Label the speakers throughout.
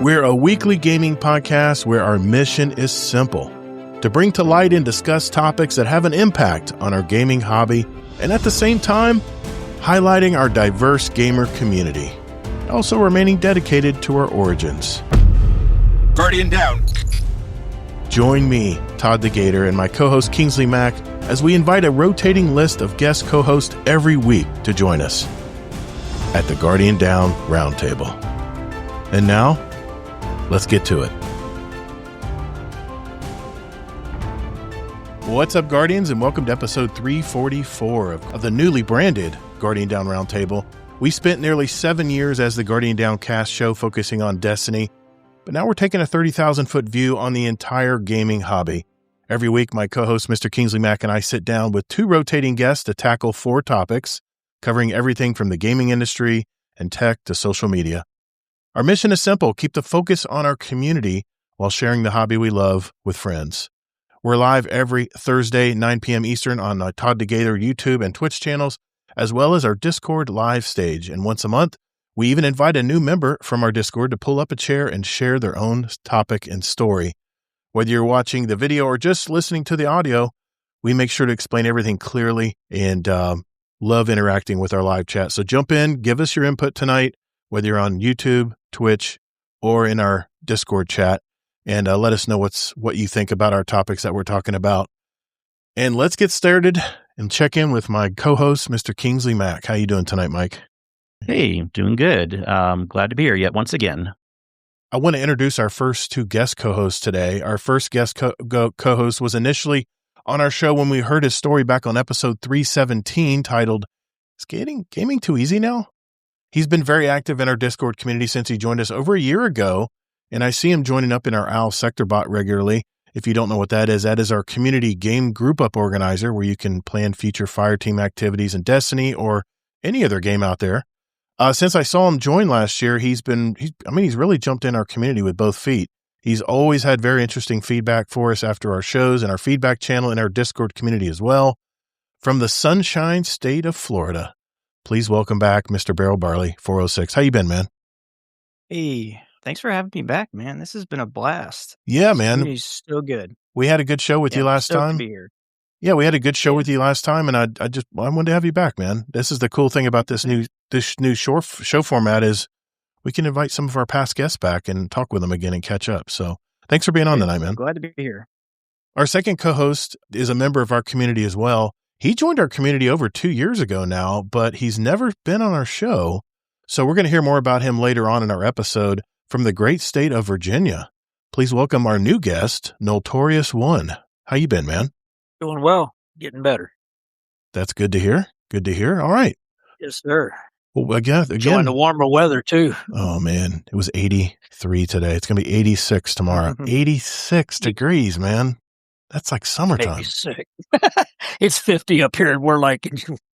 Speaker 1: We're a weekly gaming podcast where our mission is simple: to bring to light and discuss topics that have an impact on our gaming hobby, and at the same time, highlighting our diverse gamer community, also remaining dedicated to our origins.
Speaker 2: Guardian down.
Speaker 1: Join me, Todd the Gator, and my co-host Kingsley Mack as we invite a rotating list of guest co-hosts every week to join us at the Guardian Down Roundtable. And now, let's get to it. What's up, Guardians, and welcome to episode 344 of the newly branded Guardian Down Roundtable. We spent nearly 7 years as the Guardian Down cast show focusing on Destiny, but now we're taking a 30,000-foot view on the entire gaming hobby. Every week, my co-host, Mr. Kingsley Mack, and I sit down with two rotating guests to tackle 4 topics, covering everything from the gaming industry and tech to social media. Our mission is simple: keep the focus on our community while sharing the hobby we love with friends. We're live every Thursday, 9 p.m. Eastern on Todd the Gator YouTube and Twitch channels, as well as our Discord live stage. And once a month, we even invite a new member from our Discord to pull up a chair and share their own topic and story. Whether you're watching the video or just listening to the audio, we make sure to explain everything clearly and love interacting with our live chat. So jump in, give us your input tonight, whether you're on YouTube, Twitch, or in our Discord chat, and let us know what you think about our topics that we're talking about. And let's get started and check in with my co-host, Mr. Kingsley Mack. How you doing tonight, Mike?
Speaker 3: Hey, doing good. Glad to be here yet once again.
Speaker 1: I want to introduce our first 2 guest co-hosts today. Our first guest co-host was initially on our show when we heard his story back on episode 317 titled, "Is Gaming Too Easy Now?" He's been very active in our Discord community since he joined us over a year ago, and I see him joining up in our OWL Sector bot regularly. If you don't know what that is our community game group up organizer where you can plan future Fireteam activities in Destiny or any other game out there. Since I saw him join last year, he's really jumped in our community with both feet. He's always had very interesting feedback for us after our shows and our feedback channel in our Discord community as well. From the Sunshine State of Florida, please welcome back Mr. BarrelBarley406. How you been, man?
Speaker 4: Hey, thanks for having me back, man. This has been a blast.
Speaker 1: Yeah, man.
Speaker 4: It's so good.
Speaker 1: We had a good show with you last time.
Speaker 4: To be here.
Speaker 1: Yeah, we had a good show with you last time, and I wanted to have you back, man. This is the cool thing about this new show format is we can invite some of our past guests back and talk with them again and catch up. So thanks for being on tonight, man.
Speaker 4: Glad to be here.
Speaker 1: Our second co-host is a member of our community as well. He joined our community over 2 years ago now, but he's never been on our show. So we're going to hear more about him later on in our episode. From the great state of Virginia, please welcome our new guest, Noltorious1. How you been, man?
Speaker 4: Doing well. Getting better.
Speaker 1: That's good to hear. Good to hear. All right.
Speaker 4: Yes, sir.
Speaker 1: Well, again.
Speaker 4: Enjoying the warmer weather, too.
Speaker 1: Oh, man. It was 83 today. It's going to be 86 tomorrow. 86 degrees, man. That's like summertime.
Speaker 4: 86. It's 50 up here, and we're like,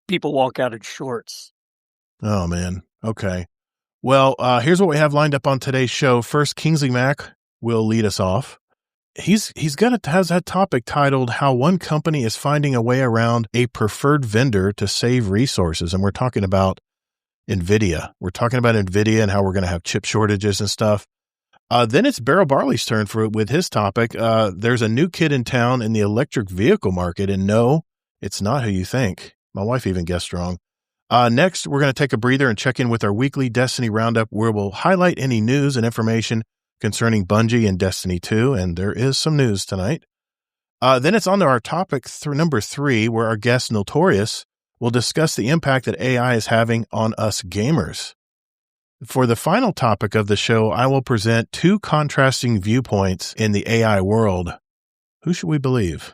Speaker 4: people walk out in shorts.
Speaker 1: Oh, man. Okay. Well, here's what we have lined up on today's show. First, Kingsley Mack will lead us off. Has that topic titled "How One Company is Finding a Way Around a Preferred Vendor to Save Resources," and we're talking about NVIDIA. We're talking about NVIDIA and how we're going to have chip shortages and stuff. Then it's BarrelBarley's turn with his topic. There's a new kid in town in the electric vehicle market, and no, it's not who you think. My wife even guessed wrong. Next, we're going to take a breather and check in with our weekly Destiny Roundup, where we'll highlight any news and information concerning Bungie and Destiny 2, and there is some news tonight. Then it's on to our topic number 3, where our guest, Noltorious, will discuss the impact that AI is having on us gamers. For the final topic of the show, I will present 2 contrasting viewpoints in the AI world. Who should we believe?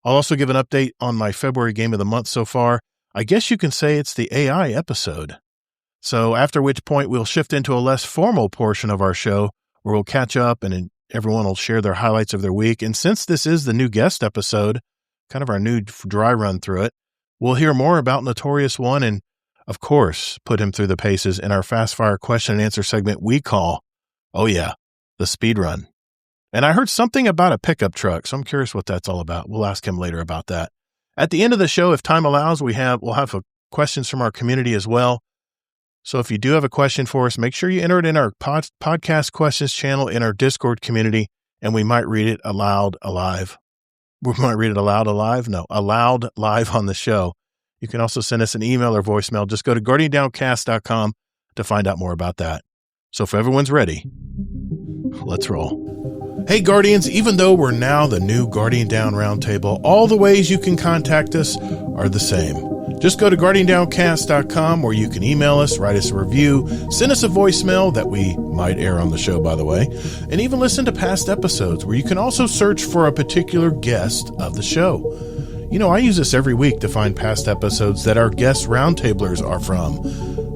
Speaker 1: I'll also give an update on my February game of the month so far. I guess you can say it's the AI episode. So after which point we'll shift into a less formal portion of our show where we'll catch up and everyone will share their highlights of their week. And since this is the new guest episode, kind of our new dry run through it, we'll hear more about Noltorious1 and, of course, put him through the paces in our fast fire question and answer segment we call, the speed run. And I heard something about a pickup truck, so I'm curious what that's all about. We'll ask him later about that. At the end of the show, if time allows, we'll have questions from our community as well. So if you do have a question for us, make sure you enter it in our podcast questions channel in our Discord community, and we might read it aloud live. We might read it aloud alive? No, aloud live on the show. You can also send us an email or voicemail. Just go to guardiandowncast.com to find out more about that. So if everyone's ready, let's roll. Hey, Guardians, even though we're now the new Guardian Down Roundtable, all the ways you can contact us are the same. Just go to guardiandowncast.com where you can email us, write us a review, send us a voicemail that we might air on the show, by the way, and even listen to past episodes where you can also search for a particular guest of the show. You know, I use this every week to find past episodes that our guest roundtablers are from,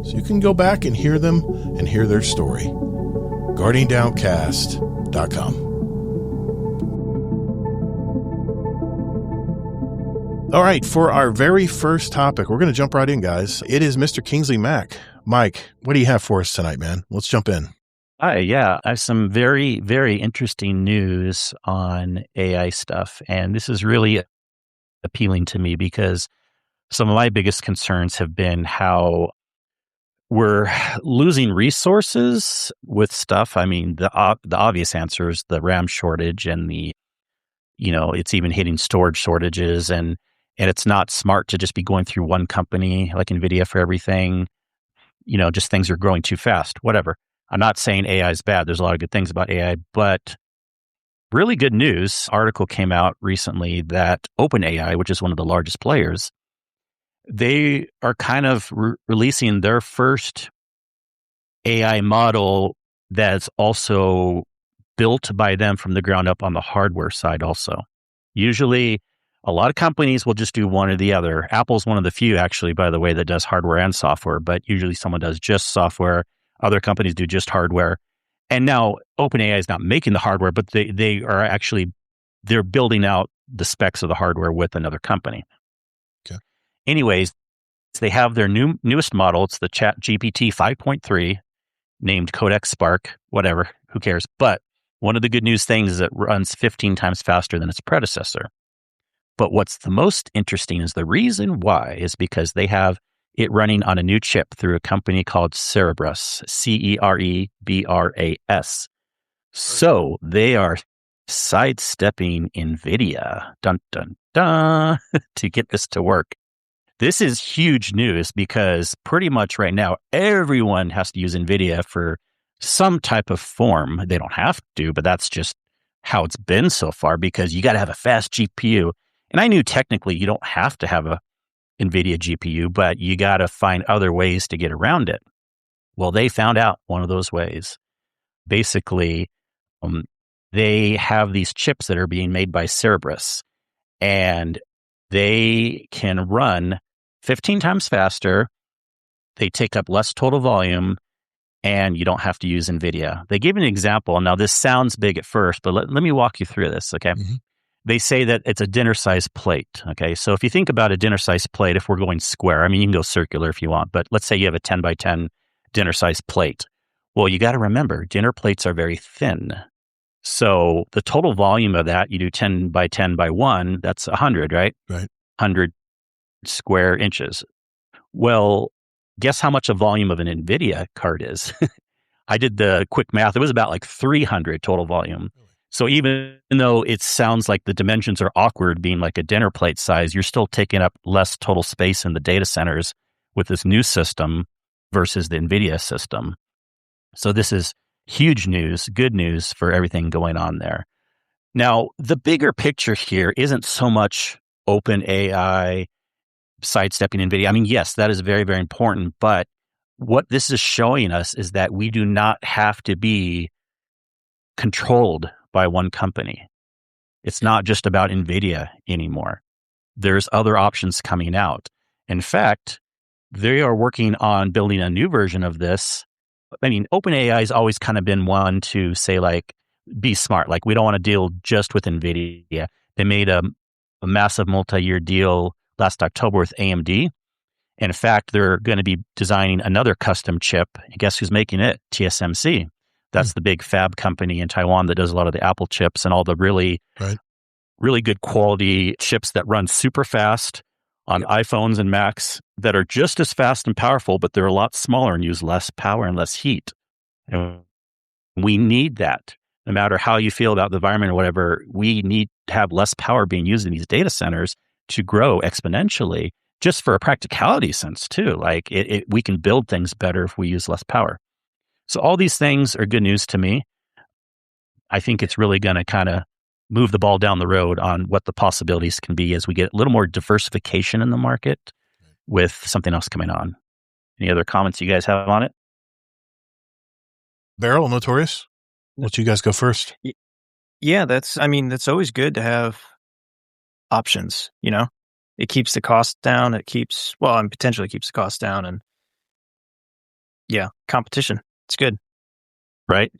Speaker 1: so you can go back and hear them and hear their story. guardiandowncast.com. All right, for our very first topic, we're going to jump right in, guys. It is Mr. Kingsley Mac. Mike, what do you have for us tonight, man? Let's jump in.
Speaker 3: Hi, yeah. I have some very, very interesting news on AI stuff. And this is really appealing to me because some of my biggest concerns have been how we're losing resources with stuff. I mean, the obvious answer is the RAM shortage and it's even hitting storage shortages and it's not smart to just be going through one company like NVIDIA for everything. Just things are growing too fast, whatever. I'm not saying AI is bad. There's a lot of good things about AI, but really good news. Article came out recently that OpenAI, which is one of the largest players, they are kind of releasing their first AI model that's also built by them from the ground up on the hardware side also. Usually, a lot of companies will just do one or the other. Apple's one of the few, actually, by the way, that does hardware and software, but usually someone does just software. Other companies do just hardware. And now OpenAI is not making the hardware, but they're building out the specs of the hardware with another company.
Speaker 1: Okay.
Speaker 3: Anyways, they have their newest model. It's the ChatGPT 5.3, named Codex Spark, whatever, who cares? But one of the good news things is it runs 15 times faster than its predecessor. But what's the most interesting is the reason why is because they have it running on a new chip through a company called Cerebras, Cerebras. So they are sidestepping NVIDIA, dun, dun, dun, to get this to work. This is huge news because pretty much right now, everyone has to use NVIDIA for some type of form. They don't have to, but that's just how it's been so far because you got to have a fast GPU. And I knew technically you don't have to have a NVIDIA GPU, but you got to find other ways to get around it. Well, they found out one of those ways. Basically, they have these chips that are being made by Cerebras, and they can run 15 times faster. They take up less total volume, and you don't have to use NVIDIA. They gave an example. Now, this sounds big at first, but let me walk you through this, okay? Mm-hmm. They say that it's a dinner-sized plate, okay? So if you think about a dinner-sized plate, if we're going square, I mean, you can go circular if you want, but let's say you have a 10 by 10 dinner-sized plate. Well, you got to remember, dinner plates are very thin. So the total volume of that, you do 10 by 10 by 1, that's 100, right?
Speaker 1: Right.
Speaker 3: 100 square inches. Well, guess how much a volume of an NVIDIA card is? I did the quick math. It was about like 300 total volume. So even though it sounds like the dimensions are awkward, being like a dinner plate size, you're still taking up less total space in the data centers with this new system versus the NVIDIA system. So this is huge news, good news for everything going on there. Now, the bigger picture here isn't so much OpenAI sidestepping NVIDIA. I mean, yes, that is very, very important. But what this is showing us is that we do not have to be controlled by one company. It's not just about NVIDIA anymore. There's other options coming out. In fact, they are working on building a new version of this. I mean, OpenAI has always kind of been one to say, like, be smart. Like, we don't want to deal just with NVIDIA. They made a massive multi-year deal last October with AMD. And in fact, they're going to be designing another custom chip. And guess who's making it? TSMC. That's the big fab company in Taiwan that does a lot of the Apple chips and all the really good quality chips that run super fast, on iPhones and Macs that are just as fast and powerful, but they're a lot smaller and use less power and less heat. And we need that. No matter how you feel about the environment or whatever, we need to have less power being used in these data centers to grow exponentially, just for a practicality sense too. Like we can build things better if we use less power. So all these things are good news to me. I think it's really going to kind of move the ball down the road on what the possibilities can be as we get a little more diversification in the market with something else coming on. Any other comments you guys have on it?
Speaker 1: Barrel, Notorious, let you guys go first.
Speaker 5: Yeah, that's always good to have options, It keeps the cost down. And potentially keeps the cost down, and competition. It's good.
Speaker 3: Right?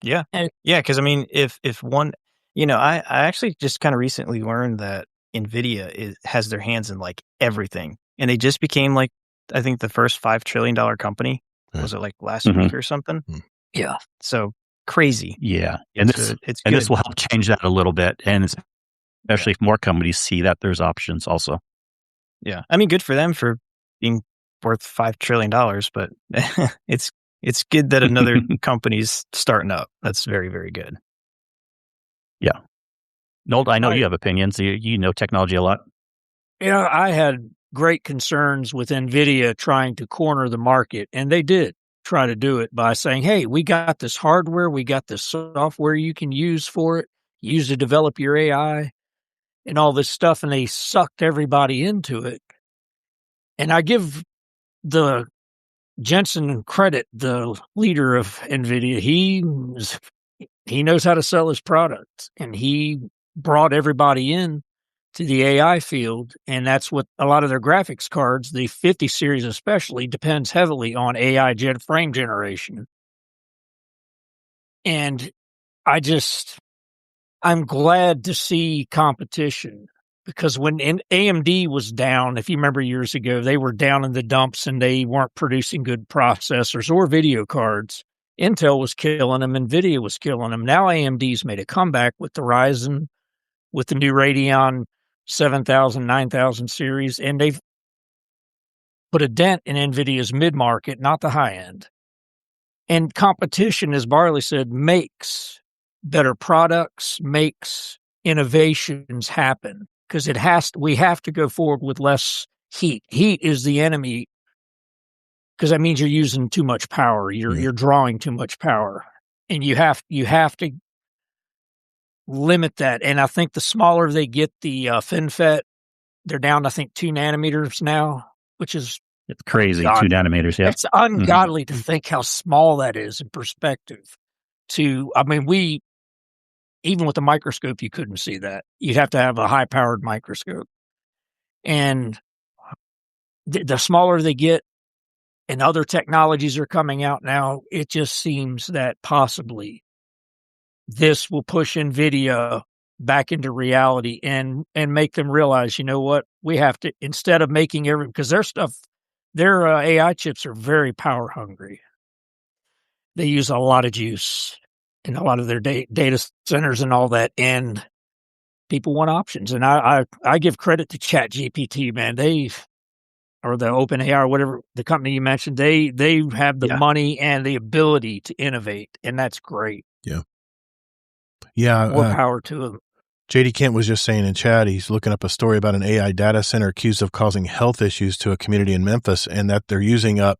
Speaker 5: Yeah. Because if one, I actually just kind of recently learned that NVIDIA has their hands in like everything, and they just became like, I think the first $5 trillion company. Was it like last week or something?
Speaker 4: Yeah.
Speaker 5: So crazy.
Speaker 3: Yeah. And this will help change that a little bit, and especially if more companies see that there's options also.
Speaker 5: Yeah. Good for them for being worth $5 trillion, but it's good that another company's starting up. That's very, very good.
Speaker 3: Yeah. Nold, I know you have opinions. You know technology a lot.
Speaker 4: Yeah, I had great concerns with NVIDIA trying to corner the market, and they did try to do it by saying, hey, we got this hardware, we got this software you can use for it, use to develop your AI and all this stuff, and they sucked everybody into it. And I give the Jensen credit, the leader of NVIDIA. He knows how to sell his product, and he brought everybody in to the AI field, and that's what a lot of their graphics cards, the 50 series especially, depends heavily on AI frame generation. And I'm glad to see competition, because when AMD was down, if you remember years ago, they were down in the dumps and they weren't producing good processors or video cards. Intel was killing them, NVIDIA was killing them. Now AMD's made a comeback with the Ryzen, with the new Radeon 7000, 9000 series, and they've put a dent in NVIDIA's mid-market, not the high end. And competition, as Barley said, makes better products, makes innovations happen, because we have to go forward with less heat. Heat is the enemy, because that means you're using too much power. You're drawing too much power, and you have to limit that. And I think the smaller they get the FinFET, they're down to, I think, 2 nanometers now, which is
Speaker 3: it's crazy. 2 nanometers. Yeah.
Speaker 4: It's ungodly to think how small that is in perspective. We, even with a microscope, you couldn't see that. You'd have to have a high powered microscope. And the smaller they get, and other technologies are coming out now, it just seems that possibly this will push NVIDIA back into reality and make them realize, you know what, we have to, instead of making because their AI chips are very power hungry. They use a lot of juice in a lot of their data centers and all that, and people want options. And I give credit to ChatGPT, man. Or the OpenAI or whatever, the company you mentioned, they have the money and the ability to innovate, and that's great.
Speaker 1: Yeah.
Speaker 4: More power to them.
Speaker 1: JD Kent was just saying in chat, he's looking up a story about an AI data center accused of causing health issues to a community in Memphis, and that they're using up,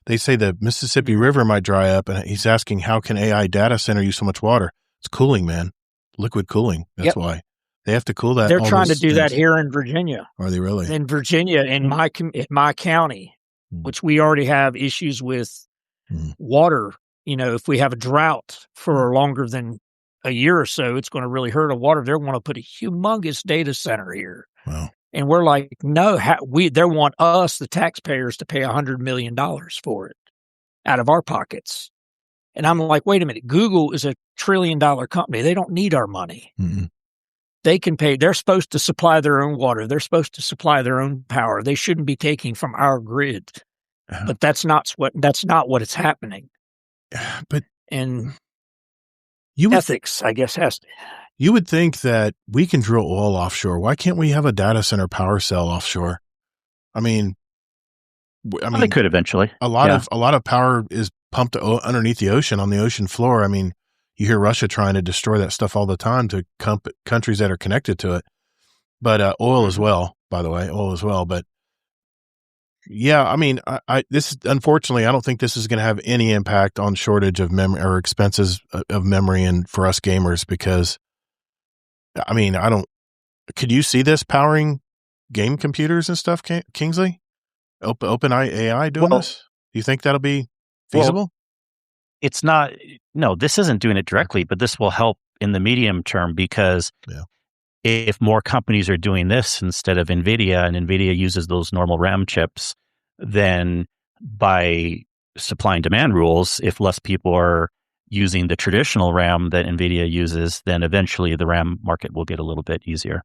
Speaker 1: they say the Mississippi River might dry up, and he's asking, how can AI data center use so much water? It's cooling, man. Liquid cooling. That's why. They have to cool that.
Speaker 4: They're trying to do that here in Virginia.
Speaker 1: Are they really?
Speaker 4: In Virginia, in my county, which we already have issues with water. If we have a drought for longer than a year or so, it's going to really hurt our water. They want to put a humongous data center here.
Speaker 1: Wow.
Speaker 4: And we're like, no, they want us, the taxpayers, to pay $100 million for it out of our pockets. And I'm like, wait a minute, Google is $1 trillion company. They don't need our money.
Speaker 1: Mm-hmm.
Speaker 4: They can pay. They're supposed to supply their own water. They're supposed to supply their own power. They shouldn't be taking from our grid. But that's not what is happening.
Speaker 1: But
Speaker 4: and
Speaker 1: you
Speaker 4: ethics, I guess, has to.
Speaker 1: You would think that we can drill oil offshore. Why can't we have a data center power cell offshore? I mean,
Speaker 3: They could eventually.
Speaker 1: A lot of power is pumped underneath the ocean on the ocean floor. I mean, you hear Russia trying to destroy that stuff all the time to countries that are connected to it, but oil as well. By the way, oil as well. But yeah, I mean, unfortunately, I don't think this is going to have any impact on shortage of memory or expenses of memory and for us gamers, because I mean, could you see this powering game computers and stuff, Kingsley? OpenAI doing this? Do you think that'll be feasible?
Speaker 3: Well, it's not. No, this isn't doing it directly, but this will help in the medium term, because if more companies are doing this instead of NVIDIA, and NVIDIA uses those normal RAM chips, then by supply and demand rules, if less people are using the traditional RAM that NVIDIA uses, then eventually the RAM market will get a little bit easier.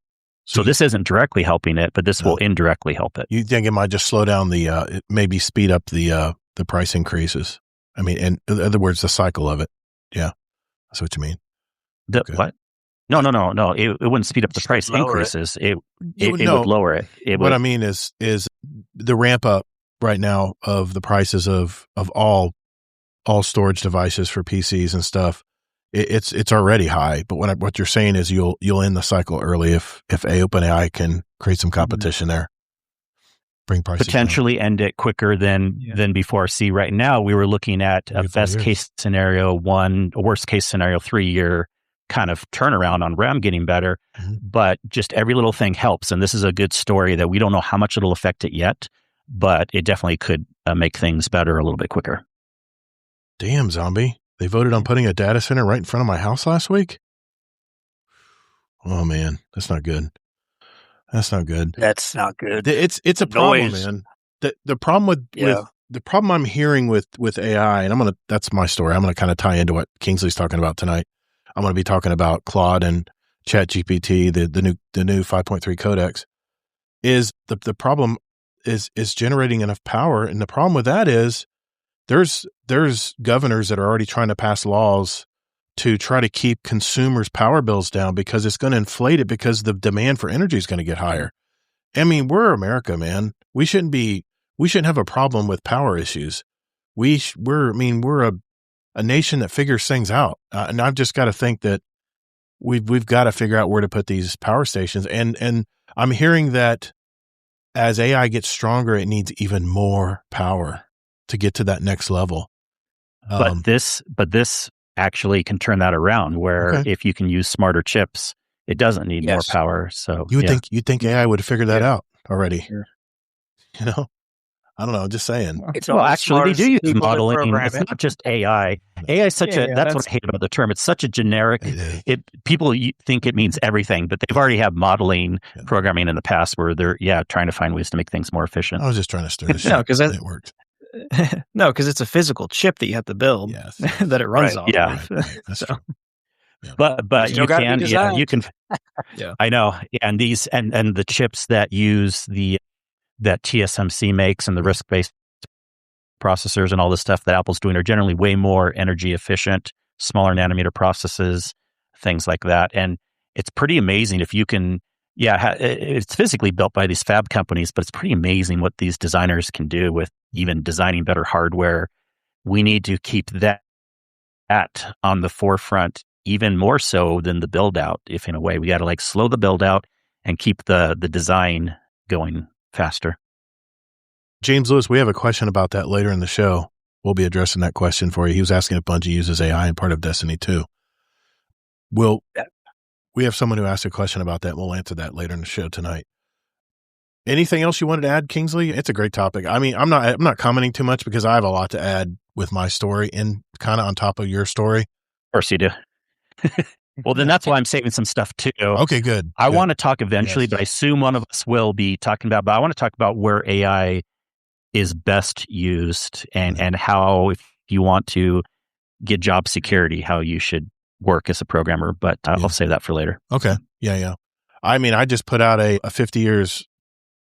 Speaker 3: So this isn't directly helping it, but this will indirectly help it.
Speaker 1: You think it might just slow down maybe speed up the price increases? I mean, in other words, the cycle of it. Yeah, that's what you mean.
Speaker 3: What? No. It wouldn't speed up the price increases. It would lower it.
Speaker 1: What I mean is the ramp up right now of the prices of all storage devices for PCs and stuff. It's already high, but what you're saying is you'll end the cycle early if OpenAI can create some competition there, bring prices
Speaker 3: potentially
Speaker 1: down.
Speaker 3: End it quicker than before. See, right now we were looking at a best case scenario 1, a worst case scenario 3-year kind of turnaround on RAM getting better, but just every little thing helps. And this is a good story that we don't know how much it'll affect it yet, but it definitely could make things better a little bit quicker.
Speaker 1: Damn, zombie. They voted on putting a data center right in front of my house last week. Oh man, that's not good. That's not good.
Speaker 4: That's not good.
Speaker 1: It's a problem, man. The problem with the problem I'm hearing with AI, and that's my story. I'm gonna kind of tie into what Kingsley's talking about tonight. I'm gonna be talking about Claude and ChatGPT, the new 5.3 codex. Is the problem is generating enough power, and the problem with that is there's governors that are already trying to pass laws to try to keep consumers' power bills down, because it's going to inflate it, because the demand for energy is going to get higher. I mean, we're America, man. We shouldn't have a problem with power issues. We're a nation that figures things out. And I've just got to think that we've got to figure out where to put these power stations. And I'm hearing that as AI gets stronger, it needs even more power to get to that next level.
Speaker 3: But this actually can turn that around, where if you can use smarter chips, it doesn't need more power. So
Speaker 1: you'd think AI would have figured that out already. Sure. You know, I don't know. Just saying.
Speaker 3: Actually, they do use modeling. It's not just AI. AI is such that's what I hate about the term. It's such a generic. People think it means everything, but they've already had modeling programming in the past where they're trying to find ways to make things more efficient.
Speaker 1: I was just trying to stir the shit. No, because it worked.
Speaker 5: No, because it's a physical chip that you have to build that it runs off.
Speaker 3: Yeah,
Speaker 1: right. That's true.
Speaker 3: Yeah. But you can. I know, and these and the chips that use that TSMC makes and the RISC-based processors and all this stuff that Apple's doing are generally way more energy efficient, smaller nanometer processes, things like that, and it's pretty amazing if you can. It's physically built by these fab companies, but it's pretty amazing what these designers can do with even designing better hardware. We need to keep that on the forefront, even more so than the build out. If in a way we got to slow the build out and keep the design going faster.
Speaker 1: James Lewis, we have a question about that later in the show. We'll be addressing that question for you. He was asking if Bungie uses AI in part of Destiny 2. We have someone who asked a question about that. We'll answer that later in the show tonight. Anything else you wanted to add, Kingsley? It's a great topic. I mean, I'm not commenting too much because I have a lot to add with my story and kind of on top of your story.
Speaker 3: Of course you do. Well, then that's why I'm saving some stuff too.
Speaker 1: Okay, good.
Speaker 3: I want to talk eventually, but I assume one of us will be talking about, but I want to talk about where AI is best used and how, if you want to get job security, how you should work as a programmer, but I'll save that for later.
Speaker 1: Okay. Yeah. I mean, I just put out a 50 years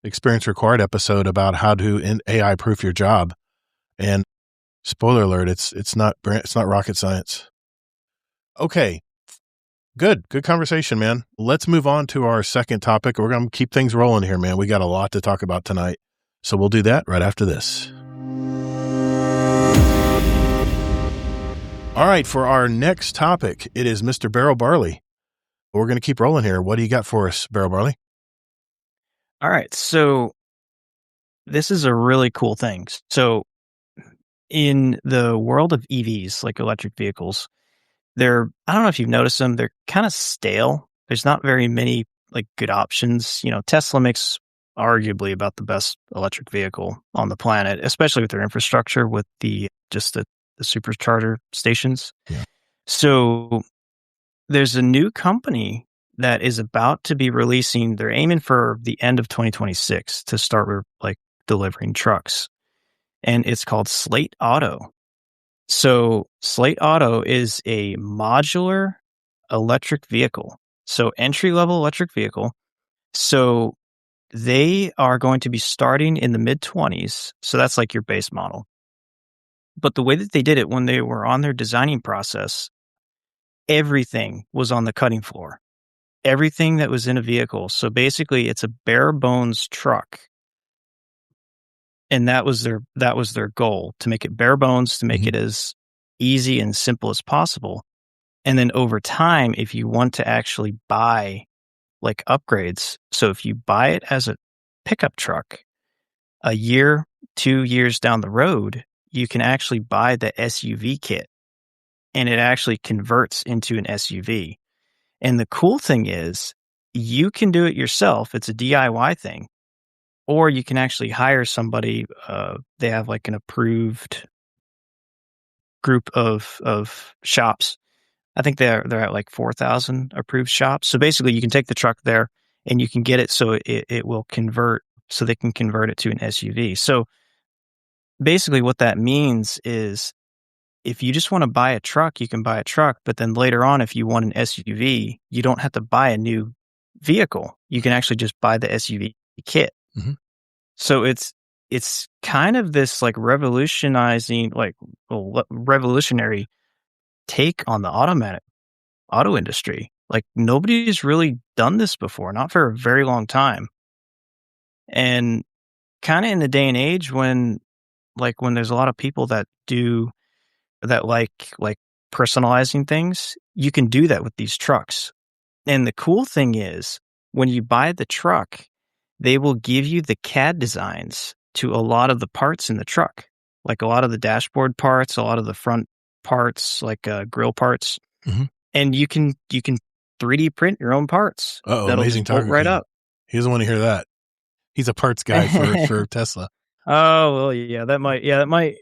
Speaker 1: experience required episode about how to AI proof your job. And spoiler alert, it's not rocket science. Okay. Good conversation, man. Let's move on to our second topic. We're going to keep things rolling here, man. We got a lot to talk about tonight. So we'll do that right after this. All right, for our next topic, it is Mr. Barrel Barley. We're going to keep rolling here. What do you got for us, Barrel Barley?
Speaker 5: All right, so this is a really cool thing. So in the world of EVs, like electric vehicles, I don't know if you've noticed them, they're kind of stale. There's not very many like good options. Tesla makes arguably about the best electric vehicle on the planet, especially with their infrastructure, with the supercharger stations.
Speaker 1: Yeah.
Speaker 5: So there's a new company that is about to be releasing. They're aiming for the end of 2026 to start like delivering trucks, and it's called Slate Auto. So Slate Auto is a modular electric vehicle. So entry-level electric vehicle. So they are going to be starting in the mid-20s. So that's like your base model. But the way that they did it when they were on their designing process, everything was on the cutting floor. Everything that was in a vehicle. So basically it's a bare bones truck. And that was their goal, to make it bare bones, to make it as easy and simple as possible. And then over time, if you want to actually buy like upgrades, so if you buy it as a pickup truck, a year, 2 years down the road, you can actually buy the SUV kit, and it actually converts into an SUV. And the cool thing is you can do it yourself. It's a DIY thing. Or you can actually hire somebody. They have like an approved group of shops. I think they're at like 4,000 approved shops. So basically you can take the truck there and you can get it so it will convert, so they can convert it to an SUV. So basically what that means is if you just want to buy a truck, you can buy a truck. But then later on, if you want an SUV, you don't have to buy a new vehicle. You can actually just buy the SUV kit.
Speaker 1: Mm-hmm.
Speaker 5: So it's kind of this like revolutionary take on the auto industry. Like nobody's really done this before, not for a very long time. And kind of in the day and age when there's a lot of people that like personalizing things, you can do that with these trucks. And the cool thing is when you buy the truck, they will give you the CAD designs to a lot of the parts in the truck, like a lot of the dashboard parts, a lot of the front parts, like grill parts.
Speaker 1: Mm-hmm.
Speaker 5: And you can 3D print your own parts.
Speaker 1: Oh,
Speaker 5: that'll
Speaker 1: amazing!
Speaker 5: just bolt right up.
Speaker 1: He doesn't want to hear that. He's a parts guy for Tesla.
Speaker 5: Oh well, that might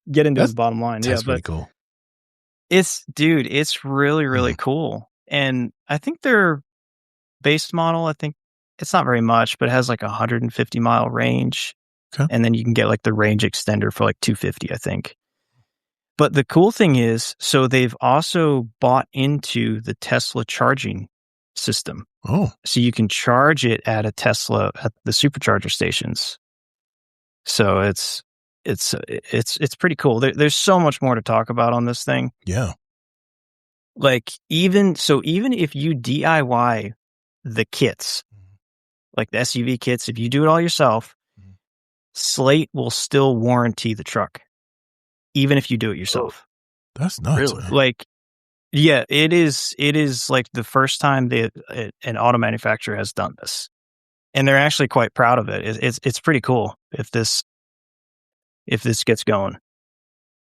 Speaker 5: get into his bottom line.
Speaker 1: That's pretty cool.
Speaker 5: It's really, really cool. And I think their base model, I think it's not very much, but it has like 150-mile range.
Speaker 1: Okay.
Speaker 5: And then you can get like the range extender for like 250, I think. But the cool thing is, so they've also bought into the Tesla charging system.
Speaker 1: Oh.
Speaker 5: So you can charge it at a Tesla at the supercharger stations. So it's pretty cool. There's so much more to talk about on this thing.
Speaker 1: Yeah.
Speaker 5: Like even if you DIY the kits, like the SUV kits, if you do it all yourself, Slate will still warranty the truck, even if you do it yourself.
Speaker 1: That's nuts.
Speaker 5: Really?
Speaker 1: Man.
Speaker 5: Like, yeah, it is like the first time an auto manufacturer has done this, and they're actually quite proud of it. It's pretty cool if this gets going.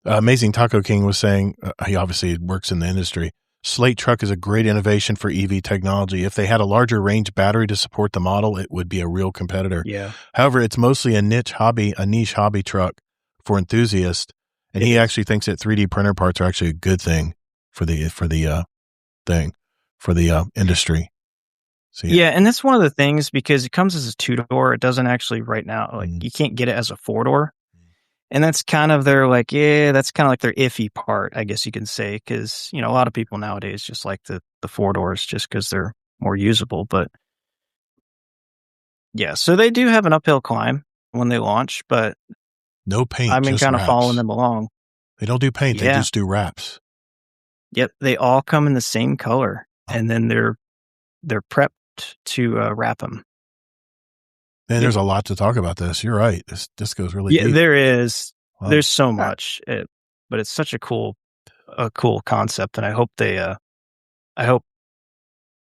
Speaker 1: Amazing Taco King was saying, he obviously works in the industry. Slate truck is a great innovation for EV technology. If they had a larger range battery to support the model, it would be a real competitor.
Speaker 5: Yeah.
Speaker 1: However, it's mostly a niche hobby truck for enthusiasts, and he actually thinks that 3D printer parts are actually a good thing for the industry. So,
Speaker 5: yeah, and that's one of the things, because it comes as a 2-door. It doesn't actually right now, like you can't get it as a 4-door. And that's kind of their that's kind of like their iffy part, I guess you can say, because, a lot of people nowadays just like the 4 doors just because they're more usable. But yeah, so they do have an uphill climb when they launch, but
Speaker 1: no paint.
Speaker 5: I've been kind of following them along.
Speaker 1: They don't do paint. They just do wraps.
Speaker 5: Yep. They all come in the same color. and then they're prepped to wrap them.
Speaker 1: Man, there's a lot to talk about this. You're right. This goes really deep.
Speaker 5: There is.
Speaker 1: Wow.
Speaker 5: There's so much, but it's such a cool concept, and I hope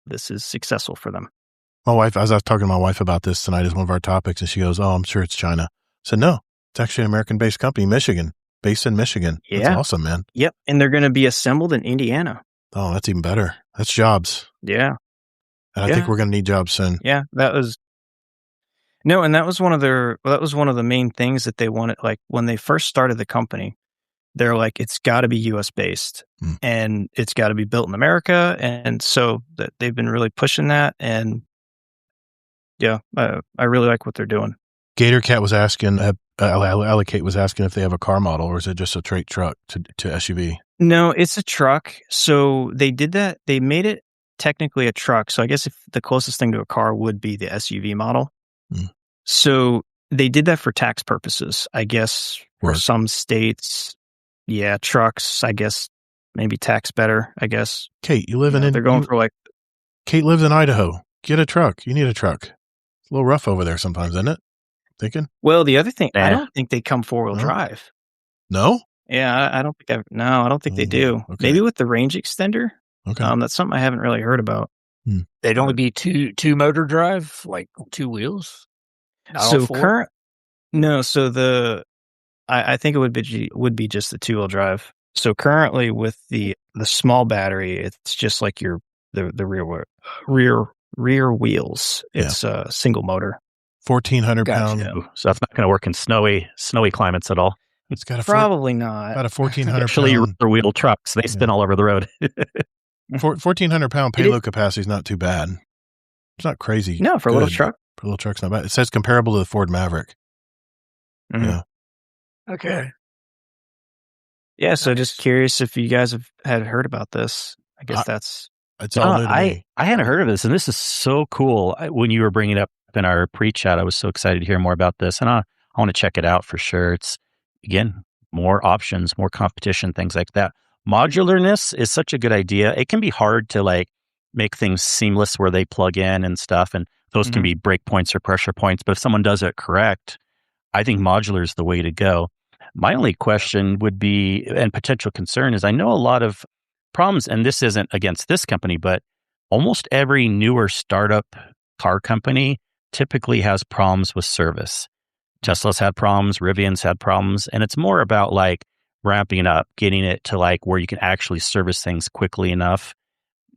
Speaker 5: this is successful for them.
Speaker 1: My wife, as I was talking to my wife about this tonight as one of our topics, and she goes, "Oh, I'm sure it's China." I said, "No, it's actually an American-based company, based in Michigan."
Speaker 5: Yeah.
Speaker 1: That's awesome, man.
Speaker 5: Yep, and they're going to be assembled in Indiana.
Speaker 1: Oh, that's even better. That's jobs.
Speaker 5: Yeah.
Speaker 1: And I think we're going to need jobs soon.
Speaker 5: Yeah, that was one of the main things that they wanted. Like when they first started the company, they're like, it's got to be U.S. based and it's got to be built in America. And so that they've been really pushing that. And yeah, I really like what they're doing.
Speaker 1: Gatorcat was asking, Allocate was asking if they have a car model, or is it just a straight truck to SUV?
Speaker 5: No, it's a truck. So they did that. They made it technically a truck. So I guess if the closest thing to a car would be the SUV model. So they did that for tax purposes, I guess, for some states. Yeah, trucks, I guess, maybe tax better, I guess.
Speaker 1: Kate, you live in...
Speaker 5: They're going for like...
Speaker 1: Kate lives in Idaho. Get a truck. You need a truck. It's a little rough over there sometimes, isn't it? Thinking?
Speaker 5: Well, the other thing, I don't think they come four-wheel drive.
Speaker 1: No?
Speaker 5: Yeah, I don't think they do. Okay. Maybe with the range extender.
Speaker 1: Okay.
Speaker 5: That's something I haven't really heard about.
Speaker 4: They'd only be two motor drive, like 2 wheels.
Speaker 5: So I think it would be just the 2-wheel drive. So currently with the small battery, it's just like the rear wheels. It's a single motor.
Speaker 1: 1,400 pound.
Speaker 3: So that's not going to work in snowy climates at all.
Speaker 1: It's got
Speaker 5: probably not.
Speaker 1: About a 1,400
Speaker 3: Actually, rear wheel trucks, they spin all over the road.
Speaker 1: 1,400 pound payload capacity is not too bad. It's not crazy.
Speaker 5: No, for a little truck.
Speaker 1: For a little truck's not bad. It says comparable to the Ford Maverick. Yeah.
Speaker 4: Okay.
Speaker 5: Yeah, so just curious if you guys had heard about this. I guess
Speaker 1: it's all new to me.
Speaker 3: I hadn't heard of this, and this is so cool. When you were bringing it up in our pre-chat, I was so excited to hear more about this, and I want to check it out for sure. It's, again, more options, more competition, things like that. Modularness is such a good idea. It can be hard to make things seamless where they plug in and stuff, and those can be break points or pressure points. But if someone does it correct, I think modular is the way to go. My only question would be, and potential concern is, I know a lot of problems, and this isn't against this company, but almost every newer startup car company typically has problems with service. Tesla's had problems, Rivian's had problems, and it's more about ramping up, getting it to where you can actually service things quickly enough,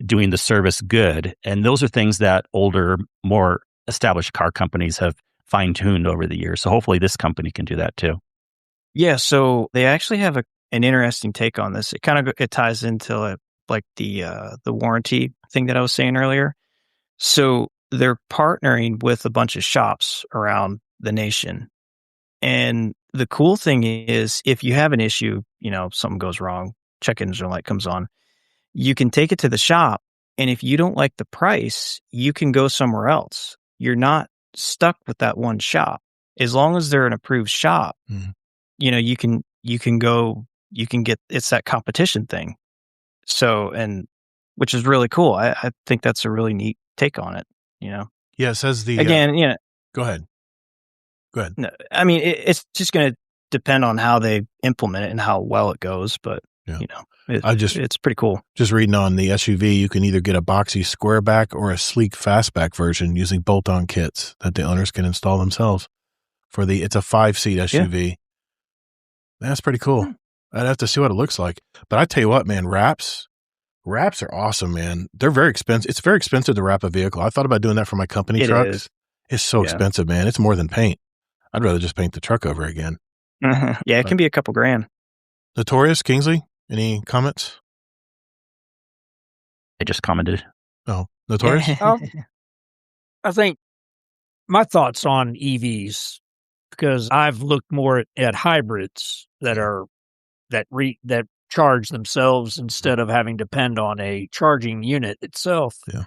Speaker 3: doing the service good. And those are things that older, more established car companies have fine-tuned over the years. So hopefully this company can do that too.
Speaker 5: Yeah, so they actually have an interesting take on this. It ties into the warranty thing that I was saying earlier. So they're partnering with a bunch of shops around the nation. And the cool thing is, if you have an issue, something goes wrong, check engine light comes on, you can take it to the shop. And if you don't like the price, you can go somewhere else. You're not stuck with that one shop. As long as they're an approved shop, you can get, it's that competition thing. So, and which is really cool. I think that's a really neat take on it,
Speaker 1: Yeah, it says
Speaker 5: again,
Speaker 1: go ahead.
Speaker 5: No, I mean, it's just going to depend on how they implement it and how well it goes, but it's pretty cool. Just
Speaker 1: reading on the SUV, you can either get a boxy squareback or a sleek fastback version using bolt-on kits that the owners can install themselves. It's a 5-seat SUV. Yeah. That's pretty cool. I'd have to see what it looks like. But I tell you what, man, wraps are awesome, man. They're very expensive. It's very expensive to wrap a vehicle. I thought about doing that for my company trucks. It's so expensive, man. It's more than paint. I'd rather just paint the truck over again.
Speaker 5: Yeah, it can be a couple grand.
Speaker 1: Noltorious, Kingsley, any comments?
Speaker 3: I just commented.
Speaker 1: Oh, Noltorious?
Speaker 4: I think my thoughts on EVs, because I've looked more at hybrids that charge themselves instead of having to depend on a charging unit itself.
Speaker 1: Yeah.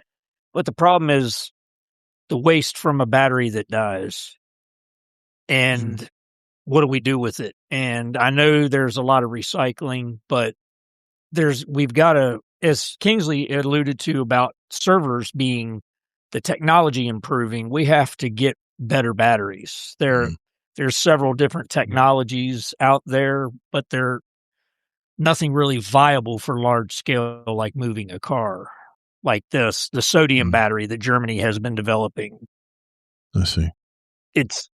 Speaker 4: But the problem is the waste from a battery that dies. And what do we do with it? And I know there's a lot of recycling, but we've got to as Kingsley alluded to about servers being the technology improving, we have to get better batteries. There's several different technologies out there, but they're nothing really viable for large scale, like moving a car. Like the sodium battery that Germany has been developing.
Speaker 1: Let's see.
Speaker 4: It's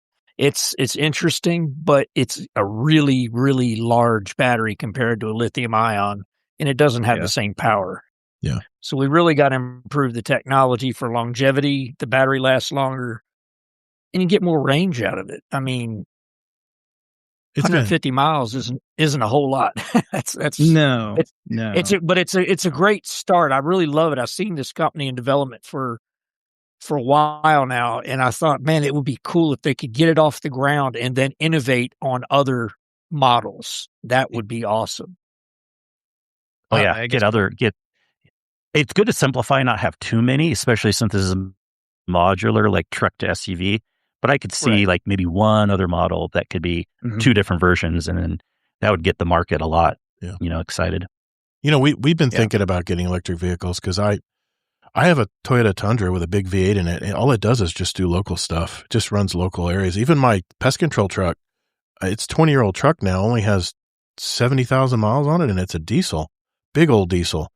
Speaker 4: interesting, but it's a really, really large battery compared to a lithium ion, and it doesn't have the same power.
Speaker 1: Yeah.
Speaker 4: So we really got to improve the technology for longevity. The battery lasts longer, and you get more range out of it. I mean, 150 miles isn't a whole lot. That's
Speaker 5: no.
Speaker 4: It's a great start. I really love it. I've seen this company in development for a while now, and I thought, man, it would be cool if they could get it off the ground and then innovate on other models. That would be awesome.
Speaker 3: Oh yeah, it's good to simplify, not have too many, especially since this is modular, like truck to SUV. But I could see like maybe one other model that could be two different versions, and then that would get the market a lot, excited.
Speaker 1: We've been thinking about getting electric vehicles because I have a Toyota Tundra with a big V8 in it, and all it does is just do local stuff. It just runs local areas. Even my pest control truck, it's a 20-year-old truck now, only has 70,000 miles on it, and it's a diesel, big old diesel,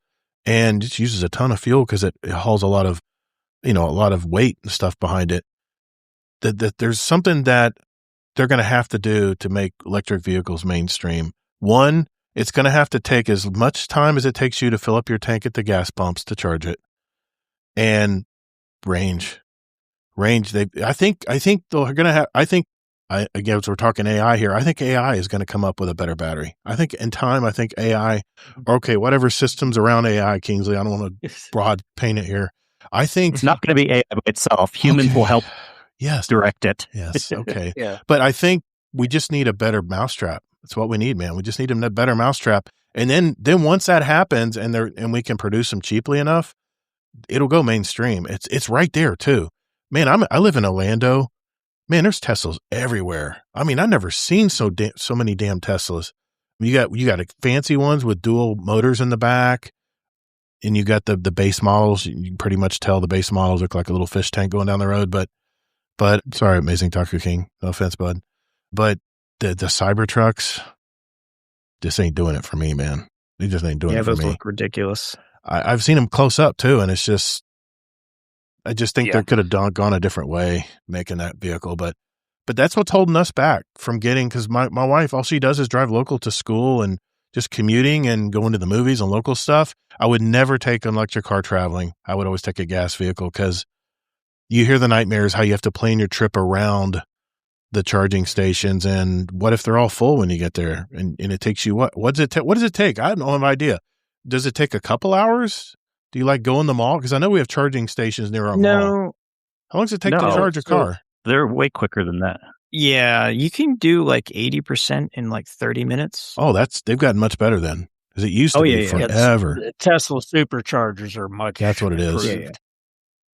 Speaker 1: and it uses a ton of fuel because it hauls a lot of weight and stuff behind it. That there's something that they're going to have to do to make electric vehicles mainstream. One, it's going to have to take as much time as it takes you to fill up your tank at the gas pumps to charge it. And range. I think they're going to have, again, so we're talking AI here. I think AI is going to come up with a better battery. I think in time, AI, whatever systems around AI, Kingsley, I don't want to broad paint it here. I think
Speaker 3: it's not going to be AI by itself. Humans will help direct it.
Speaker 1: Yes. Okay. But I think we just need a better mousetrap. That's what we need, man. We just need a better mousetrap. And then once that happens and we can produce them cheaply enough, it'll go mainstream. It's right there too. Man, I live in Orlando. Man, there's Teslas everywhere. I mean, I've never seen so many damn Teslas. You got fancy ones with dual motors in the back, and you got the base models. You can pretty much tell the base models look like a little fish tank going down the road. But sorry, Amazing Taco King. No offense, bud. But the Cybertrucks just ain't doing it for me, man. They just ain't doing it for me.
Speaker 5: Yeah, those look ridiculous.
Speaker 1: I've seen them close up too, and it's just, I just think they could have gone a different way making that vehicle. But that's what's holding us back from getting, because my wife, all she does is drive local to school and just commuting and going to the movies and local stuff. I would never take an electric car traveling. I would always take a gas vehicle because you hear the nightmares how you have to plan your trip around the charging stations, and what if they're all full when you get there? And it takes you what does it take? I have no idea. Does it take a couple hours? Do you like go in the mall? Because I know we have charging stations near our mall. How long does it take to charge a car?
Speaker 3: They're way quicker than that.
Speaker 5: Yeah, you can do like 80% in like 30 minutes.
Speaker 1: Oh, they've gotten much better then, because it used to be forever.
Speaker 4: Tesla superchargers are much.
Speaker 1: That's what it is.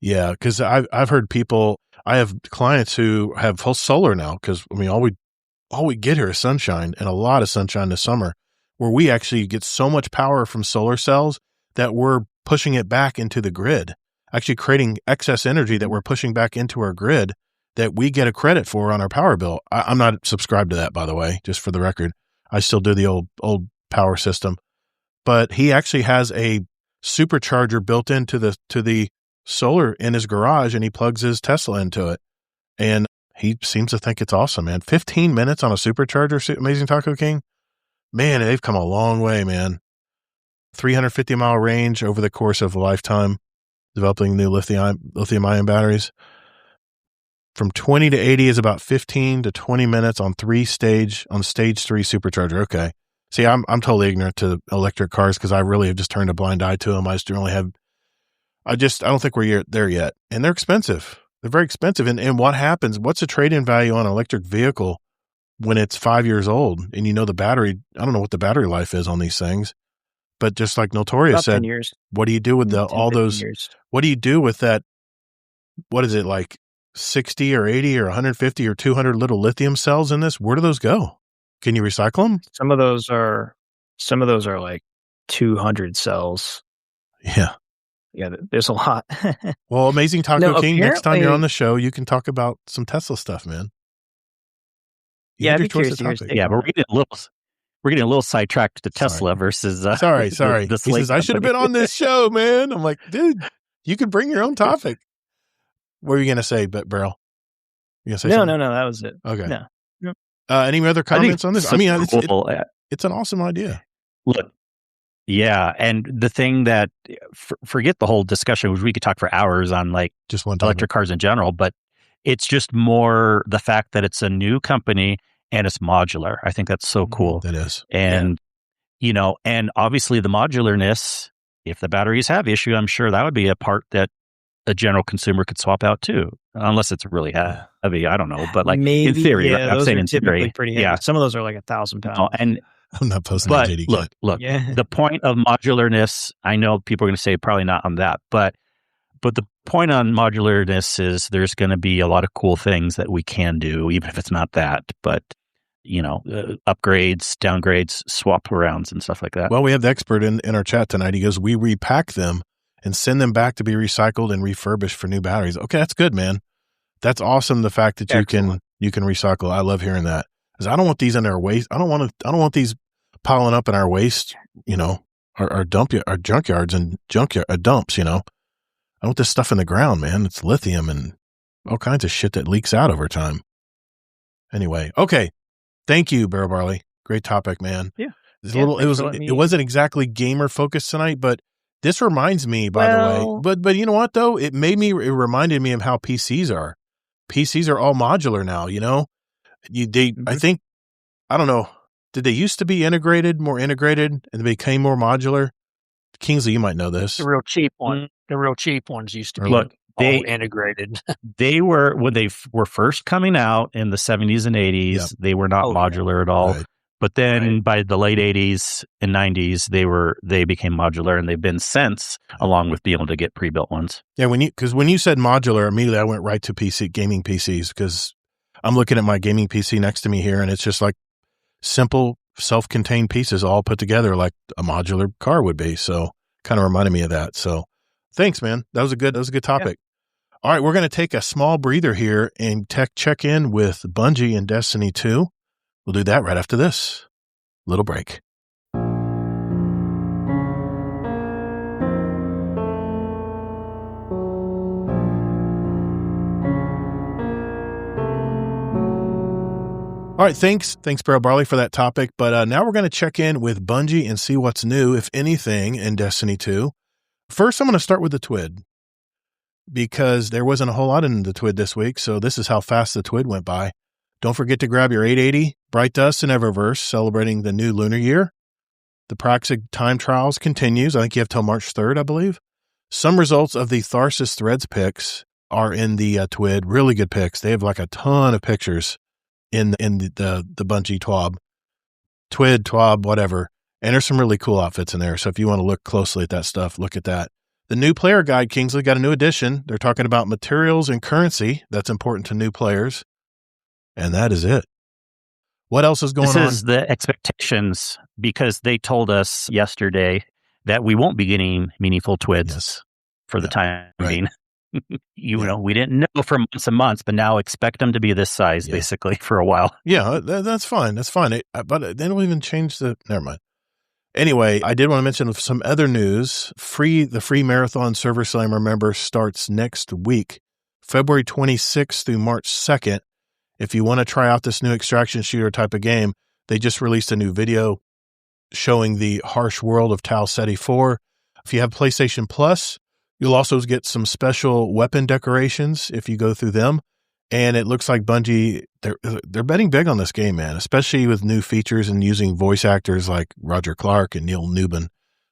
Speaker 1: Yeah, because I've heard people. I have clients who have full solar now, because I mean all we get here is sunshine, and a lot of sunshine this summer, where we actually get so much power from solar cells that we're pushing it back into the grid, actually creating excess energy that we're pushing back into our grid that we get a credit for on our power bill. I'm not subscribed to that, by the way, just for the record. I still do the old power system, but he actually has a supercharger built into the solar in his garage, and he plugs his Tesla into it, and he seems to think it's awesome, man. 15 minutes on a supercharger, Amazing Taco King. Man, they've come a long way, man. 350-mile range over the course of a lifetime, developing new lithium-ion batteries. From 20 to 80 is about 15 to 20 minutes on stage 3 supercharger. Okay. See, I'm totally ignorant to electric cars because I really have just turned a blind eye to them. I don't think we're there yet. And they're expensive. They're very expensive. And what happens? What's the trade-in value on an electric vehicle when it's 5 years old? And the battery, I don't know what the battery life is on these things. But just like Noltorious said, what do you do with all those? Years. What do you do with that? What is it, like 60 or 80 or 150 or 200 little lithium cells in this? Where do those go? Can you recycle them?
Speaker 5: Some of those are like 200 cells.
Speaker 1: Yeah.
Speaker 5: Yeah, there's a lot.
Speaker 1: Well, Amazing Taco
Speaker 5: No,
Speaker 1: King, next time you're
Speaker 5: apparently-
Speaker 1: on the show, you can talk about some Tesla stuff, man. You
Speaker 5: Yeah,
Speaker 1: had
Speaker 5: I'd
Speaker 1: your
Speaker 5: be
Speaker 1: choice
Speaker 5: curious
Speaker 1: of
Speaker 5: to hear his
Speaker 1: topic.
Speaker 5: take
Speaker 3: Yeah,
Speaker 5: on
Speaker 3: but
Speaker 5: that.
Speaker 3: we're getting a little sidetracked to
Speaker 1: Sorry.
Speaker 3: Tesla versus
Speaker 1: Sorry.
Speaker 3: the
Speaker 1: He
Speaker 3: slate
Speaker 1: says, I should have been
Speaker 3: company.
Speaker 1: on this show, man. I'm like, dude, you can bring your own topic. What were you going to say, Barrel? You going to say
Speaker 5: No,
Speaker 1: something?
Speaker 5: that was it.
Speaker 1: Okay.
Speaker 5: No.
Speaker 1: Any other comments on this? I mean,
Speaker 3: cool.
Speaker 1: it's an awesome idea.
Speaker 3: Look, yeah, and the thing that forget the whole discussion, which we could talk for hours on, like
Speaker 1: Just one topic.
Speaker 3: electric cars in general, but it's just more the fact that it's a new company and it's modular. I think that's so cool.
Speaker 1: That is.
Speaker 3: And and obviously the modularness, if the batteries have issue, I'm sure that would be a part that a general consumer could swap out too, unless it's really heavy. I don't know, but like
Speaker 5: Maybe,
Speaker 3: in theory,
Speaker 5: yeah,
Speaker 3: I'm
Speaker 5: those
Speaker 3: saying
Speaker 5: are
Speaker 3: in
Speaker 5: typically
Speaker 3: theory,
Speaker 5: pretty heavy.
Speaker 3: yeah.
Speaker 5: Some of those are like 1,000 pounds.
Speaker 3: And
Speaker 1: I'm not posting
Speaker 3: but
Speaker 1: the JD
Speaker 3: look,
Speaker 5: Yeah.
Speaker 3: the point of modularness, I know people are going to say probably not on that, but the point on modularness is there's going to be a lot of cool things that we can do, even if it's not that, but upgrades, downgrades, swap arounds and stuff like that.
Speaker 1: Well, we have the expert in our chat tonight. He goes, we repack them and send them back to be recycled and refurbished for new batteries. Okay, that's good, man. That's awesome. The fact that you can recycle. I love hearing that, because I don't want these in our waste. I don't want these piling up in our waste. Our junkyards and dumps. I want this stuff in the ground, man. It's lithium and all kinds of shit that leaks out over time. Anyway, okay. Thank you, Barrel Barley. Great topic, man.
Speaker 5: Yeah.
Speaker 1: It wasn't exactly gamer focused tonight, but this reminds me, by the way. But you know what though? It reminded me of how PCs are. PCs are all modular now. I think, I don't know. Did they used to be more integrated, and they became more modular? Kingsley, you might know this.
Speaker 4: The real cheap one. The real cheap ones used to be
Speaker 3: Look,
Speaker 4: all integrated.
Speaker 3: They were, when they were first coming out in the 70s and 80s, they were not modular at all.
Speaker 1: Right.
Speaker 3: But then by the late 80s and 90s, they became modular, and they've been since, along with being able to get pre-built ones.
Speaker 1: Yeah, when you said modular, immediately I went right to gaming PCs, because I'm looking at my gaming PC next to me here, and it's just like simple, self-contained pieces all put together like a modular car would be. So kind of reminded me of that. So thanks, man. That was a good topic. Yeah. All right, we're going to take a small breather here and check in with Bungie and Destiny 2. We'll do that right after this little break. All right, thanks, Barrel Barley, for that topic. But now we're going to check in with Bungie and see what's new, if anything, in Destiny 2. First, I'm going to start with the TWID, because there wasn't a whole lot in the TWID this week, so this is how fast the TWID went by. Don't forget to grab your 880, Bright Dust, and Eververse, celebrating the new lunar year. The Praxic time trials continues. I think you have till March 3rd, I believe. Some results of the Tharsis Threads picks are in the TWID. Really good picks. They have like a ton of pictures in the Bungie TWAB, whatever. And there's some really cool outfits in there. So if you want to look closely at that stuff, look at that. The new player guide, Kingsley, got a new edition. They're talking about materials and currency. That's important to new players. And that is it. What else is going on?
Speaker 3: This is the expectations, because they told us yesterday that we won't be getting meaningful TWIDs for the time being. We didn't know for months and months, but now expect them to be this size basically for a while.
Speaker 1: Yeah, that's fine. That's fine. But they don't even change never mind. Anyway, I did want to mention some other news. The free Marathon Server Slammer member starts next week, February 26th through March 2nd. If you want to try out this new extraction shooter type of game, they just released a new video showing the harsh world of Tau Ceti 4. If you have PlayStation Plus, you'll also get some special weapon decorations if you go through them. And it looks like Bungie, they're betting big on this game, man, especially with new features and using voice actors like Roger Clark and Neil Newbin.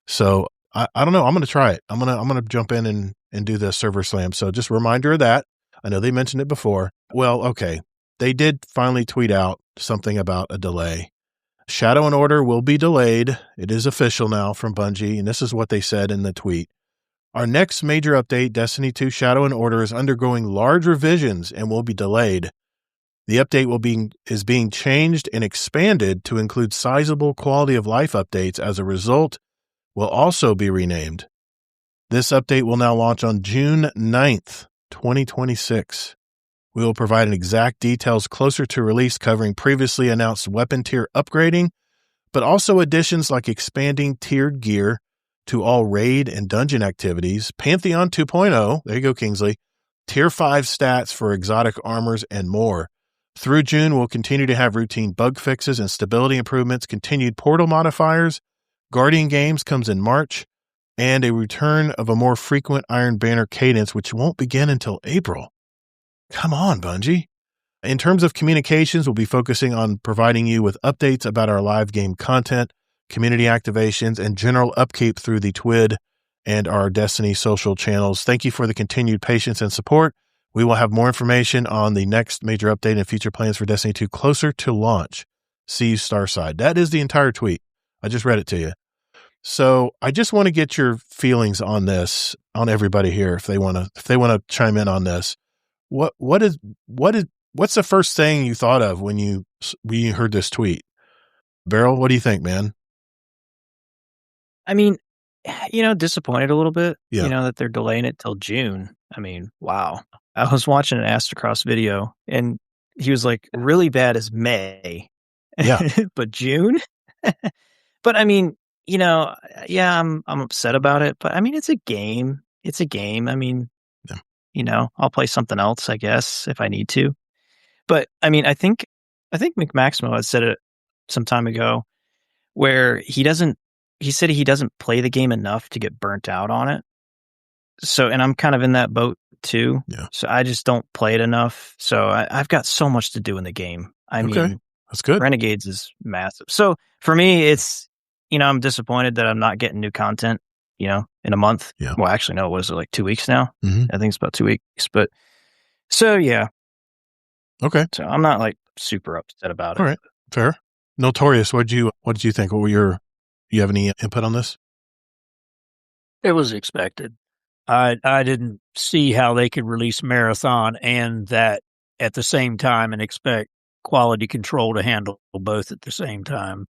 Speaker 1: So I don't know. I'm going to try it. I'm going to jump in and do the server slam. So just a reminder of that. I know they mentioned it before. Well, okay. They did finally tweet out something about a delay. Shadow and Order will be delayed. It is official now from Bungie, and this is what they said in the tweet. Our next major update, Destiny 2 Shadow and Order, is undergoing large revisions and will be delayed. The update is being changed and expanded to include sizable quality of life updates. As a result, will also be renamed. This update will now launch on June 9th, 2026. We will provide an exact details closer to release, covering previously announced weapon tier upgrading, but also additions like expanding tiered gear to all raid and dungeon activities, Pantheon 2.0, there you go, Kingsley, Tier 5 stats for exotic armors, and more. Through June, we'll continue to have routine bug fixes and stability improvements, continued portal modifiers, Guardian Games comes in March, and a return of a more frequent Iron Banner cadence, which won't begin until April. Come on, Bungie. In terms of communications, we'll be focusing on providing you with updates about our live game content, community activations, and general upkeep through the TWID and our Destiny social channels. Thank you for the continued patience and support. We will have more information on the next major update and future plans for Destiny 2 closer to launch. See you Starside. That is the entire tweet. I just read it to you. So I just want to get your feelings on this, on everybody here, if they want to chime in on this. What's the first thing you thought of when you heard this tweet? Barrel, what do you think, man?
Speaker 5: I mean, disappointed a little bit,
Speaker 1: Yeah.
Speaker 5: That they're delaying it till June. I mean, wow. I was watching an Astrocross video and he was like, really bad is May.
Speaker 1: Yeah.
Speaker 5: But June? But I mean, I'm upset about it, but I mean, it's a game. It's a game. I mean, I'll play something else, I guess, if I need to. But I mean, I think McMaximo had said it some time ago where he said he doesn't play the game enough to get burnt out on it. So, and I'm kind of in that boat too.
Speaker 1: Yeah.
Speaker 5: So I just don't play it enough. So I've got so much to do in the game. I mean,
Speaker 1: that's good.
Speaker 5: Renegades is massive. So for me, it's, I'm disappointed that I'm not getting new content, in a month.
Speaker 1: Yeah.
Speaker 5: Well, actually, no, was it like 2 weeks now?
Speaker 1: Mm-hmm.
Speaker 5: I think it's about 2 weeks. But so, yeah.
Speaker 1: Okay.
Speaker 5: So I'm not like super upset about it.
Speaker 1: All right. Fair. Noltorious, what did you think? You have any input on this?
Speaker 4: It was expected. I didn't see how they could release Marathon and that at the same time and expect quality control to handle both at the same time.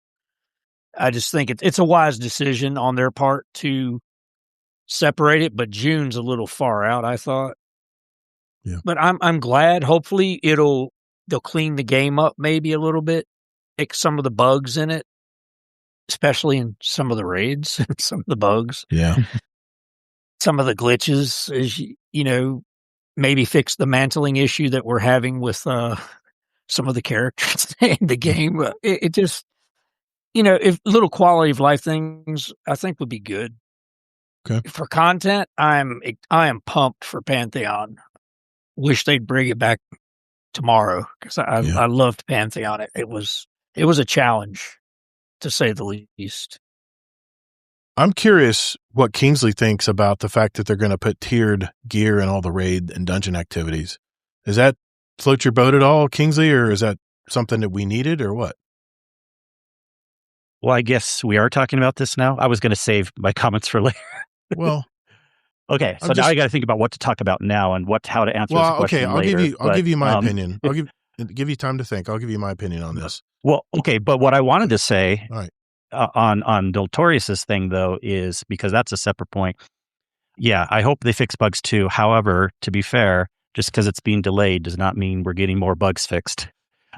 Speaker 4: I just think it's a wise decision on their part to separate it, but June's a little far out, I thought.
Speaker 1: Yeah.
Speaker 4: But I'm glad. Hopefully they'll clean the game up maybe a little bit, fix some of the bugs in it, especially in some of the raids, some of the bugs.
Speaker 1: Yeah.
Speaker 4: Some of the glitches, maybe fix the mantling issue that we're having with some of the characters in the game. It just, if little quality of life things, I think would be good.
Speaker 1: Okay.
Speaker 4: For content, I am pumped for Pantheon. Wish they'd bring it back tomorrow because I loved Pantheon. It was a challenge, to say the least.
Speaker 1: I'm curious what Kingsley thinks about the fact that they're going to put tiered gear in all the raid and dungeon activities. Does that float your boat at all, Kingsley, or is that something that we needed or what?
Speaker 3: Well, I guess we are talking about this now. I was going to save my comments for later.
Speaker 1: Well,
Speaker 3: okay. So now I got to think about what to talk about now and how to answer this question later.
Speaker 1: I'll give you my opinion. I'll give you time to think. I'll give you my opinion on this.
Speaker 3: Well, okay. But what I wanted to say
Speaker 1: all right.
Speaker 3: On Noltorious's thing, though, is because that's a separate point. Yeah, I hope they fix bugs too. However, to be fair, just because it's being delayed does not mean we're getting more bugs fixed.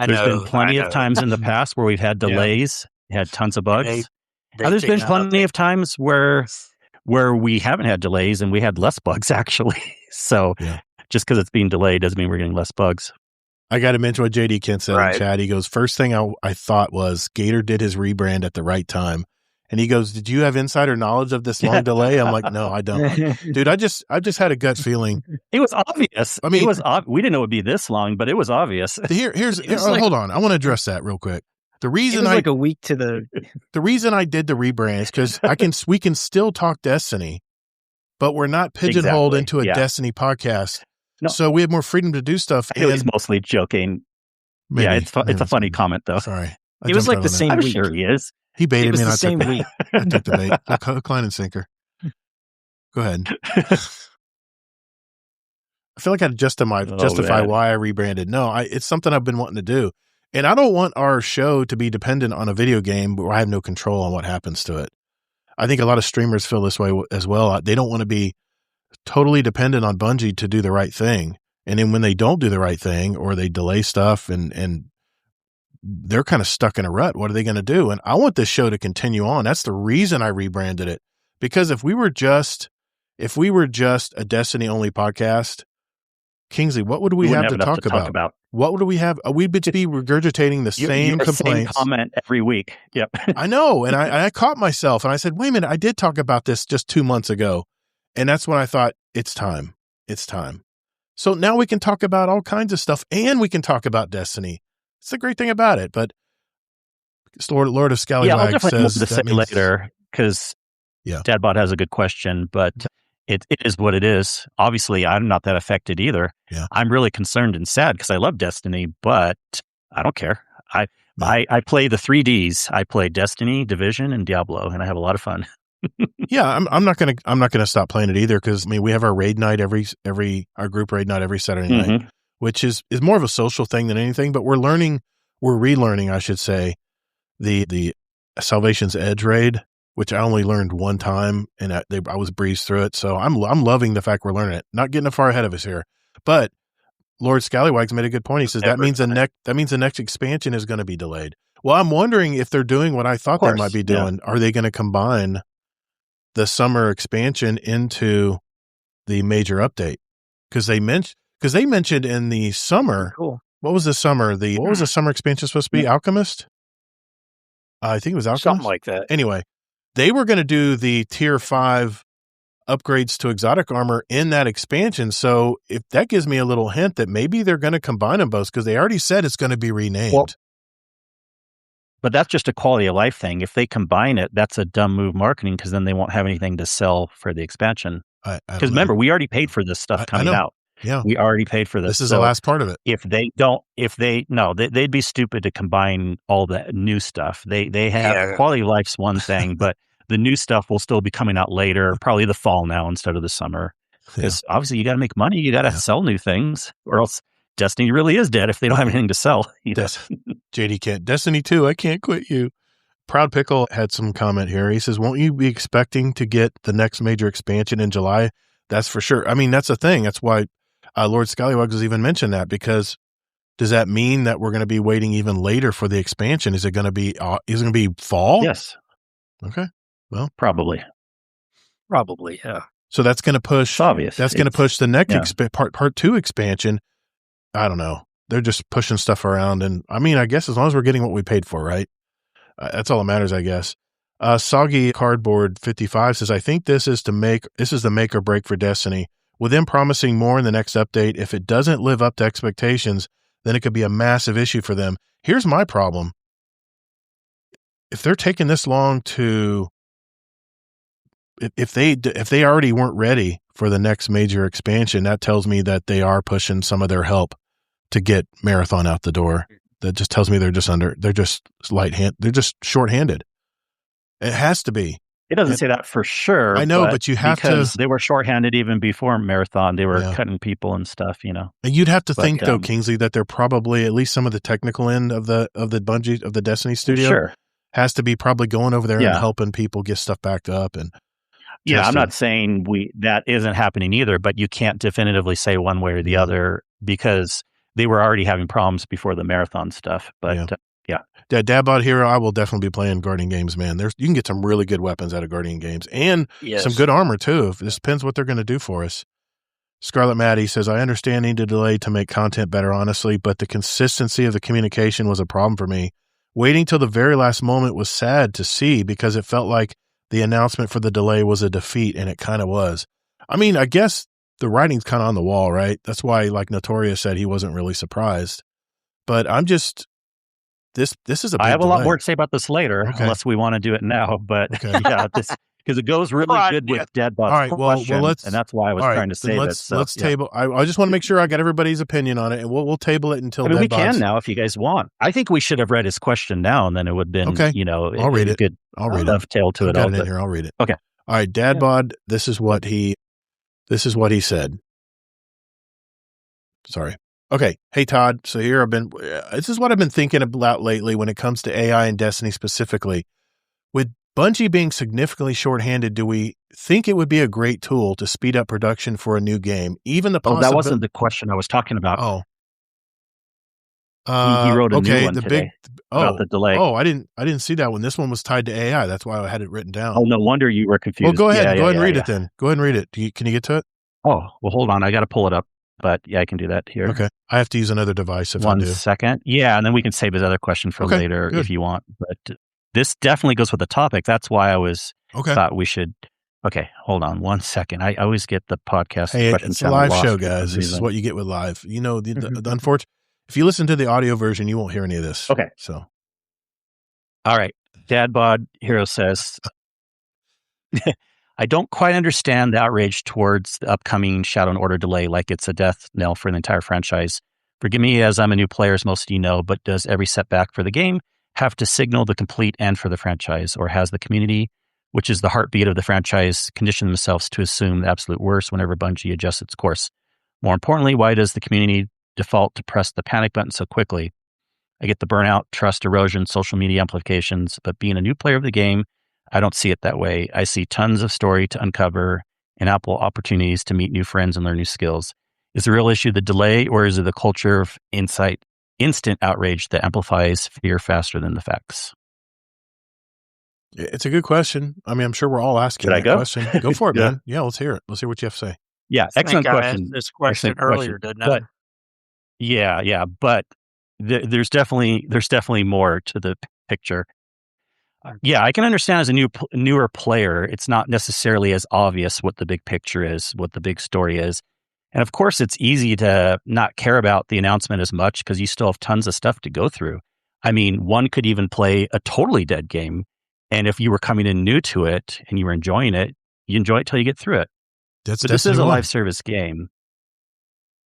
Speaker 3: There's been plenty of times in the past where we've had delays, had tons of bugs. There's been plenty of times where we haven't had delays and we had less bugs, actually. So just because it's being delayed doesn't mean we're getting less bugs.
Speaker 1: I got to mention what JD Kent said in chat. He goes, first thing I thought was Gator did his rebrand at the right time. And he goes, did you have insider knowledge of this long delay? I'm like, no, I don't. Dude, I just had a gut feeling.
Speaker 3: It was obvious. I mean, we didn't know it would be this long, but it was obvious.
Speaker 1: Hold on. I want to address that real quick. The reason
Speaker 5: like a week to the
Speaker 1: reason I did the rebrand is because we can still talk Destiny, but we're not pigeonholed into a Destiny podcast. No. So we have more freedom to do stuff.
Speaker 3: It was mostly joking. Maybe, yeah, it's a funny comment, though.
Speaker 1: Sorry.
Speaker 5: It was like the same week.
Speaker 3: I'm sure he is.
Speaker 1: He baited me and
Speaker 5: I
Speaker 1: took the bait. Hook, line, and sinker. Go ahead. I feel like I had to justify why I rebranded. No, it's something I've been wanting to do. And I don't want our show to be dependent on a video game where I have no control on what happens to it. I think a lot of streamers feel this way as well. They don't want to be totally dependent on Bungie to do the right thing. And then when they don't do the right thing or they delay stuff and they're kind of stuck in a rut, what are they going to do? And I want this show to continue on. That's the reason I rebranded it. Because if we were just a Destiny only podcast, Kingsley, what would we have to talk about? What would we have? We'd be regurgitating the same complaints.
Speaker 3: Same comment every week. Yep.
Speaker 1: I know. And I caught myself and I said, wait a minute, I did talk about this just 2 months ago. And that's when I thought, it's time. It's time. So now we can talk about all kinds of stuff and we can talk about Destiny. It's the great thing about it. But Lord of Scallywag says
Speaker 3: that means, later because Dadbot has a good question, but it is what it is. Obviously, I'm not that affected either.
Speaker 1: Yeah.
Speaker 3: I'm really concerned and sad because I love Destiny, but I don't care. I play the 3Ds. I play Destiny, Division, and Diablo, and I have a lot of fun.
Speaker 1: Yeah, I'm not gonna stop playing it either because we have our raid night our group raid night every Saturday night, which is more of a social thing than anything. But we're relearning, I should say, the Salvation's Edge raid, which I only learned one time, and I was breezed through it. So I'm loving the fact we're learning it. Not getting far ahead of us here, but Lord Scallywag's made a good point. He says that means the next expansion is going to be delayed. Well, I'm wondering if they're doing what I thought they might be doing. Yeah. Are they going to combine the summer expansion into the major update? Because they mentioned in the summer.
Speaker 5: Cool.
Speaker 1: What was the summer? What was the summer expansion supposed to be? Alchemist. I think it was Alchemist.
Speaker 4: Something like that.
Speaker 1: Anyway, they were going to do the tier 5 upgrades to exotic armor in that expansion. So if that gives me a little hint that maybe they're going to combine them both because they already said it's going to be renamed.
Speaker 3: Well, but that's just a quality of life thing. If they combine it, that's a dumb move marketing because then they won't have anything to sell for the expansion. Because remember, we already paid for this stuff coming out.
Speaker 1: Yeah,
Speaker 3: we already paid for this.
Speaker 1: This is the last part of it.
Speaker 3: They'd be stupid to combine all the new stuff. They have quality of life's one thing, but the new stuff will still be coming out later, probably the fall now instead of the summer. Because obviously you got to make money, you got to sell new things, or else Destiny really is dead if they don't have anything to sell.
Speaker 1: JD can't. Destiny 2, I can't quit you. Proud Pickle had some comment here. He says, won't you be expecting to get the next major expansion in July? That's for sure. I mean, that's the thing. That's why Lord Scallywag has even mentioned that, because does that mean that we're going to be waiting even later for the expansion? Is it going to be fall?
Speaker 3: Yes.
Speaker 1: Okay. Well,
Speaker 3: probably,
Speaker 4: yeah.
Speaker 1: So that's going to push.
Speaker 3: It's obvious.
Speaker 1: That's going to push the next part 2 expansion. I don't know. They're just pushing stuff around, and I mean, I guess as long as we're getting what we paid for, right? That's all that matters, I guess. Soggy Cardboard 55 says, I think this is the make or break for Destiny. With them promising more in the next update, if it doesn't live up to expectations, then it could be a massive issue for them. Here's my problem. If they're taking this long if they already weren't ready for the next major expansion, that tells me that they are pushing some of their help to get Marathon out the door. That just tells me they're just shorthanded. It has to be.
Speaker 3: It doesn't say that for sure.
Speaker 1: I know, but you have
Speaker 3: because they were shorthanded even before Marathon. They were cutting people and stuff, And
Speaker 1: you'd have to think though, Kingsley, that they're probably at least some of the technical end of the Bungie of the Destiny studio has to be probably going over there and helping people get stuff backed up and.
Speaker 3: Yeah, I'm not saying that isn't happening either, but you can't definitively say one way or the other because they were already having problems before the Marathon stuff. But
Speaker 1: Dadbot Hero, I will definitely be playing Guardian games, man. You can get some really good weapons out of Guardian games and some good armor too. This depends what they're going to do for us. Scarlet Maddie says, I understand need to delay to make content better, honestly, but the consistency of the communication was a problem for me. Waiting till the very last moment was sad to see because it felt like the announcement for the delay was a defeat, and it kind of was. I mean, I guess the writing's kind of on the wall, right? That's why, like Noltorious said, he wasn't really surprised. But I'm just this is a big
Speaker 3: I have
Speaker 1: delay.
Speaker 3: A lot more to say about this later, unless we want to do it now. But because it goes really good with Dadbot's question, and that's why I was trying to say that.
Speaker 1: Let's table. I just want to make sure I got everybody's opinion on it, and we'll table it until.
Speaker 3: We can now if you guys want. I think we should have read his question now, and then it would have been
Speaker 1: I'll read it. I'll read it.
Speaker 3: Dovetail to it.
Speaker 1: Got it in here. I'll read it.
Speaker 3: Okay.
Speaker 1: All right, Dadbod. This is what he said. Sorry. Okay. Hey, Todd. So here this is what I've been thinking about lately when it comes to AI and Destiny specifically. With Bungie being significantly shorthanded, do we think it would be a great tool to speed up production for a new game? Even the
Speaker 3: that wasn't the question I was talking about.
Speaker 1: Oh.
Speaker 3: He wrote a new one
Speaker 1: the
Speaker 3: today about the delay.
Speaker 1: Oh, I didn't see that one. This one was tied to AI. That's why I had it written down.
Speaker 3: Oh, no wonder you were confused.
Speaker 1: Well, go ahead. Go ahead and read it then. Go ahead and read it. Can you get to it?
Speaker 3: Oh, well, hold on. I got to pull it up. But yeah, I can do that here.
Speaker 1: Okay. I have to use another device if I do.
Speaker 3: 1 second. Yeah, and then we can save his other question for later if you want. But this definitely goes with the topic. That's why I thought we should. Okay, hold on 1 second. I always get the podcast.
Speaker 1: Hey, it's a live show, guys. This is what you get with live. You know, the unfortunate. If you listen to the audio version, you won't hear any of this.
Speaker 3: Okay.
Speaker 1: So,
Speaker 3: all right. Dad Bod Hero says, I don't quite understand the outrage towards the upcoming Shadow and Order delay like it's a death knell for the entire franchise. Forgive me as I'm a new player, as most of you know, but does every setback for the game have to signal the complete end for the franchise, or has the community, which is the heartbeat of the franchise, conditioned themselves to assume the absolute worst whenever Bungie adjusts its course? More importantly, why does the community default to press the panic button so quickly? I get the burnout, trust erosion, social media implications, but being a new player of the game, I don't see it that way. I see tons of story to uncover and ample opportunities to meet new friends and learn new skills. Is the real issue the delay, or is it the culture of instant outrage that amplifies fear faster than the facts?
Speaker 1: It's a good question. I mean, I'm sure we're all asking that question. Go for it, man. Yeah, let's hear it. Let's hear what you have to say.
Speaker 3: Yeah, excellent question.
Speaker 4: I asked this question earlier, didn't I?
Speaker 3: But, yeah, but there's definitely more to the picture. Yeah, I can understand as a newer player, it's not necessarily as obvious what the big picture is, what the big story is. And of course, it's easy to not care about the announcement as much because you still have tons of stuff to go through. I mean, one could even play a totally dead game. And if you were coming in new to it and you were enjoying it, you enjoy it till you get through it. But this is a live service game.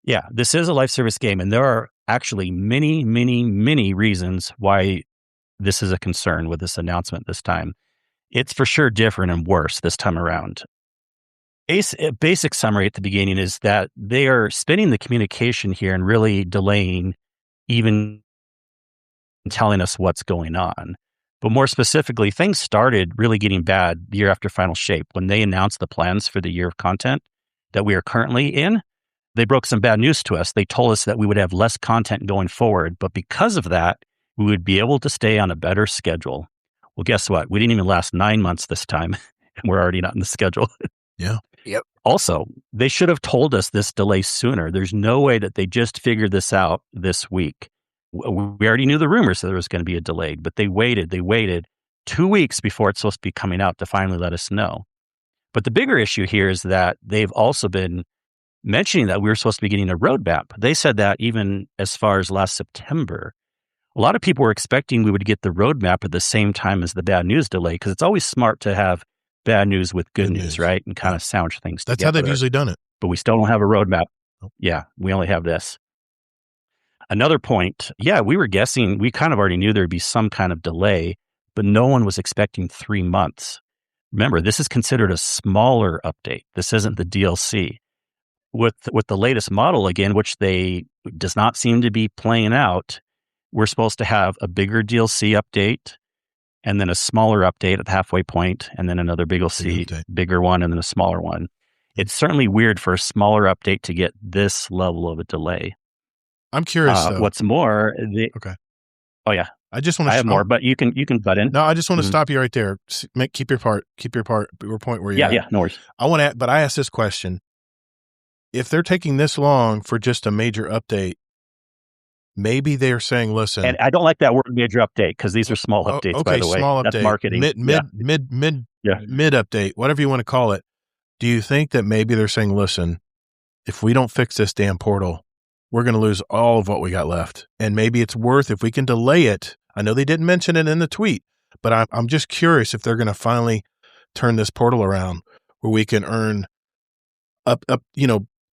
Speaker 3: Yeah, this is a live service game. And there are actually many, many, many reasons why this is a concern with this announcement this time. It's for sure different and worse this time around. Basic summary at the beginning is that they are spinning the communication here and really delaying even telling us what's going on. But more specifically, things started really getting bad the year after Final Shape when they announced the plans for the year of content that we are currently in. They broke some bad news to us. They told us that we would have less content going forward, but because of that, we would be able to stay on a better schedule. Well, guess what? We didn't even last 9 months this time, and we're already not in the schedule.
Speaker 1: Yeah.
Speaker 4: Yep.
Speaker 3: Also, they should have told us this delay sooner. There's no way that they just figured this out this week. We already knew the rumors that there was going to be a delay, but they waited 2 weeks before it's supposed to be coming out to finally let us know. But the bigger issue here is that they've also been mentioning that we were supposed to be getting a roadmap. They said that even as far as last September. A lot of people were expecting we would get the roadmap at the same time as the bad news delay, because it's always smart to have bad news with good news, right? And kind of sandwich things together.
Speaker 1: That's how they've usually done it.
Speaker 3: But we still don't have a roadmap. Yeah, we only have this. Another point, we were guessing, we kind of already knew there'd be some kind of delay, but no one was expecting 3 months. Remember, this is considered a smaller update. This isn't the DLC. With the latest model, again, which they does not seem to be playing out, we're supposed to have a bigger DLC update and then a smaller update at the halfway point, and then another bigger one, and then a smaller one. It's certainly weird for a smaller update to get this level of a delay.
Speaker 1: I'm curious.
Speaker 3: What's more,
Speaker 1: okay.
Speaker 3: Oh yeah,
Speaker 1: I just want to.
Speaker 3: I have more, but you can butt in.
Speaker 1: No, I just want to stop you right there. Keep your point where you're at.
Speaker 3: Yeah, no worries.
Speaker 1: But I asked this question: if they're taking this long for just a major update, maybe they're saying, "Listen."
Speaker 3: And I don't like that word "major update" because these are small updates.
Speaker 1: Okay,
Speaker 3: by the way,
Speaker 1: small update,
Speaker 3: that's marketing.
Speaker 1: Mid update, whatever you want to call it. Do you think that maybe they're saying, "Listen, if we don't fix this damn portal, we're going to lose all of what we got left. And maybe it's worth, if we can delay it." I know they didn't mention it in the tweet, but I'm just curious if they're going to finally turn this portal around where we can earn up,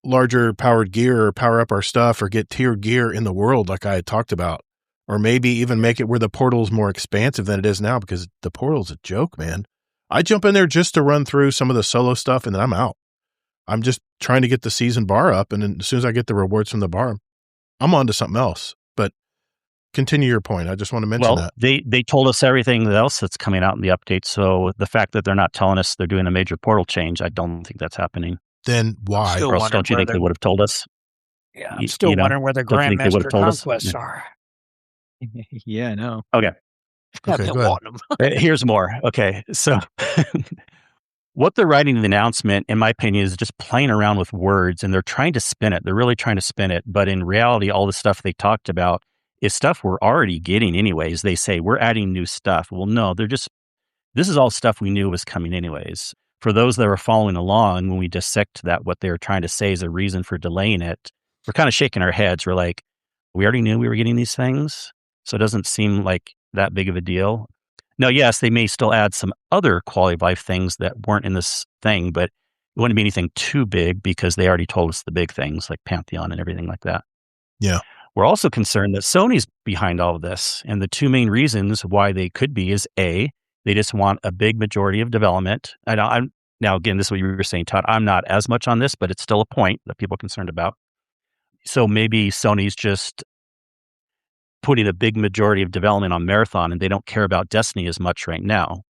Speaker 1: larger powered gear or power up our stuff or get tiered gear in the world like I had talked about, or maybe even make it where the portal is more expansive than it is now, because the portal's a joke, man. I jump in there just to run through some of the solo stuff and then I'm out. I'm just trying to get the season bar up, and then as soon as I get the rewards from the bar, I'm on to something else. But continue your point. I just want to mention that.
Speaker 3: They told us everything else that's coming out in the update. So the fact that they're not telling us they're doing a major portal change, I don't think that's happening.
Speaker 1: Then why?
Speaker 3: Or else don't you think they would have told us?
Speaker 4: Yeah, I'm still wondering where the Grandmaster Conquests are.
Speaker 5: Yeah, I know.
Speaker 3: Okay.
Speaker 4: I've been wanting them.
Speaker 3: Here's more. Okay, so what they're writing in the announcement, in my opinion, is just playing around with words, and they're trying to spin it. They're really trying to spin it. But in reality, all the stuff they talked about is stuff we're already getting anyways. They say, we're adding new stuff. Well, no, this is all stuff we knew was coming anyways. For those that are following along, when we dissect that, what they were trying to say is a reason for delaying it, we're kind of shaking our heads. We're like, we already knew we were getting these things, so it doesn't seem like that big of a deal. Now, yes, they may still add some other quality of life things that weren't in this thing, but it wouldn't be anything too big because they already told us the big things like Pantheon and everything like that.
Speaker 1: Yeah.
Speaker 3: We're also concerned that Sony's behind all of this. And the two main reasons why they could be is A, they just want a big majority of development. Now, again, this is what you were saying, Todd. I'm not as much on this, but it's still a point that people are concerned about. So maybe Sony's just putting a big majority of development on Marathon and they don't care about Destiny as much right now.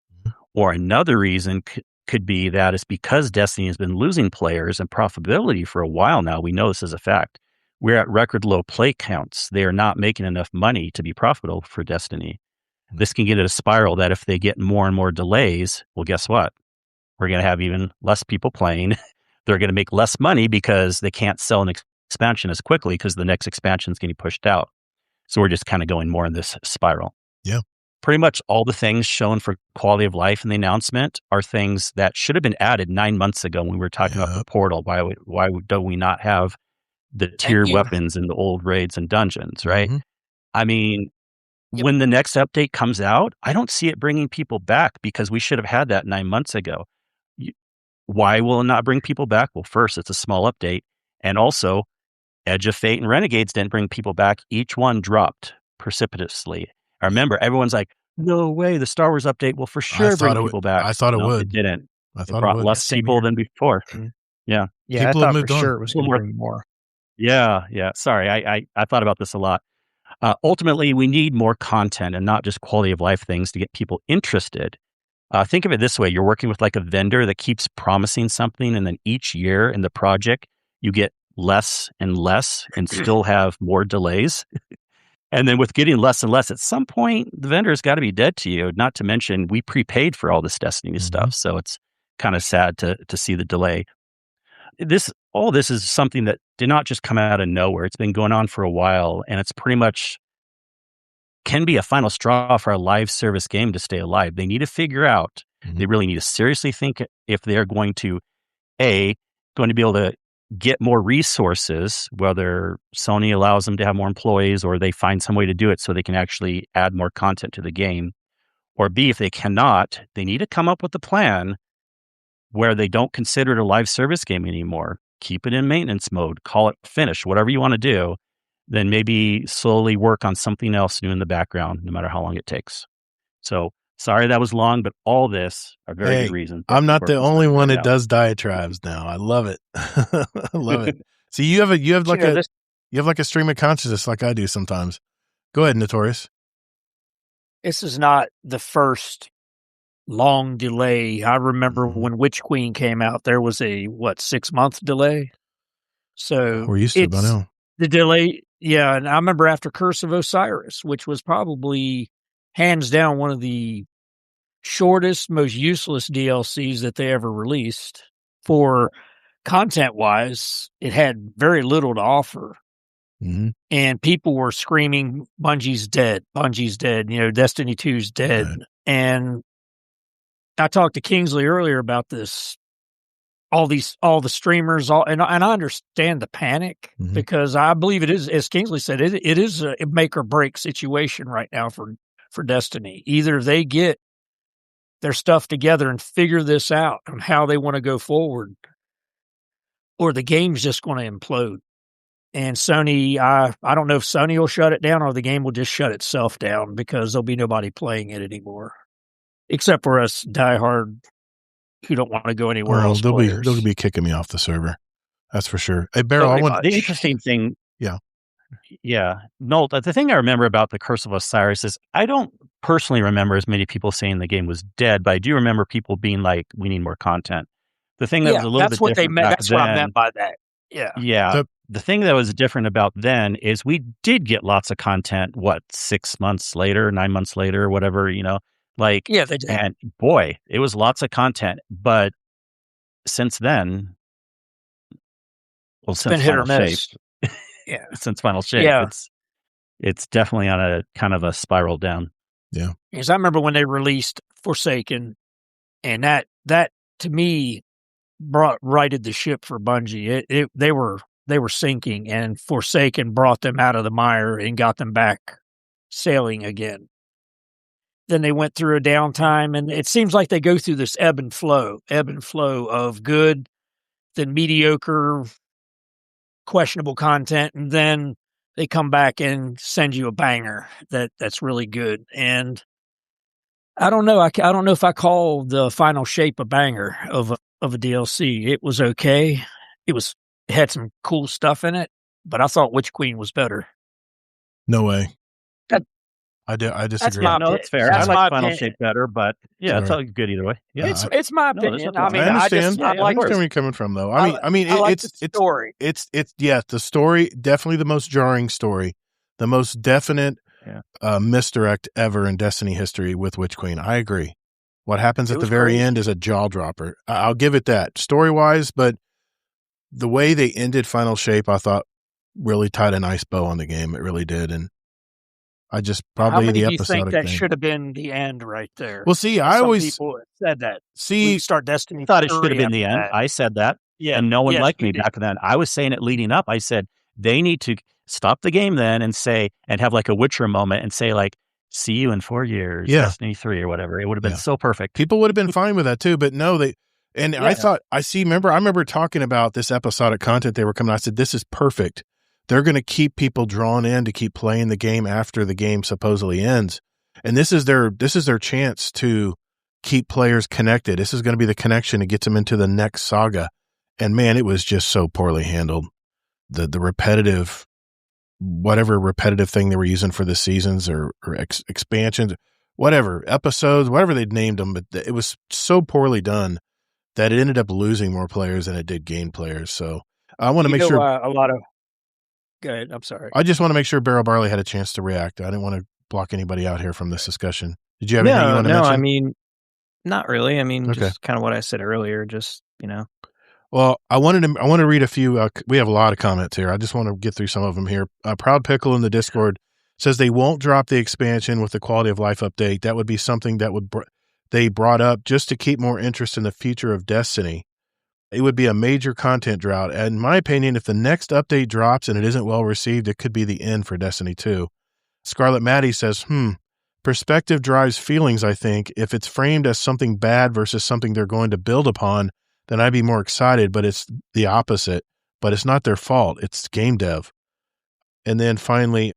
Speaker 3: Or another reason could be that it's because Destiny has been losing players and profitability for a while now. We know this is a fact. We're at record low play counts. They are not making enough money to be profitable for Destiny. This can get at a spiral that if they get more and more delays, well, guess what? We're going to have even less people playing. They're going to make less money because they can't sell an expansion as quickly because the next expansion is getting pushed out. So we're just kind of going more in this spiral.
Speaker 1: Yeah.
Speaker 3: Pretty much all the things shown for quality of life in the announcement are things that should have been added 9 months ago when we were talking about the portal. Why do we not have the tiered weapons in the old raids and dungeons, right?
Speaker 1: Mm-hmm.
Speaker 3: I mean, when the next update comes out, I don't see it bringing people back because we should have had that 9 months ago. Why will it not bring people back? Well, first, it's a small update. And also, Edge of Fate and Renegades didn't bring people back. Each one dropped precipitously. I remember everyone's like, no way, the Star Wars update will for sure bring people back.
Speaker 1: I thought it would.
Speaker 3: It didn't.
Speaker 1: I thought
Speaker 3: it brought
Speaker 1: it would.
Speaker 3: less people than before. Yeah.
Speaker 5: Yeah,
Speaker 1: people
Speaker 5: I thought
Speaker 1: moved
Speaker 5: for
Speaker 1: on.
Speaker 5: sure it was going to bring more.
Speaker 3: Yeah. Sorry, I thought about this a lot. Ultimately, we need more content and not just quality of life things to get people interested. Think of it this way. You're working with like a vendor that keeps promising something, and then each year in the project, you get less and less and still have more delays. And then with getting less and less, at some point, the vendor's got to be dead to you. Not to mention, we prepaid for all this Destiny stuff. So it's kind of sad to see the delay. All this is something that did not just come out of nowhere. It's been going on for a while, and it's pretty much can be a final straw for a live service game to stay alive. They need to figure out, they really need to seriously think if they're going to be able to get more resources, whether Sony allows them to have more employees or they find some way to do it so they can actually add more content to the game. Or B, if they cannot, they need to come up with a plan where they don't consider it a live service game anymore. Keep it in maintenance mode, call it finished, whatever you want to do. Then maybe slowly work on something else new in the background, no matter how long it takes. So sorry that was long, but all this are very good reasons.
Speaker 1: I'm not the only one that does diatribes now. I love it. I love it. See, you have like a stream of consciousness like I do sometimes. Go ahead, Notorious.
Speaker 4: This is not the first long delay. I remember when Witch Queen came out, there was a 6-month delay. So
Speaker 1: we're used to it by now.
Speaker 4: The delay, yeah. And I remember after Curse of Osiris, which was probably hands down one of the shortest, most useless DLCs that they ever released. For content-wise, it had very little to offer. And people were screaming, Bungie's dead, Destiny 2's dead. Right. And I talked to Kingsley earlier about this, all the streamers, and I understand the panic because I believe it is, as Kingsley said, it is a make or break situation right now for Destiny. Either they get their stuff together and figure this out on how they want to go forward, or the game's just going to implode. And Sony, I don't know if Sony will shut it down or the game will just shut itself down because there'll be nobody playing it anymore, except for us diehard who don't want to go anywhere else.
Speaker 1: They'll be kicking me off the server. That's for sure. Hey, Barrel,
Speaker 3: the interesting thing.
Speaker 1: Yeah.
Speaker 3: Yeah. No, the thing I remember about the Curse of Osiris is I don't personally remember as many people saying the game was dead, but I do remember people being like, we need more content. The thing that was
Speaker 4: Yeah,
Speaker 3: a little
Speaker 4: that's
Speaker 3: bit
Speaker 4: what they
Speaker 3: different
Speaker 4: meant.
Speaker 3: back
Speaker 4: That's what I meant
Speaker 3: then,
Speaker 4: by that. Yeah.
Speaker 3: yeah,
Speaker 1: The-
Speaker 3: the thing that was different about then is we did get lots of content, 6 months later, 9 months later, whatever, like,
Speaker 4: Yeah, they did.
Speaker 3: and boy, it was lots of content. But since then, well,
Speaker 4: It's been
Speaker 3: since
Speaker 4: hit or
Speaker 3: Final Shape,
Speaker 4: miss. Yeah.
Speaker 3: since Final Shape,
Speaker 4: Yeah.
Speaker 3: it's definitely on a kind of a spiral down.
Speaker 1: Yeah.
Speaker 4: Because I remember when they released Forsaken, and that to me righted the ship for Bungie. They were sinking, and Forsaken brought them out of the mire and got them back sailing again. Then they went through a downtime, and it seems like they go through this ebb and flow of good, then mediocre, questionable content, and then they come back and send you a banger that's really good. And I don't know. I don't know if I call the Final Shape a banger of a DLC. It was okay. It had some cool stuff in it, but I thought Witch Queen was better.
Speaker 1: No way.
Speaker 4: That-
Speaker 1: I
Speaker 4: That's
Speaker 1: disagree.
Speaker 4: my
Speaker 3: No, that's fair.
Speaker 4: That's
Speaker 3: I
Speaker 4: my
Speaker 3: like Final
Speaker 4: opinion.
Speaker 3: Shape better, but yeah, it's
Speaker 1: Sorry.
Speaker 3: all good either way. Yeah,
Speaker 4: It's my
Speaker 3: No, there's
Speaker 4: opinion.
Speaker 3: nothing
Speaker 4: I mean,
Speaker 1: I understand.
Speaker 4: I
Speaker 3: Yeah,
Speaker 4: like
Speaker 3: of course.
Speaker 1: where you're coming from, though. I mean,
Speaker 4: I like
Speaker 1: it's
Speaker 4: the story.
Speaker 1: It's the story, definitely the most jarring story, the most definite misdirect ever in Destiny history with Witch Queen. I agree. What happens
Speaker 4: It
Speaker 1: at the
Speaker 4: was
Speaker 1: very
Speaker 4: crazy.
Speaker 1: end is a jaw dropper. I'll give it that story wise, but the way they ended Final Shape, I thought really tied a nice bow on the game. It really did, and I just
Speaker 4: How
Speaker 1: probably
Speaker 4: many
Speaker 1: the
Speaker 4: do you think
Speaker 1: episodic
Speaker 4: that
Speaker 1: thing.
Speaker 4: should have been the end right there?
Speaker 1: Well, see, I
Speaker 4: Some
Speaker 1: always
Speaker 4: people have said that. We
Speaker 1: see.
Speaker 4: start Destiny.
Speaker 3: I thought it should
Speaker 4: 3
Speaker 3: have been the
Speaker 4: after
Speaker 3: end.
Speaker 4: that.
Speaker 3: I said that,
Speaker 4: Yeah,
Speaker 3: and no one
Speaker 4: yes,
Speaker 3: liked
Speaker 4: you
Speaker 3: me
Speaker 4: did.
Speaker 3: back then. I was saying it leading up. I said they need to stop the game then and have like a Witcher moment and say like, "See you in 4 years,
Speaker 1: Yeah.
Speaker 3: Destiny 3 or whatever." It would have been
Speaker 1: Yeah.
Speaker 3: so perfect.
Speaker 1: People would have been fine with that too, but no, they. And I
Speaker 4: Yeah.
Speaker 1: thought, I remember talking about this episodic content they were coming. I said, this is perfect. They're going to keep people drawn in to keep playing the game after the game supposedly ends. And this is their chance to keep players connected. This is going to be the connection that gets them into the next saga. And man, it was just so poorly handled. The repetitive, whatever repetitive thing they were using for the seasons or expansions, whatever, episodes, whatever they'd named them, but it was so poorly done that it ended up losing more players than it did gain players. So I want to make sure.
Speaker 4: A lot of. Go ahead. I'm sorry.
Speaker 1: I just want to make sure Barrel Barley had a chance to react. I didn't want to block anybody out here from this discussion. Did you have anything you want to mention?
Speaker 5: I mean, not really. I mean,
Speaker 1: Okay.
Speaker 5: just kind of what I said earlier. Just
Speaker 1: Well, I want to read a few. We have a lot of comments here. I just want to get through some of them here. Proud Pickle in the Discord says they won't drop the expansion with the quality of life update. That would be something that they brought up just to keep more interest in the future of Destiny. It would be a major content drought. And in my opinion, if the next update drops and it isn't well received, it could be the end for Destiny 2. Scarlet Maddie says, perspective drives feelings, I think. If it's framed as something bad versus something they're going to build upon, then I'd be more excited, but it's the opposite. But it's not their fault. It's game dev. And then finally,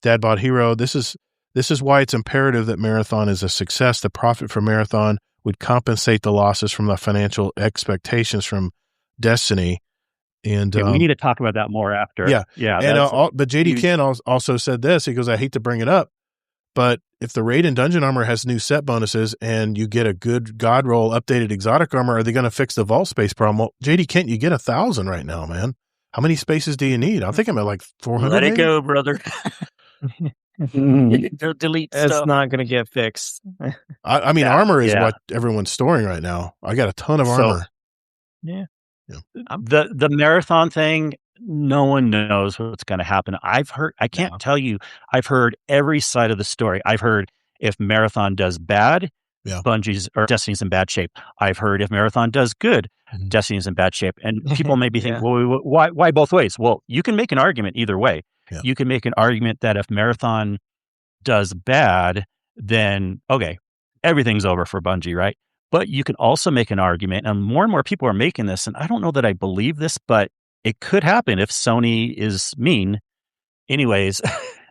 Speaker 1: Dadbot Hero, this is why it's imperative that Marathon is a success. The profit from Marathon would compensate the losses from the financial expectations from Destiny. And
Speaker 3: we need to talk about that more after.
Speaker 1: Yeah.
Speaker 3: Yeah.
Speaker 1: And but JD Ken also said this. He goes, I hate to bring it up, but if the raid and dungeon armor has new set bonuses and you get a good god roll updated exotic armor, are they going to fix the vault space problem? Well, JD Kent, you get 1,000 right now, man. How many spaces do you need? I think I'm at like 400.
Speaker 4: Let it
Speaker 1: maybe?
Speaker 4: go, brother. Delete
Speaker 5: it's
Speaker 4: stuff.
Speaker 5: not going to get fixed.
Speaker 1: I mean, armor is what everyone's storing right now. I got a ton of armor.
Speaker 5: Yeah.
Speaker 3: The marathon thing, no one knows what's going to happen. I can't tell you, I've heard every side of the story. I've heard if Marathon does bad, Bungie's or Destiny's in bad shape. I've heard if Marathon does good, Destiny's in bad shape. And people maybe think, well, why both ways? Well, you can make an argument either way. Yeah. You can make an argument that if Marathon does bad, then, okay, everything's over for Bungie, right? But you can also make an argument, and more people are making this, and I don't know that I believe this, but it could happen if Sony is mean. Anyways,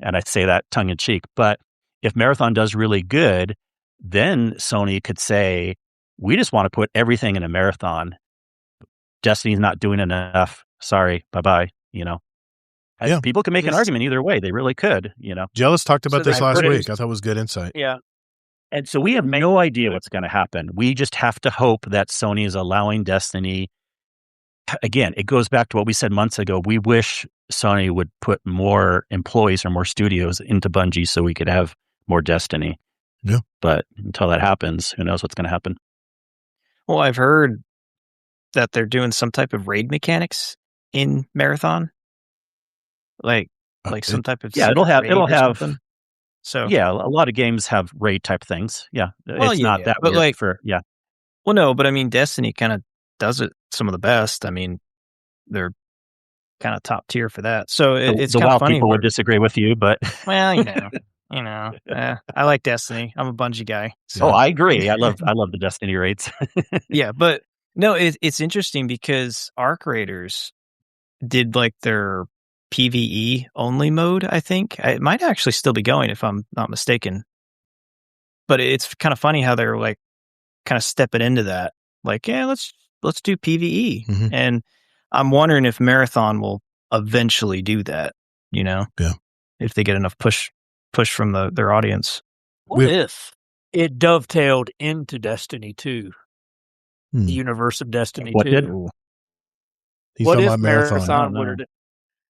Speaker 3: and I say that tongue in cheek, but if Marathon does really good, then Sony could say, we just want to put everything in a Marathon. Destiny's not doing enough. Sorry, bye-bye,
Speaker 1: Yeah.
Speaker 3: People can make an argument either way. They really could,
Speaker 1: Jealous talked about
Speaker 4: So
Speaker 1: this
Speaker 4: they
Speaker 1: last
Speaker 4: produced-
Speaker 1: week. I thought it was good insight.
Speaker 4: Yeah.
Speaker 3: And so we have no idea what's going to happen. We just have to hope that Sony is allowing Destiny. Again, it goes back to what we said months ago. We wish Sony would put more employees or more studios into Bungie so we could have more Destiny.
Speaker 1: Yeah.
Speaker 3: But until that happens, who knows what's going to happen?
Speaker 5: Well, I've heard that they're doing some type of raid mechanics in Marathon. Like some type of
Speaker 3: it'll
Speaker 5: secret raid or
Speaker 3: have
Speaker 5: something. So
Speaker 3: yeah, a lot of games have raid type things. Yeah,
Speaker 5: Well,
Speaker 3: it's
Speaker 5: yeah,
Speaker 3: not
Speaker 5: yeah,
Speaker 3: that
Speaker 5: but
Speaker 3: weird
Speaker 5: well, no, but I mean, Destiny kind of does it some of the best. I mean, they're kind of top tier for that. So it's
Speaker 3: the
Speaker 5: kind
Speaker 3: WoW
Speaker 5: of funny.
Speaker 3: people would disagree with you, but
Speaker 5: Well, I like Destiny. I'm a Bungie guy. So.
Speaker 3: oh, I agree. I love the Destiny raids.
Speaker 5: Yeah, but no, it's interesting because Arc Raiders did like their PvE only mode. I think it might actually still be going if I'm not mistaken. But it's kind of funny how they're like kind of stepping into that. Like, yeah, let's do PvE, and I'm wondering if Marathon will eventually do that.
Speaker 1: Yeah,
Speaker 5: if they get enough push from their audience.
Speaker 4: What if it dovetailed into Destiny 2? The universe of Destiny 2.
Speaker 3: Did?
Speaker 1: He's
Speaker 4: What
Speaker 1: talking
Speaker 4: if
Speaker 1: about Marathon.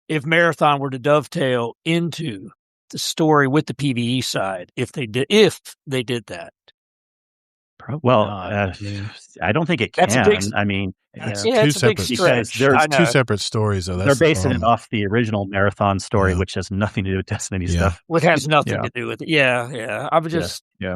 Speaker 4: if Marathon were to dovetail into the story with the PvE side, if they did that?
Speaker 3: Well,
Speaker 5: not.
Speaker 3: I don't think it can.
Speaker 4: That's a big-
Speaker 3: I mean,
Speaker 1: It's
Speaker 4: Yeah,
Speaker 1: two
Speaker 4: it's a big
Speaker 1: separate
Speaker 4: stretch.
Speaker 3: there's
Speaker 4: I know.
Speaker 1: two separate stories, though.
Speaker 3: they're
Speaker 1: That's the
Speaker 3: basing it
Speaker 1: problem.
Speaker 3: off the original Marathon story,
Speaker 1: Yeah.
Speaker 3: which has nothing to do with Destiny
Speaker 1: Yeah.
Speaker 3: stuff.
Speaker 4: Which has nothing
Speaker 5: Yeah.
Speaker 4: to do with it. Yeah. I was just
Speaker 5: Yeah.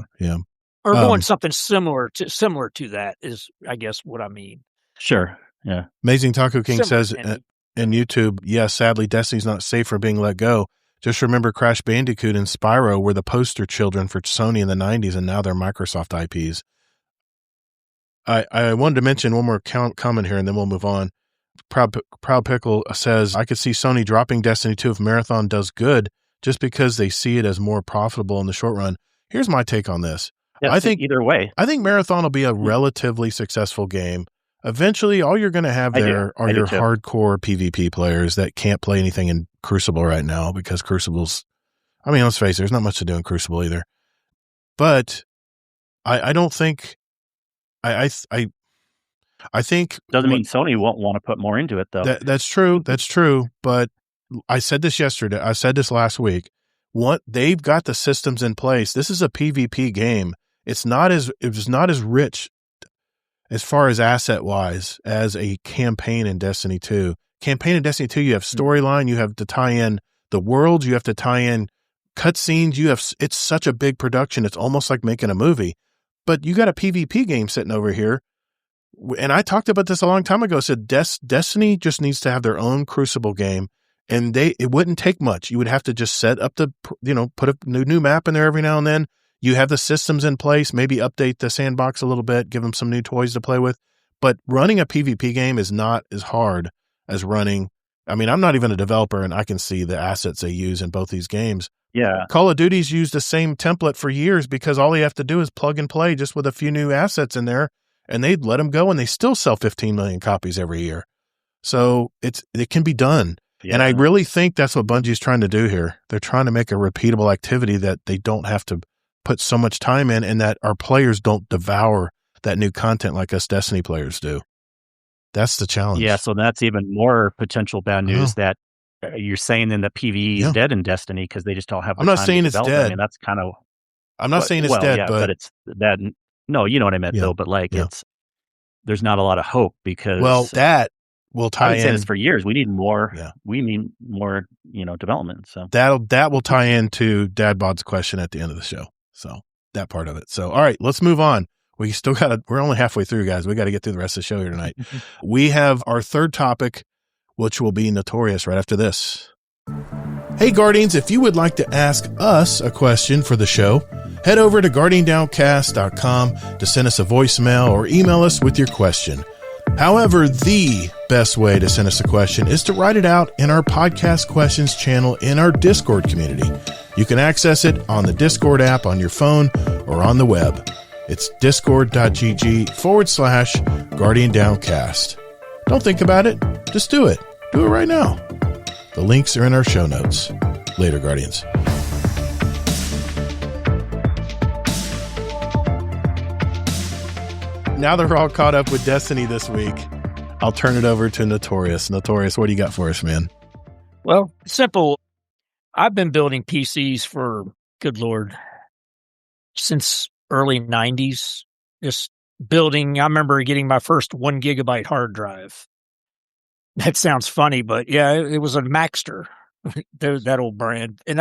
Speaker 4: or doing something similar to that is, I guess, what I mean.
Speaker 3: Sure. Yeah.
Speaker 1: Amazing Taco King
Speaker 4: Similar,
Speaker 1: says
Speaker 4: Kenny.
Speaker 1: in YouTube, yeah, sadly, Destiny's not safe from being let go. Just remember Crash Bandicoot and Spyro were the poster children for Sony in the 90s, and now they're Microsoft IPs. I wanted to mention one more comment here, and then we'll move on. Proud Pickle says, I could see Sony dropping Destiny 2 if Marathon does good, just because they see it as more profitable in the short run. Here's my take on this. I think
Speaker 3: either way.
Speaker 1: I think Marathon will be a relatively successful game. Eventually, all you're going to have there are your hardcore PvP players that can't play anything in Crucible right now because Crucible's, I mean, let's face it, there's not much to do in Crucible either. But I don't think, I think
Speaker 3: Doesn't mean Sony won't want to put more into it, though.
Speaker 1: That's true. That's true. But I said this yesterday. I said this last week. They've got the systems in place. This is a PvP game. It was not as rich as far as asset wise as a campaign in Destiny 2. Campaign in Destiny 2, you have storyline, you have to tie in the world, you have to tie in cutscenes. It's such a big production. It's almost like making a movie. But you got a PvP game sitting over here. And I talked about this a long time ago. I said Destiny just needs to have their own Crucible game, and it wouldn't take much. You would have to just set up put a new map in there every now and then. You have the systems in place, maybe update the sandbox a little bit, give them some new toys to play with. But running a PvP game is not as hard as running. I mean, I'm not even a developer, and I can see the assets they use in both these games.
Speaker 3: Yeah.
Speaker 1: Call of Duty's used the same template for years because all you have to do is plug and play just with a few new assets in there, and they'd let them go, and they still sell 15 million copies every year. So it can be done. Yeah. And I really think that's what Bungie's trying to do here. They're trying to make a repeatable activity that they don't have to put so much time in, and that our players don't devour that new content like us Destiny players do. That's the challenge.
Speaker 3: Yeah, so that's even more potential bad news that you're saying then that PvE is dead in Destiny because they just don't have the
Speaker 1: I'm not
Speaker 3: time
Speaker 1: saying
Speaker 3: to
Speaker 1: it's
Speaker 3: develop.
Speaker 1: dead.
Speaker 3: I mean, that's kind of...
Speaker 1: I'm not saying it's dead, but
Speaker 3: it's that... No, you know what I meant, though, but there's not a lot of hope because...
Speaker 1: Well, that will tie in...
Speaker 3: I've been saying this for years. We need more... Yeah. We need more, development, so...
Speaker 1: That will tie into Dad Bod's question at the end of the show. So, that part of it. So, all right, let's move on. We're only halfway through, guys. We got to get through the rest of the show here tonight. We have our third topic, which will be Noltorious right after this. Hey, Guardians, if you would like to ask us a question for the show, head over to guardiandowncast.com to send us a voicemail or email us with your question. However, the best way to send us a question is to write it out in our podcast questions channel in our Discord community. You can access it on the Discord app on your phone or on the web. It's discord.gg/GuardianDowncast. Don't think about it. Just do it. Do it right now. The links are in our show notes. Later, Guardians. Now that we're all caught up with Destiny this week, I'll turn it over to Notorious. Notorious, what do you got for us, man?
Speaker 4: Well, simple. I've been building PCs for, good Lord, since early 90s. Just building. I remember getting my first 1 gigabyte hard drive. That sounds funny, but yeah, it was a Maxter, that old brand. And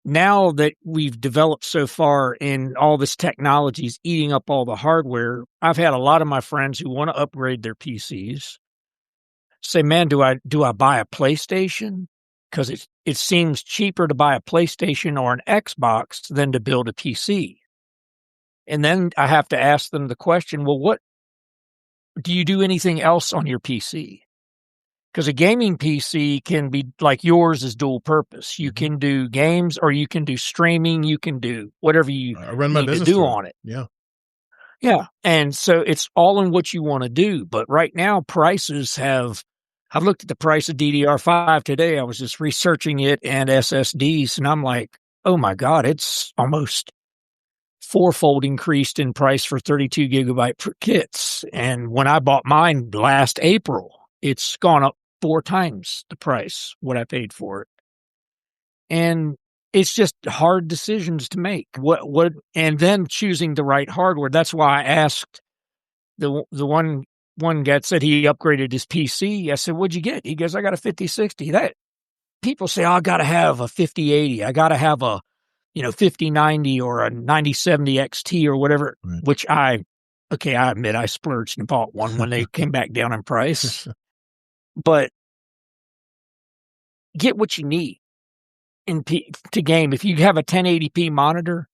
Speaker 4: now that we've developed so far and all this technology is eating up all the hardware, I've had a lot of my friends who want to upgrade their PCs say, man, do I buy a PlayStation? Because it seems cheaper to buy a PlayStation or an Xbox than to build a PC. And then I have to ask them the question, well, what do you do anything else on your PC? Because a gaming PC can be like yours is dual purpose. You can do games or you can do streaming. You can do whatever you
Speaker 1: run my
Speaker 4: need
Speaker 1: business
Speaker 4: to do on it.
Speaker 1: Yeah.
Speaker 4: Yeah. And so it's all in what you want to do. But right now, I've looked at the price of DDR5 today. I was just researching it and SSDs, and I'm like, oh my God, it's almost fourfold increased in price for 32 gigabyte kits. And when I bought mine last April, it's gone up 4 times the price, what I paid for it. And it's just hard decisions to make. And then choosing the right hardware. That's why I asked the one guy said he upgraded his PC. I said, what'd you get? He goes, I got a 5060. That people say, I got to have a 5080. I got to have a 5090 or a 9070 XT or whatever,
Speaker 1: right.
Speaker 4: Which I admit I splurged and bought one when they came back down in price. But get what you need to game. If you have a 1080p monitor,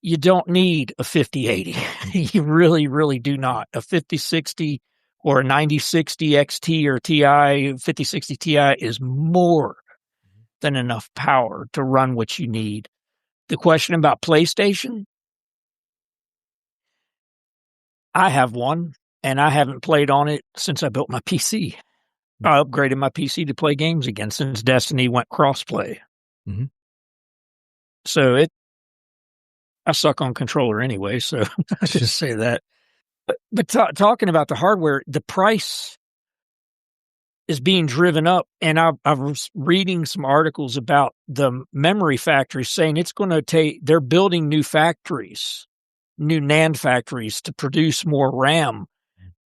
Speaker 4: you don't need a 5080. You really, really do not. A 5060 or a 9060 XT or TI, 5060 Ti is more than enough power to run what you need. The question about PlayStation, I have one, and I haven't played on it since I built my PC. I upgraded my PC to play games again since Destiny went crossplay.
Speaker 1: Mm-hmm.
Speaker 4: So I suck on controller anyway, so I just say that. But talking about the hardware, the price is being driven up, and I was reading some articles about the memory factories saying it's going to they're building new factories, new NAND factories to produce more RAM.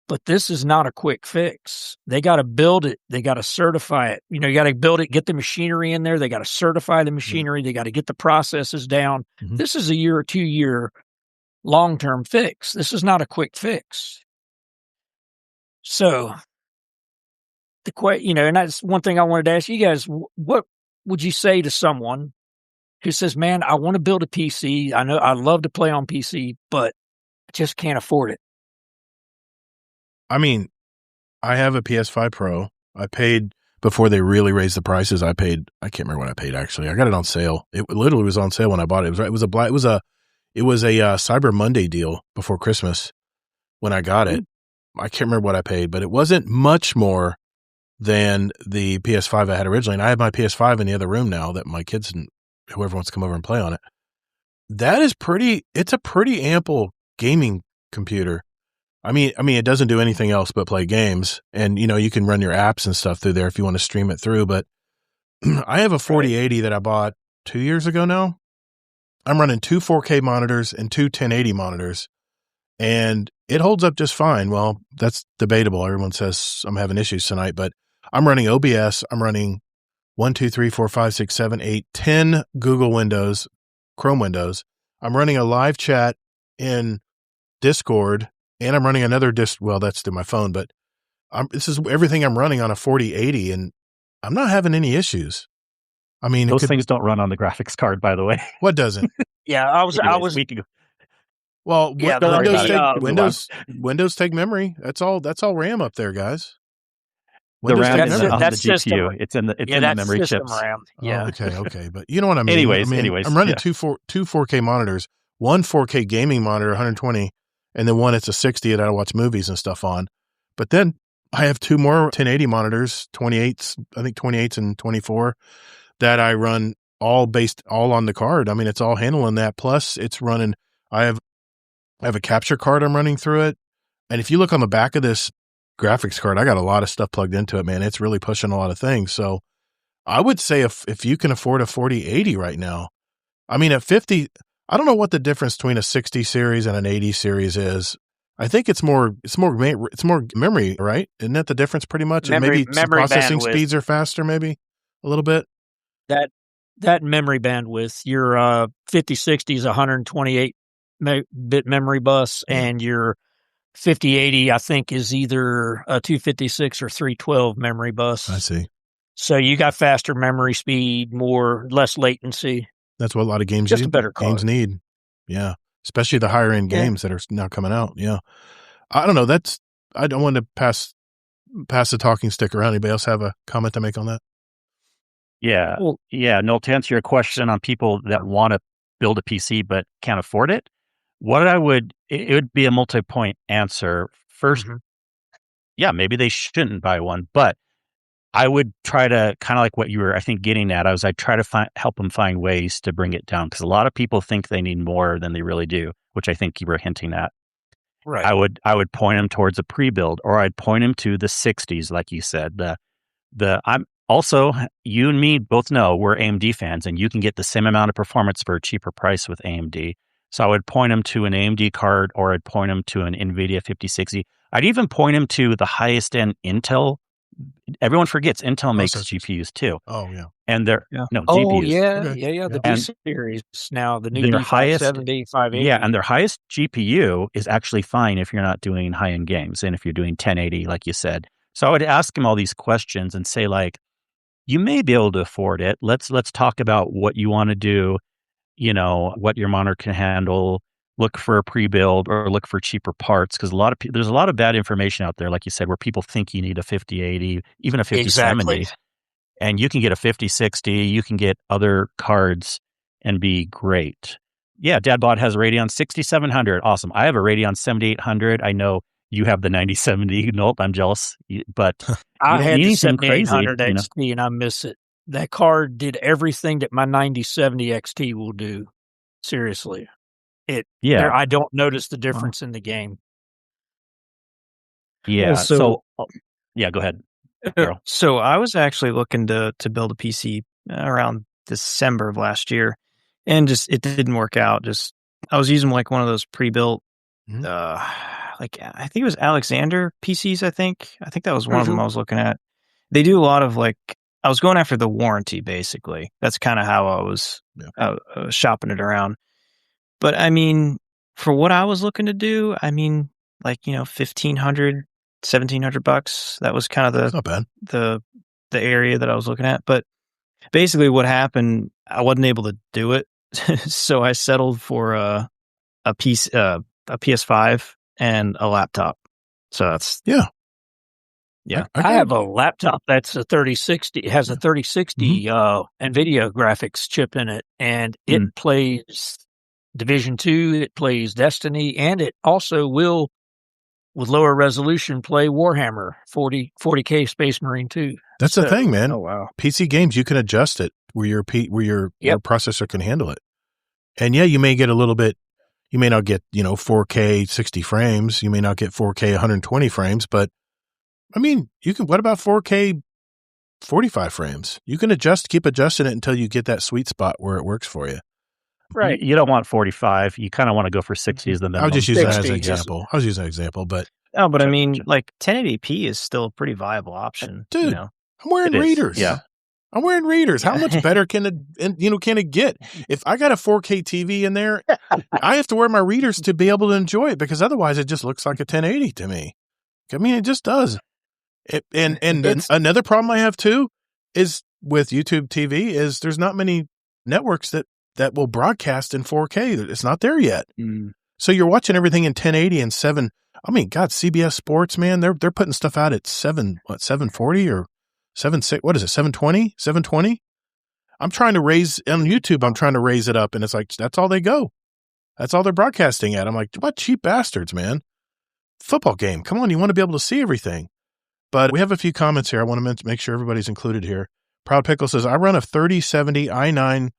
Speaker 4: But this is not a quick fix. They got to build it. They got to certify it. You got to build it, get the machinery in there. They got to certify the machinery. They got to get the processes down. Mm-hmm. This is a 1 or 2 year long-term fix. This is not a quick fix. So and that's one thing I wanted to ask you guys. What would you say to someone who says, man, I want to build a PC. I know I love to play on PC, but I just can't afford it.
Speaker 1: I mean, I have a PS5 Pro. I paid before they really raised the prices. I can't remember what I paid actually. I got it on sale. It literally was on sale when I bought it. It was a Cyber Monday deal before Christmas when I got it. I can't remember what I paid, but it wasn't much more than the PS5 I had originally. And I have my PS5 in the other room now that my kids and whoever wants to come over and play on it. It's a pretty ample gaming computer. I mean, it doesn't do anything else but play games, and you can run your apps and stuff through there if you want to stream it through. But I have a 4080 that I bought 2 years ago now. I'm running 2 4K monitors and 2 1080 monitors, and it holds up just fine. Well, that's debatable. Everyone says I'm having issues tonight, but I'm running OBS. I'm running 1, 2, 3, 4, 5, 6, 7, 8, 10 Google Windows, Chrome windows. I'm running a live chat in Discord. And I'm running another that's through my phone, but this is everything I'm running on a 4080, and I'm not having any issues. I mean,
Speaker 3: those things don't run on the graphics card, by the way.
Speaker 1: What doesn't?
Speaker 4: Yeah, I was.
Speaker 1: Well,
Speaker 4: yeah,
Speaker 1: Windows take memory. That's all RAM up there, guys.
Speaker 3: The RAM
Speaker 1: take
Speaker 3: is
Speaker 1: memory.
Speaker 3: on the GPU. It's in the memory chips.
Speaker 4: RAM. Yeah.
Speaker 1: Oh, okay, but you know what I mean.
Speaker 3: Anyways,
Speaker 1: I'm running two 4K monitors, one 4K gaming monitor, 120. And then one, it's a 60 that I watch movies and stuff on. But then I have 2 more 1080 monitors, 28s, I think 28s and 24, that I run all on the card. I mean, it's all handling that. Plus, it's running. I have a capture card I'm running through it, and if you look on the back of this graphics card, I got a lot of stuff plugged into it, man. It's really pushing a lot of things. So I would say if you can afford a 4080 right now, I mean, at 50, I don't know what the difference between a 60 series and an 80 series is. I think it's more memory, right? Isn't that the difference pretty much? And maybe some processing
Speaker 4: bandwidth.
Speaker 1: speeds are faster, maybe a little bit.
Speaker 4: That memory bandwidth, your 5060 is 128 bit memory bus, and your 5080, I think, is either a 256 or 312 memory bus.
Speaker 1: I see.
Speaker 4: So you got faster memory speed, less latency.
Speaker 1: That's what a lot of games
Speaker 4: Just a better card.
Speaker 1: games need. Yeah. Especially the higher end games that are now coming out. Yeah. I don't know. I don't want to pass the talking stick around. Anybody else have a comment to make on that?
Speaker 3: Yeah. Well, yeah. No, to answer your question on people that want to build a PC but can't afford it, it would be a multi-point answer. First, yeah, maybe they shouldn't buy one, but I would try to, kind of like what you were, I think, getting at. I'd try to help them find ways to bring it down, because a lot of people think they need more than they really do, which I think you were hinting at.
Speaker 4: Right.
Speaker 3: I would point them towards a pre-build, or I'd point them to the 60s, like you said. I'm also, you and me both know we're AMD fans, and you can get the same amount of performance for a cheaper price with AMD. So I would point them to an AMD card, or I'd point them to an NVIDIA 5060. I'd even point them to the highest end Intel. Everyone forgets Intel makes GPUs too.
Speaker 1: Oh yeah,
Speaker 3: and they're
Speaker 4: GPUs. The B series now, the new D570, 580.
Speaker 3: Yeah, and their highest GPU is actually fine if you're not doing high end games and if you're doing 1080, like you said. So I would ask them all these questions and say, like, you may be able to afford it. Let's talk about what you want to do. You know, what your monitor can handle. Look for a pre-build or look for cheaper parts, because there's a lot of bad information out there, like you said, where people think you need a 5080, even a 5070, and you can get a 5060. You can get other cards and be great. Yeah, DadBot has a Radeon 6700. Awesome. I have a Radeon 7800. I know you have the 9070. Nope, I'm jealous, but
Speaker 4: I had the 7800 XT and I miss it. That card did everything that my 9070 XT will do. Seriously. I don't notice the difference in the game.
Speaker 3: Yeah.
Speaker 5: Also,
Speaker 3: go ahead.
Speaker 5: So I was actually looking to build a PC around December of last year, and it didn't work out. I was using like one of those pre-built, like I think it was Alexander PCs. I think that was one of them I was looking at. They do a lot of I was going after the warranty, basically. That's kind of how I was shopping it around. But I mean, for what I was looking to do, I mean, $1,500, $1,700. That was kind of
Speaker 1: not bad.
Speaker 5: the area that I was looking at. But basically, what happened, I wasn't able to do it, so I settled for a PS5 and a laptop. So that's
Speaker 1: yeah.
Speaker 4: I have a laptop that's a 3060. It has a 3060 NVIDIA graphics chip in it, and it plays Division 2, it plays Destiny, and it also will, with lower resolution, play Warhammer 40K Space Marine 2.
Speaker 1: That's the thing, man.
Speaker 5: Oh wow!
Speaker 1: PC games, you can adjust it where your processor can handle it. And yeah, you may get a little bit. You may not get 4K 60 frames. You may not get 4K 120 frames, but I mean, you can. What about 4K 45 frames? You can keep adjusting it until you get that sweet spot where it works for you.
Speaker 3: Right. You don't want 45. You kind of want to go for 60 as the minimum.
Speaker 1: I was just using that as an example. But
Speaker 5: I mean, 1080p is still a pretty viable option.
Speaker 1: Dude, I'm wearing readers.
Speaker 3: Yeah.
Speaker 1: I'm wearing readers. How much better can it get? If I got a 4K TV in there, I have to wear my readers to be able to enjoy it, because otherwise it just looks like a 1080 to me. I mean, it just does. Another problem I have too is with YouTube TV is there's not many networks that will broadcast in 4K. It's not there yet. So you're watching everything in 1080 and 7. I mean, God, CBS Sports, man, they're putting stuff out at 740 or 7.6. What is it? 720? 720? I'm trying to raise on YouTube. I'm trying to raise it up, and it's like that's all they go. That's all they're broadcasting at. I'm like, what cheap bastards, man! Football game. Come on, you want to be able to see everything. But we have a few comments here. I want to make sure everybody's included here. Proud Pickle says, I run a 3070 i9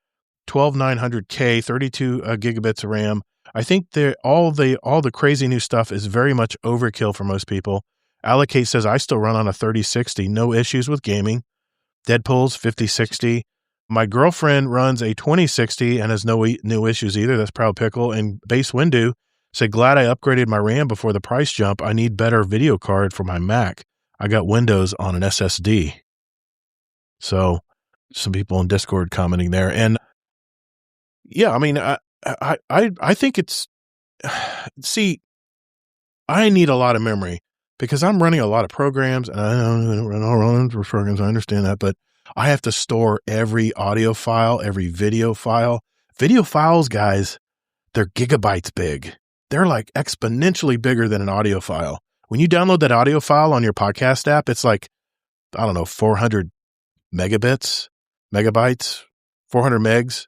Speaker 1: 12900K, 32 gigabits of RAM. I think all the crazy new stuff is very much overkill for most people. Allocate says, I still run on a 3060, no issues with gaming. Deadpool's 5060. My girlfriend runs a 2060 and has no issues either. That's Proud Pickle. And Base Windu said, glad I upgraded my RAM before the price jump. I need better video card for my Mac. I got Windows on an SSD. So some people in Discord commenting there. And yeah, I mean, I think it's, see, I need a lot of memory because I'm running a lot of programs, and I don't run for programs. I understand that, but I have to store every audio file, every video file. Video files, guys, they're gigabytes big. They're like exponentially bigger than an audio file. When you download that audio file on your podcast app, it's like, I don't know, 400 megabytes, 400 megs,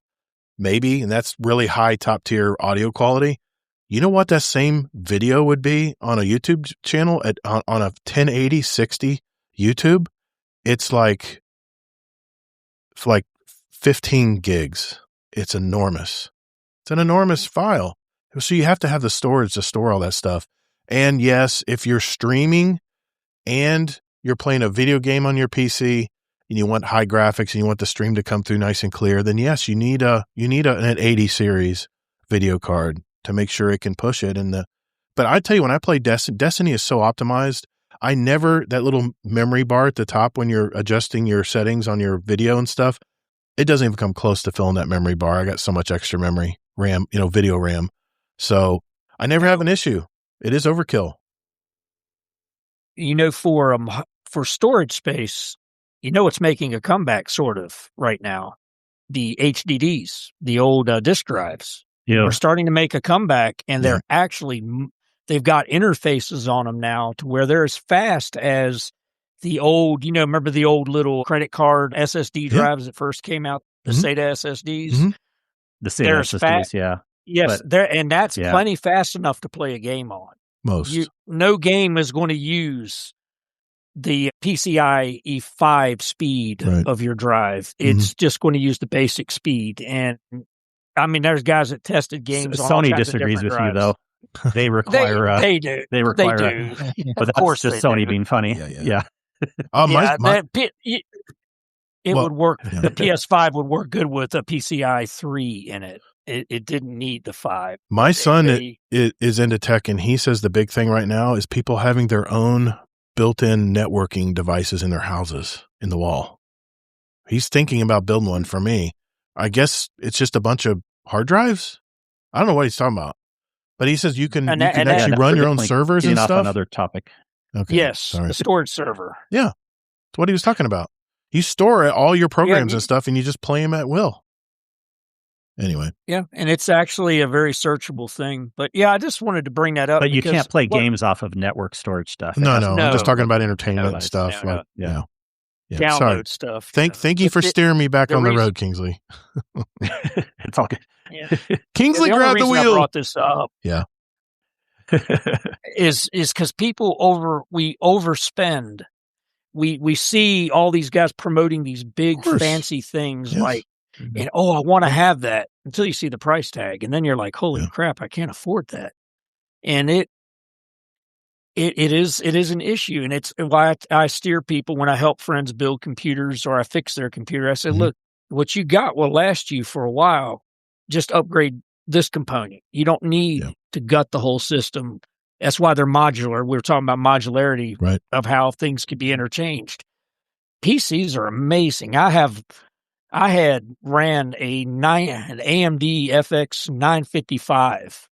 Speaker 1: maybe. And that's really high top tier audio quality. You know what that same video would be on a YouTube channel on a 1080, 60 YouTube? It's like 15 gigs. It's enormous. It's an enormous file. So you have to have the storage to store all that stuff. And yes, if you're streaming and you're playing a video game on your PC and you want high graphics and you want the stream to come through nice and clear, then yes, you need an 80 series video card to make sure it can push it. But I tell you, when I play Destiny is so optimized. That little memory bar at the top when you're adjusting your settings on your video and stuff, it doesn't even come close to filling that memory bar. I got so much extra memory RAM, video RAM. So I never have an issue. It is overkill.
Speaker 4: For storage space, it's making a comeback sort of right now. The HDDs, the old disk drives, are starting to make a comeback, and they're actually, they've got interfaces on them now to where they're as fast as the old, remember the old little credit card SSD drives that first came out, the SATA SSDs?
Speaker 3: Mm-hmm. The SATA SSDs, yeah.
Speaker 4: Yes, that's plenty fast enough to play a game on. No game is going to use the PCIe 5 speed of your drive. It's just going to use the basic speed. And I mean, there's guys that tested games on
Speaker 3: Sony disagrees with
Speaker 4: drives.
Speaker 3: You, though. They require.
Speaker 4: They do.
Speaker 3: They require.
Speaker 4: They do.
Speaker 3: But that's just Sony being funny. Yeah.
Speaker 4: It would work. The PS5 would work good with a PCI 3 in it. It didn't need the 5.
Speaker 1: My son is into tech, and he says the big thing right now is people having their own built-in networking devices in their houses in the wall. He's thinking about building one for me. I guess it's just a bunch of hard drives. I don't know what he's talking about, but he says you can actually run your own servers and stuff.
Speaker 3: Another topic.
Speaker 1: Okay.
Speaker 4: Yes, a storage server.
Speaker 1: Yeah, that's what he was talking about. You store all your programs and stuff, and you just play them at will. Anyway.
Speaker 4: Yeah, and it's actually a very searchable thing. But yeah, I just wanted to bring that up.
Speaker 3: But you can't play games off of network storage stuff.
Speaker 1: No. I'm just talking about entertainment and stuff.
Speaker 4: Download stuff.
Speaker 1: Thank you for steering me back on the road, Kingsley.
Speaker 3: It's all good.
Speaker 4: Yeah.
Speaker 1: Kingsley, grab the wheel.
Speaker 4: I brought this up.
Speaker 1: Yeah.
Speaker 4: is because people we overspend. We see all these guys promoting these big fancy things like, and I want to have that until you see the price tag, and then you're like, holy crap, I can't afford that. And it is an issue, and it's why I steer people when I help friends build computers or I fix their computer. I say, look, what you got will last you for a while. Just upgrade this component. You don't need to gut the whole system. That's why they're modular. We were talking about modularity of how things could be interchanged. PCs are amazing. I had ran an AMD FX 955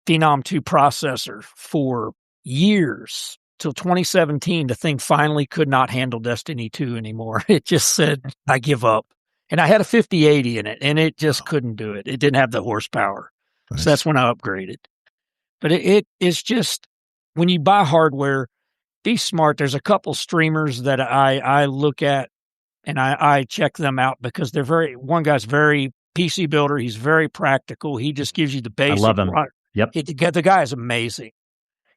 Speaker 4: Phenom 2 processor for years till 2017. The thing finally could not handle Destiny 2 anymore. It just said, I give up. And I had a 5080 in it, and it just couldn't do it. It didn't have the horsepower. Nice. So that's when I upgraded. But it's just, when you buy hardware, be smart. There's a couple streamers that I look at, and I check them out because one guy's very PC builder. He's very practical. He just gives you the basic.
Speaker 3: I love him.
Speaker 4: Yep. The guy is amazing.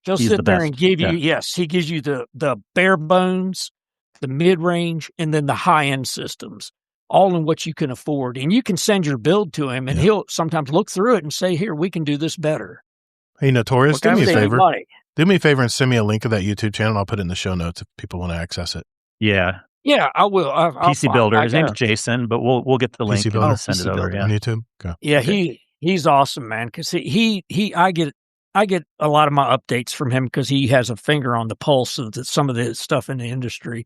Speaker 4: He'll
Speaker 3: He's
Speaker 4: sit
Speaker 3: the
Speaker 4: there
Speaker 3: best.
Speaker 4: and give you,
Speaker 3: Yeah.
Speaker 4: yes, he gives you the bare bones, the mid-range, and then the high-end systems, all in what you can afford. And you can send your build to him, and he'll sometimes look through it and say, here, we can do this better.
Speaker 1: Hey, Notorious, do me a
Speaker 4: Save you
Speaker 1: favor.
Speaker 4: money.
Speaker 1: Do me a favor and send me a link of that YouTube channel. And I'll put it in the show notes if people want to access it.
Speaker 3: Yeah.
Speaker 4: Yeah, I will.
Speaker 3: PC Builder. His name's Jason, but we'll get the link
Speaker 1: PC Builder?
Speaker 3: and send it over.
Speaker 1: on
Speaker 3: Yeah.
Speaker 1: YouTube. Okay.
Speaker 4: Yeah,
Speaker 3: Okay.
Speaker 4: he's awesome, man. Because I get a lot of my updates from him because he has a finger on the pulse of some of the stuff in the industry.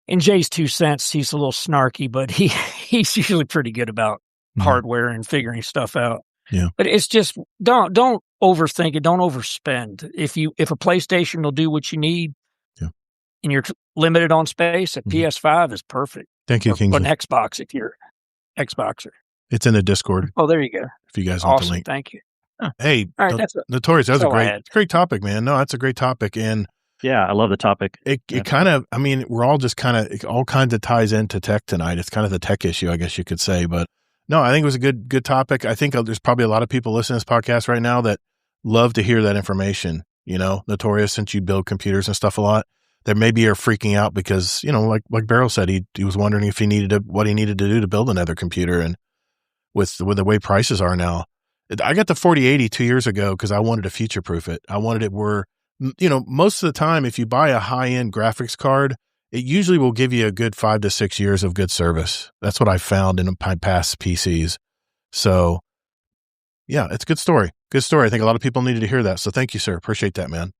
Speaker 4: In Jay's 2 cents, he's a little snarky, but he's usually pretty good about hardware and figuring stuff out.
Speaker 1: Yeah.
Speaker 4: But it's just don't overthink it. Don't overspend. If a PlayStation will do what you need, and you're limited on space, a PS5 is perfect.
Speaker 1: Thank you,
Speaker 4: Or
Speaker 1: Kingsley.
Speaker 4: an Xbox if you're Xboxer.
Speaker 1: It's in the Discord
Speaker 4: Oh, there you go.
Speaker 1: if you guys want
Speaker 4: Awesome.
Speaker 1: the link.
Speaker 4: Thank you.
Speaker 1: Hey,
Speaker 4: All right, that's it.
Speaker 1: Notorious, that was
Speaker 4: That's all I
Speaker 1: a
Speaker 4: had.
Speaker 1: great topic, man. No, that's a great topic. And
Speaker 3: Yeah, I love the topic.
Speaker 1: it kind of, I mean, we're all just kind of, it all kinds of ties into tech tonight. It's kind of the tech issue, I guess you could say. But no, I think it was a good topic. I think there's probably a lot of people listening to this podcast right now that love to hear that information. You know, Notorious, since you build computers and stuff a lot, that maybe are freaking out because, you know, like Barrel said, he was wondering if what he needed to do to build another computer. And with the way prices are now, I got the 4080 2 years ago because I wanted to future proof it. I wanted it where, you know, most of the time, if you buy a high end graphics card, it usually will give you a good 5 to 6 years of good service. That's what I found in my past PCs. So yeah, it's a good story. Good story. I think a lot of people needed to hear that. So thank you, sir. Appreciate that, man.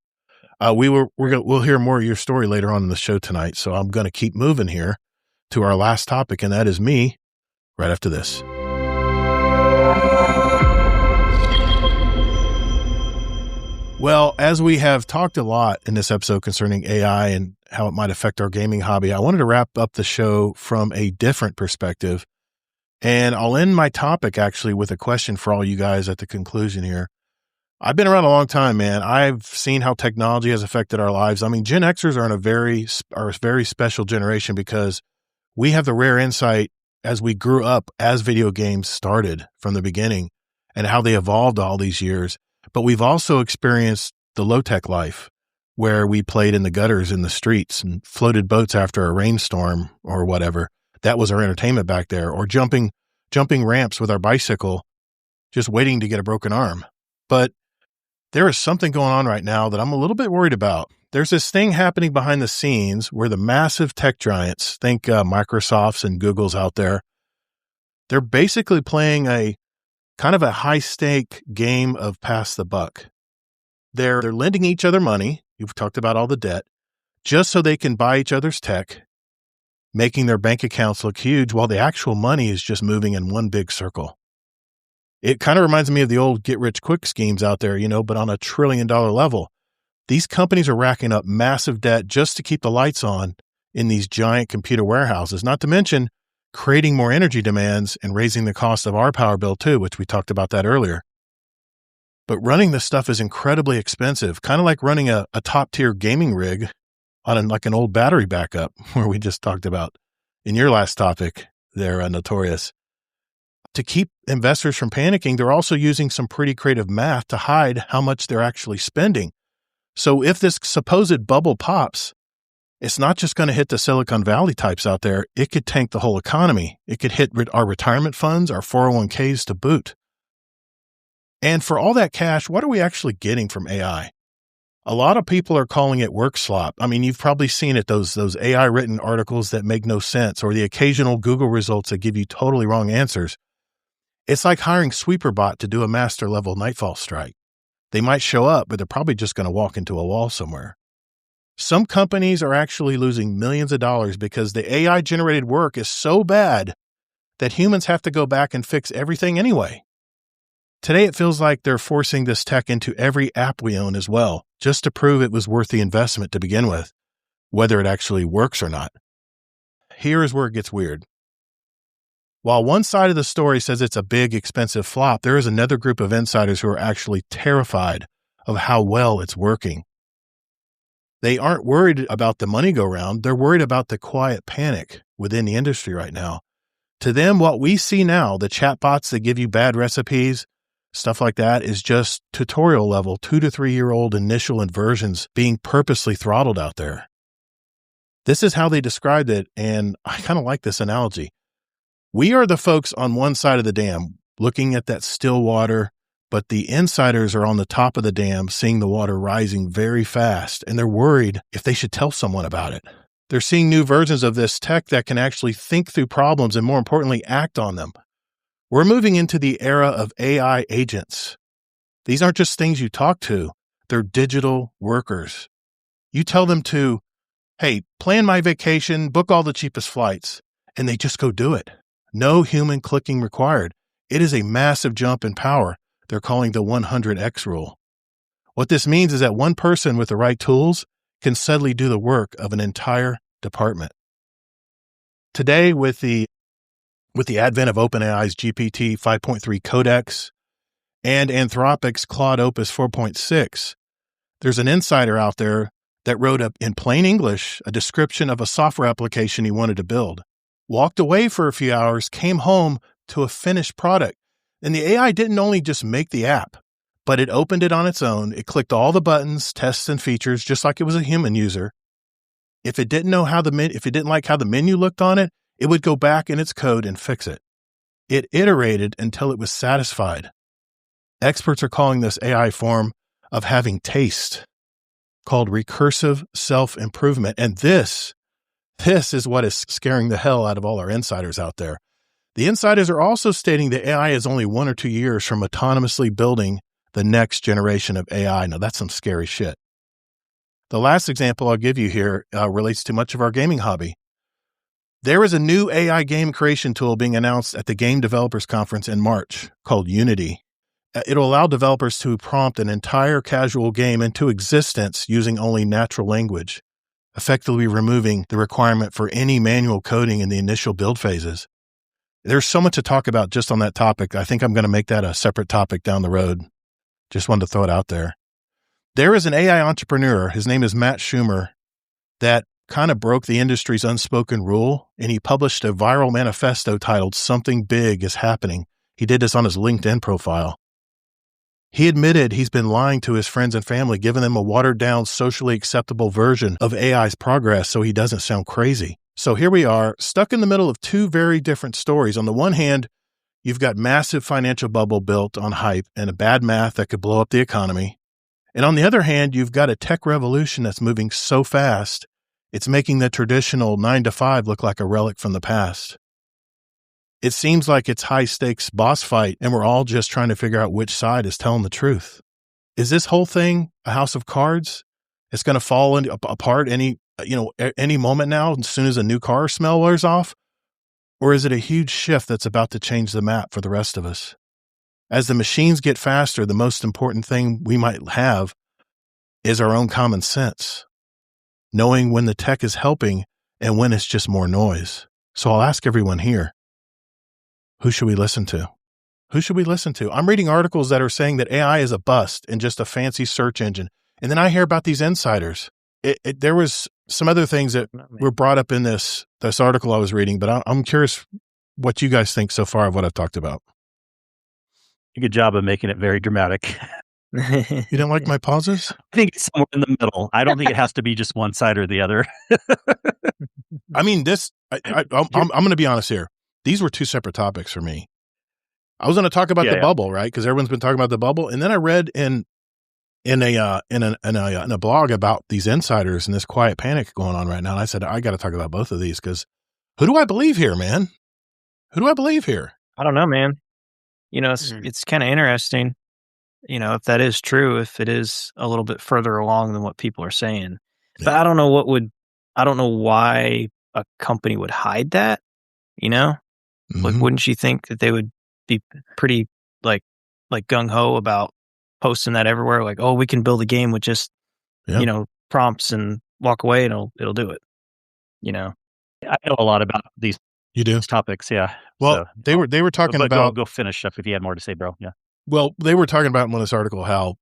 Speaker 1: We'll hear more of your story later on in the show tonight. So I'm going to keep moving here to our last topic, and that is me right after this. Well, as we have talked a lot in this episode concerning AI and how it might affect our gaming hobby, I wanted to wrap up the show from a different perspective. And I'll end my topic actually with a question for all you guys at the conclusion here. I've been around a long time, man. I've seen how technology has affected our lives. I mean, Gen Xers are a very special generation because we have the rare insight as we grew up as video games started from the beginning and how they evolved all these years. But we've also experienced the low-tech life where we played in the gutters in the streets and floated boats after a rainstorm or whatever. That was our entertainment back there, or jumping ramps with our bicycle, just waiting to get a broken arm. But there is something going on right now that I'm a little bit worried about. There's this thing happening behind the scenes where the massive tech giants, think Microsoft's and Google's out there, they're basically playing a kind of a high-stake game of pass the buck. They're lending each other money. You've talked about all the debt, just so they can buy each other's tech, making their bank accounts look huge while the actual money is just moving in one big circle. It kind of reminds me of the old get-rich-quick schemes out there, you know, but on a $1 trillion level. These companies are racking up massive debt just to keep the lights on in these giant computer warehouses, not to mention creating more energy demands and raising the cost of our power bill too, which we talked about that earlier. But running this stuff is incredibly expensive, kind of like running a top-tier gaming rig on like an old battery backup, where we just talked about in your last topic there, Notorious. To keep investors from panicking, they're also using some pretty creative math to hide how much they're actually spending. So if this supposed bubble pops, it's not just going to hit the Silicon Valley types out there. It could tank the whole economy. It could hit our retirement funds, our 401ks to boot. And for all that cash, what are we actually getting from AI? A lot of people are calling it work slop. I mean, you've probably seen it, those AI written articles that make no sense, or the occasional Google results that give you totally wrong answers. It's like hiring SweeperBot to do a master level Nightfall strike. They might show up, but they're probably just going to walk into a wall somewhere. Some companies are actually losing millions of dollars because the AI generated work is so bad that humans have to go back and fix everything anyway. Today, it feels like they're forcing this tech into every app we own as well, just to prove it was worth the investment to begin with, whether it actually works or not. Here is where it gets weird. While one side of the story says it's a big, expensive flop, there is another group of insiders who are actually terrified of how well it's working. They aren't worried about the money go round. They're worried about the quiet panic within the industry right now. To them, what we see now, the chatbots that give you bad recipes, stuff like that is just tutorial level, 2 to 3 year old initial inversions being purposely throttled out there. This is how they described it, and I kind of like this analogy. We are the folks on one side of the dam looking at that still water, but the insiders are on the top of the dam seeing the water rising very fast, and they're worried if they should tell someone about it. They're seeing new versions of this tech that can actually think through problems and, more importantly, act on them. We're moving into the era of AI agents. These aren't just things you talk to. They're digital workers. You tell them to, hey, plan my vacation, book all the cheapest flights, and they just go do it. No human clicking required. It is a massive jump in power. They're calling the 100x rule. What this means is that one person with the right tools can suddenly do the work of an entire department. Today, with the advent of OpenAI's GPT 5.3 Codex and Anthropic's Claude Opus 4.6, there's an insider out there that wrote up in plain English a description of a software application he wanted to build, walked away for a few hours, came home to a finished product. And the AI didn't only just make the app, but it opened it on its own. It clicked all the buttons, tests, and features, just like it was a human user. If it didn't like how the menu looked on it, it would go back in its code and fix it. It iterated until it was satisfied. Experts are calling this AI form of having taste, called recursive self-improvement. And this is what is scaring the hell out of all our insiders out there. The insiders are also stating that AI is only 1 or 2 years from autonomously building the next generation of AI. Now, that's some scary shit. The last example I'll give you here relates to much of our gaming hobby. There is a new AI game creation tool being announced at the Game Developers Conference in March called Unity. It'll allow developers to prompt an entire casual game into existence using only natural language, effectively removing the requirement for any manual coding in the initial build phases. There's so much to talk about just on that topic. I think I'm going to make that a separate topic down the road. Just wanted to throw it out there. There is an AI entrepreneur, his name is Matt Schumer, that kind of broke the industry's unspoken rule, and he published a viral manifesto titled "Something Big is Happening." He did this on his LinkedIn profile. He admitted he's been lying to his friends and family, giving them a watered-down, socially acceptable version of AI's progress so he doesn't sound crazy. So here we are, stuck in the middle of two very different stories. On the one hand, you've got massive financial bubble built on hype and a bad math that could blow up the economy. And on the other hand, you've got a tech revolution that's moving so fast, it's making the traditional 9 to 5 look like a relic from the past. It seems like it's high-stakes boss fight, and we're all just trying to figure out which side is telling the truth. Is this whole thing a house of cards? It's going to fall apart any moment now, as soon as a new car smell wears off? Or is it a huge shift that's about to change the map for the rest of us? As the machines get faster, the most important thing we might have is our own common sense, knowing when the tech is helping and when it's just more noise. So I'll ask everyone here, who should we listen to? Who should we listen to? I'm reading articles that are saying that AI is a bust and just a fancy search engine. And then I hear about these insiders. There was some other things that were brought up in this article I was reading, but I'm curious what you guys think so far of what I've talked about.
Speaker 3: Good job of making it very dramatic.
Speaker 1: You didn't like my pauses?
Speaker 3: I think it's somewhere in the middle. I don't think it has to be just one side or the other.
Speaker 1: I mean, I'm going to be honest here. These were two separate topics for me. I was going to talk about the bubble, right? Because everyone's been talking about the bubble, and then I read in a blog about these insiders and this quiet panic going on right now. And I said, I got to talk about both of these because who do I believe here, man? Who do I believe here?
Speaker 5: I don't know, man. It's kind of interesting. If that is true, if it is a little bit further along than what people are saying, but I don't know why a company would hide that. Like, wouldn't you think that they would be pretty like gung ho about posting that everywhere? Like, oh, we can build a game with just, prompts and walk away and it'll do it.
Speaker 3: I know a lot about these.
Speaker 1: You do?
Speaker 3: Topics. Yeah.
Speaker 1: Well, they were talking about,
Speaker 3: go finish up if you had more to say, bro. Yeah.
Speaker 1: Well, they were talking about in this article how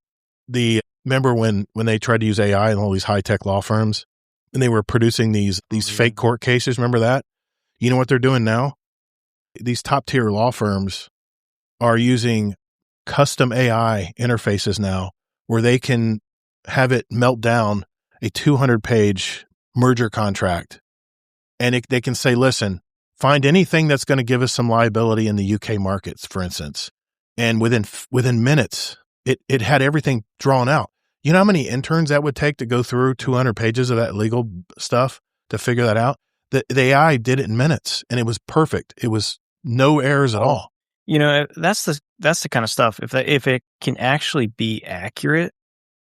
Speaker 1: remember when they tried to use AI in all these high tech law firms and they were producing these fake court cases. Remember that? You know what they're doing now? These top tier law firms are using custom AI interfaces now where they can have it melt down a 200-page merger contract. And they can say, listen, find anything that's going to give us some liability in the UK markets, for instance. And within minutes, it had everything drawn out. You know how many interns that would take to go through 200 pages of that legal stuff to figure that out? The AI did it in minutes, and it was perfect. It was no errors at all.
Speaker 5: You know, that's the kind of stuff. If it can actually be accurate,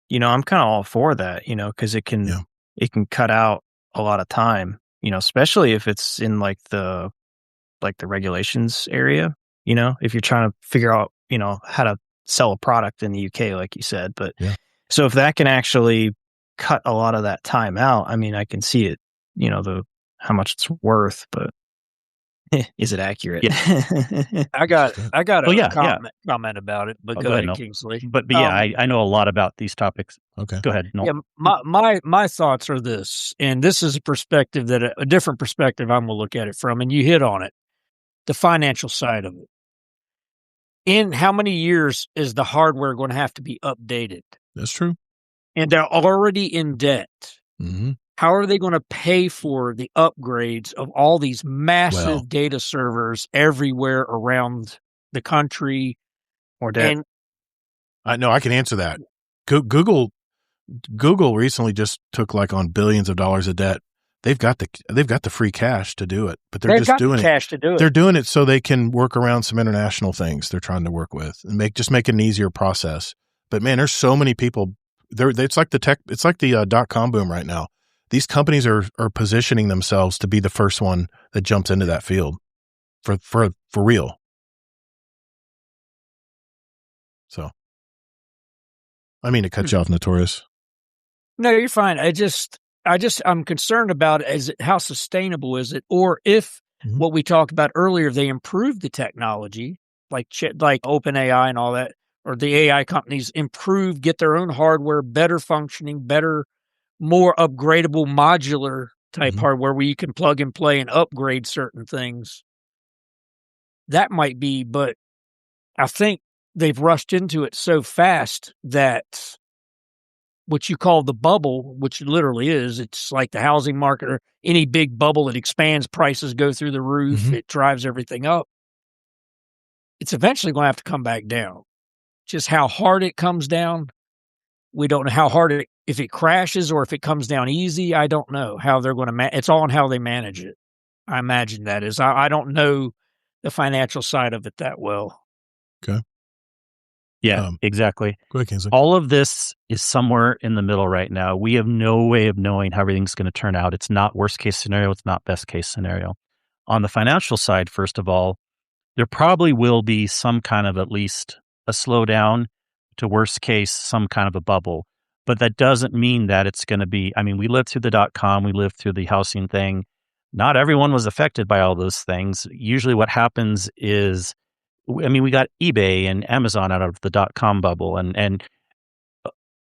Speaker 5: you know, I'm kind of all for that. You know, because it can cut out a lot of time. You know, especially if it's in like the regulations area. You know, if you're trying to figure out, you know, how to sell a product in the UK, like you said. But so if that can actually cut a lot of that time out, I mean, I can see it. You know, how much it's worth, but is it accurate?
Speaker 3: Yeah.
Speaker 4: I got a comment about it, but go ahead, Kingsley.
Speaker 3: But I know a lot about these topics.
Speaker 1: Okay.
Speaker 3: Go ahead. No.
Speaker 4: Yeah, my thoughts are this, and this is a perspective that a different perspective I'm going to look at it from, and you hit on it, the financial side of it. In how many years is the hardware going to have to be updated?
Speaker 1: That's true.
Speaker 4: And they're already in debt.
Speaker 1: Mm-hmm.
Speaker 4: How are they going to pay for the upgrades of all these massive data servers everywhere around the country?
Speaker 5: Or debt?
Speaker 4: And
Speaker 1: I know I can answer that. Google recently just took like on billions of dollars of debt. They've got the free cash to do it, but they're just doing
Speaker 4: cash to do it.
Speaker 1: They're doing it so they can work around some international things they're trying to work with and make it an easier process. But man, there's so many people. It's like the .com boom right now. These companies are positioning themselves to be the first one that jumps into that field for real. So, I mean to cut you off, Notorious.
Speaker 4: No, you're fine. I'm concerned about how sustainable is it, or if what we talked about earlier, they improve the technology, like OpenAI and all that, or the AI companies get their own hardware, better functioning, better, more upgradable, modular type hardware where you can plug and play and upgrade certain things. That might be, but I think they've rushed into it so fast that what you call the bubble, which literally is, it's like the housing market or any big bubble, it expands, prices go through the roof, it drives everything up. It's eventually going to have to come back down. Just how hard it comes down, we don't know how hard if it crashes or if it comes down easy, I don't know how they're going to it's all on how they manage it. I imagine that is. I don't know the financial side of it that well.
Speaker 1: Okay.
Speaker 3: Yeah, exactly.
Speaker 1: Go ahead, Kingsley.
Speaker 3: All of this is somewhere in the middle right now. We have no way of knowing how everything's going to turn out. It's not worst case scenario. It's not best case scenario. On the financial side, first of all, there probably will be some kind of at least a slowdown to worst case, some kind of a bubble. But that doesn't mean that it's going to be, I mean, we lived through the .com, we lived through the housing thing. Not everyone was affected by all those things. Usually what happens is, I mean, we got eBay and Amazon out of the .com bubble, and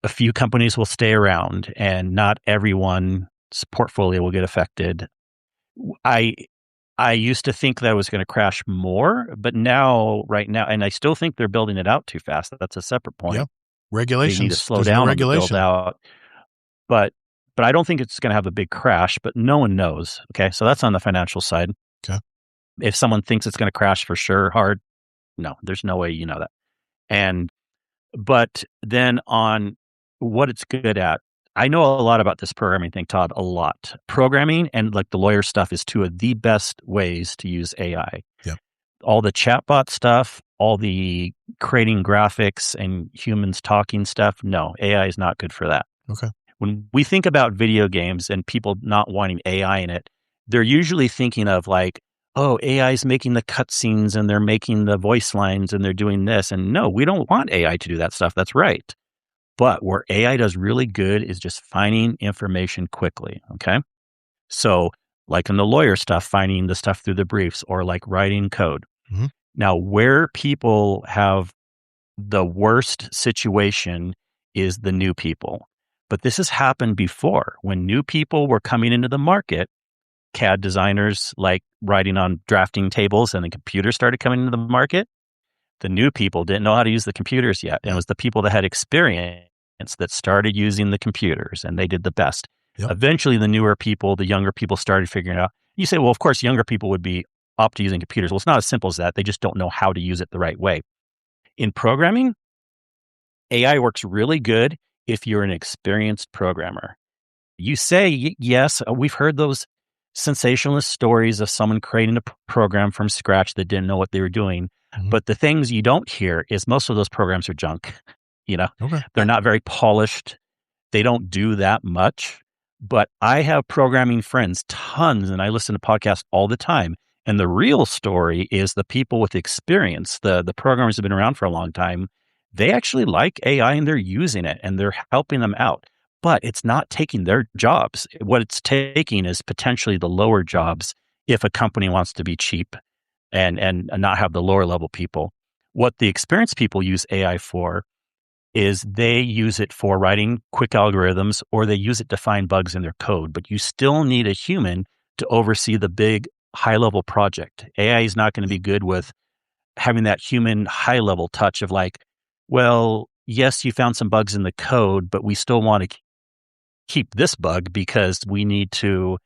Speaker 3: a few companies will stay around, and not everyone's portfolio will get affected. I used to think that was going to crash more, but right now, and I still think they're building it out too fast. That's a separate point.
Speaker 1: Yep. Regulations.
Speaker 3: They need to slow down on the build out. But I don't think it's going to have a big crash, but no one knows. Okay. So that's on the financial side.
Speaker 1: Okay.
Speaker 3: If someone thinks it's going to crash for sure hard, no, there's no way you know that. But then on what it's good at, I know a lot about this programming thing, Todd, a lot. Programming and like the lawyer stuff is two of the best ways to use AI.
Speaker 1: Yeah.
Speaker 3: All the chatbot stuff, all the creating graphics and humans talking stuff, no, AI is not good for that.
Speaker 1: Okay.
Speaker 3: When we think about video games and people not wanting AI in it, they're usually thinking of like, oh, AI is making the cutscenes and they're making the voice lines and they're doing this. And no, we don't want AI to do that stuff. That's right. But where AI does really good is just finding information quickly. Okay. So like in the lawyer stuff, finding the stuff through the briefs or like writing code.
Speaker 1: Mm-hmm.
Speaker 3: Now, where people have the worst situation is the new people. But this has happened before. When new people were coming into the market, CAD designers like writing on drafting tables and the computer started coming into the market, The new people didn't know how to use the computers yet. And it was the people that had experience that started using the computers, and they did the best.
Speaker 1: Yep.
Speaker 3: Eventually, the newer people, the younger people started figuring it out. You say, well, of course, younger people would be up to using computers. Well, it's not as simple as that. They just don't know how to use it the right way. In programming, AI works really good if you're an experienced programmer. You say, yes, we've heard those sensationalist stories of someone creating a program from scratch that didn't know what they were doing.
Speaker 1: Mhm.
Speaker 3: But the things you don't hear is most of those programs are junk.
Speaker 1: Okay.
Speaker 3: They're not very polished. They don't do that much. But I have programming friends, tons, and I listen to podcasts all the time. And the real story is the people with experience, the programmers have been around for a long time. They actually like AI and they're using it and they're helping them out. But it's not taking their jobs. What it's taking is potentially the lower jobs if a company wants to be cheap and not have the lower level people. What the experienced people use AI for is they use it for writing quick algorithms, or they use it to find bugs in their code. But you still need a human to oversee the big high-level project. AI is not going to be good with having that human high-level touch of like, well, yes, you found some bugs in the code, but we still want to keep this bug because we need to.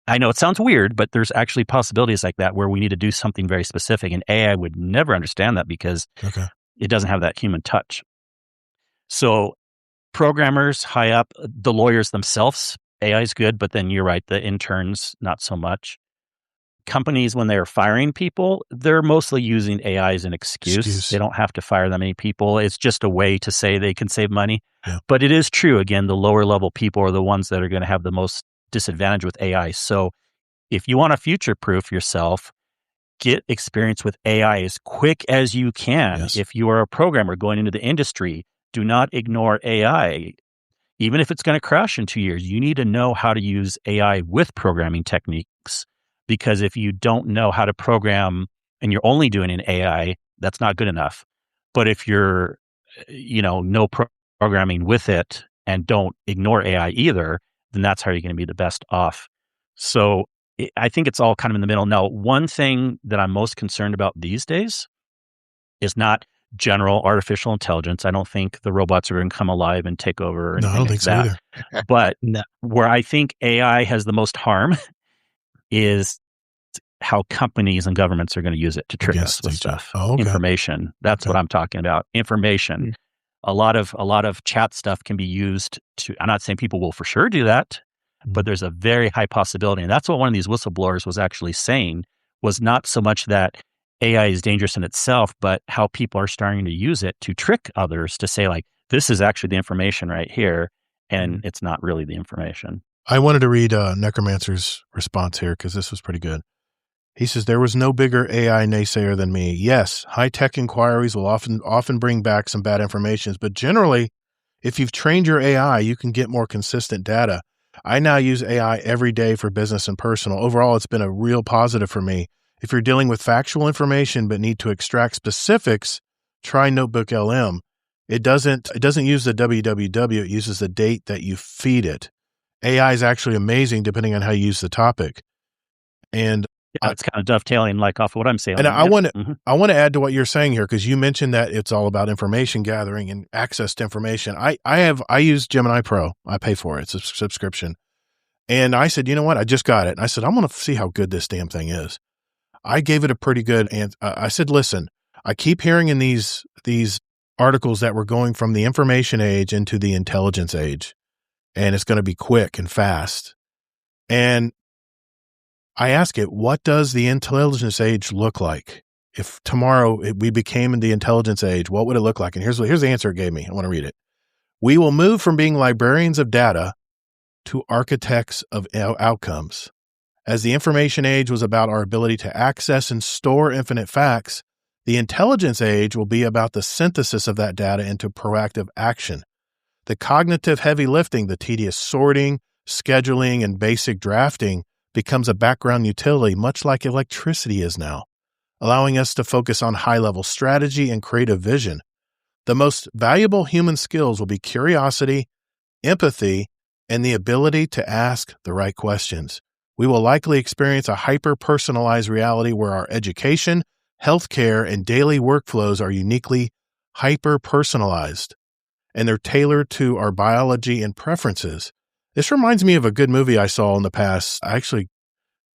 Speaker 3: I know it sounds weird, but there's actually possibilities like that where we need to do something very specific, and AI would never understand that because it doesn't have that human touch. So programmers high up, the lawyers themselves, AI is good, but then you're right, the interns, not so much. Companies, when they're firing people, they're mostly using AI as an excuse. They don't have to fire that many people. It's just a way to say they can save money.
Speaker 1: Yeah.
Speaker 3: But it is true, again, the lower level people are the ones that are going to have the most disadvantage with AI. So if you want to future-proof yourself, get experience with AI as quick as you can.
Speaker 1: Yes.
Speaker 3: If you are a programmer going into the industry, do not ignore AI. Even if it's going to crash in 2 years, you need to know how to use AI with programming techniques. Because if you don't know how to program and you're only doing an AI, that's not good enough. But if you're, no programming with it and don't ignore AI either, then that's how you're going to be the best off. So I think it's all kind of in the middle. Now, one thing that I'm most concerned about these days is not general artificial intelligence. I don't think the robots are going to come alive and take over.
Speaker 1: No, I don't think so either.
Speaker 3: But where I think AI has the most harm is how companies and governments are going to use it to trick us with stuff. Information. That's what I'm talking about. Information.
Speaker 5: Mm.
Speaker 3: A lot of chat stuff can be used to, I'm not saying people will for sure do that, but there's a very high possibility. And that's what one of these whistleblowers was actually saying, was not so much that AI is dangerous in itself, but how people are starting to use it to trick others to say like, this is actually the information right here. And it's not really the information.
Speaker 1: I wanted to read Necromancer's response here because this was pretty good. He says, there was no bigger AI naysayer than me. Yes, high-tech inquiries will often bring back some bad information, but generally, if you've trained your AI, you can get more consistent data. I now use AI every day for business and personal. Overall, it's been a real positive for me. If you're dealing with factual information but need to extract specifics, try Notebook LM. It doesn't use the www, it uses the date that you feed it. AI is actually amazing depending on how you use the topic. And
Speaker 3: it's kind of dovetailing like off of what I'm saying.
Speaker 1: And I want to add to what you're saying here, because you mentioned that it's all about information gathering and access to information. I use Gemini Pro. I pay for it. It's a subscription. And I said, you know what? I just got it. And I said, I'm going to see how good this damn thing is. I gave it a pretty good answer. I said, listen, I keep hearing in these articles that we're going from the information age into the intelligence age, and it's going to be quick and fast. And I ask it, what does the intelligence age look like? If tomorrow we became in the intelligence age, what would it look like? And here's the answer it gave me. I want to read it. We will move from being librarians of data to architects of outcomes. As the information age was about our ability to access and store infinite facts, the intelligence age will be about the synthesis of that data into proactive action. The cognitive heavy lifting, the tedious sorting, scheduling, and basic drafting becomes a background utility, much like electricity is now, allowing us to focus on high-level strategy and creative vision. The most valuable human skills will be curiosity, empathy, and the ability to ask the right questions. We will likely experience a hyper-personalized reality where our education, healthcare, and daily workflows are uniquely hyper-personalized, and they're tailored to our biology and preferences. This reminds me of a good movie I saw in the past. I actually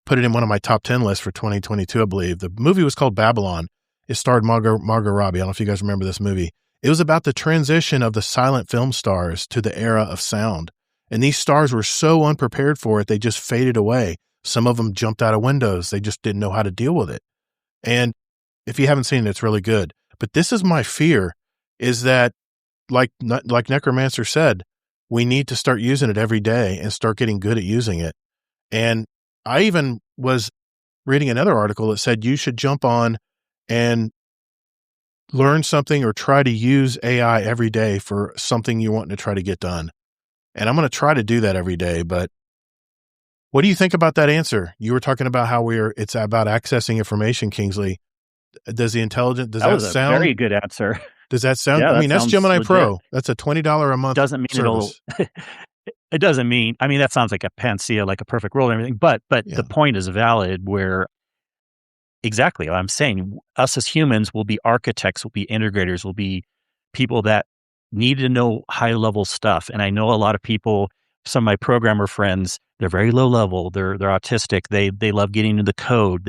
Speaker 1: put it in one of my top 10 lists for 2022, I believe. The movie was called Babylon. It starred Margot Robbie. I don't know if you guys remember this movie. It was about the transition of the silent film stars to the era of sound. And these stars were so unprepared for it, they just faded away. Some of them jumped out of windows. They just didn't know how to deal with it. And if you haven't seen it, it's really good. But this is my fear, is that, like Necromancer said, we need to start using it every day and start getting good at using it. And I even was reading another article that said you should jump on and learn something or try to use AI every day for something you want to try to get done. And I'm going to try to do that every day. But what do you think about that answer? You were talking about how it's about accessing information, Kingsley. Does that
Speaker 3: was
Speaker 1: sound
Speaker 3: a very good answer?
Speaker 1: Does that sound?
Speaker 3: Yeah,
Speaker 1: I mean, that's Gemini
Speaker 3: legit.
Speaker 1: Pro. That's a $20 a month.
Speaker 3: Doesn't mean
Speaker 1: service.
Speaker 3: it doesn't mean, I mean, that sounds like a panacea, like a perfect world and everything, but
Speaker 1: Yeah.
Speaker 3: the point is valid where exactly what I'm saying, us as humans will be architects, will be integrators, will be people that need to know high level stuff. And I know a lot of people, some of my programmer friends, they're very low level. They're autistic. They love getting into the code.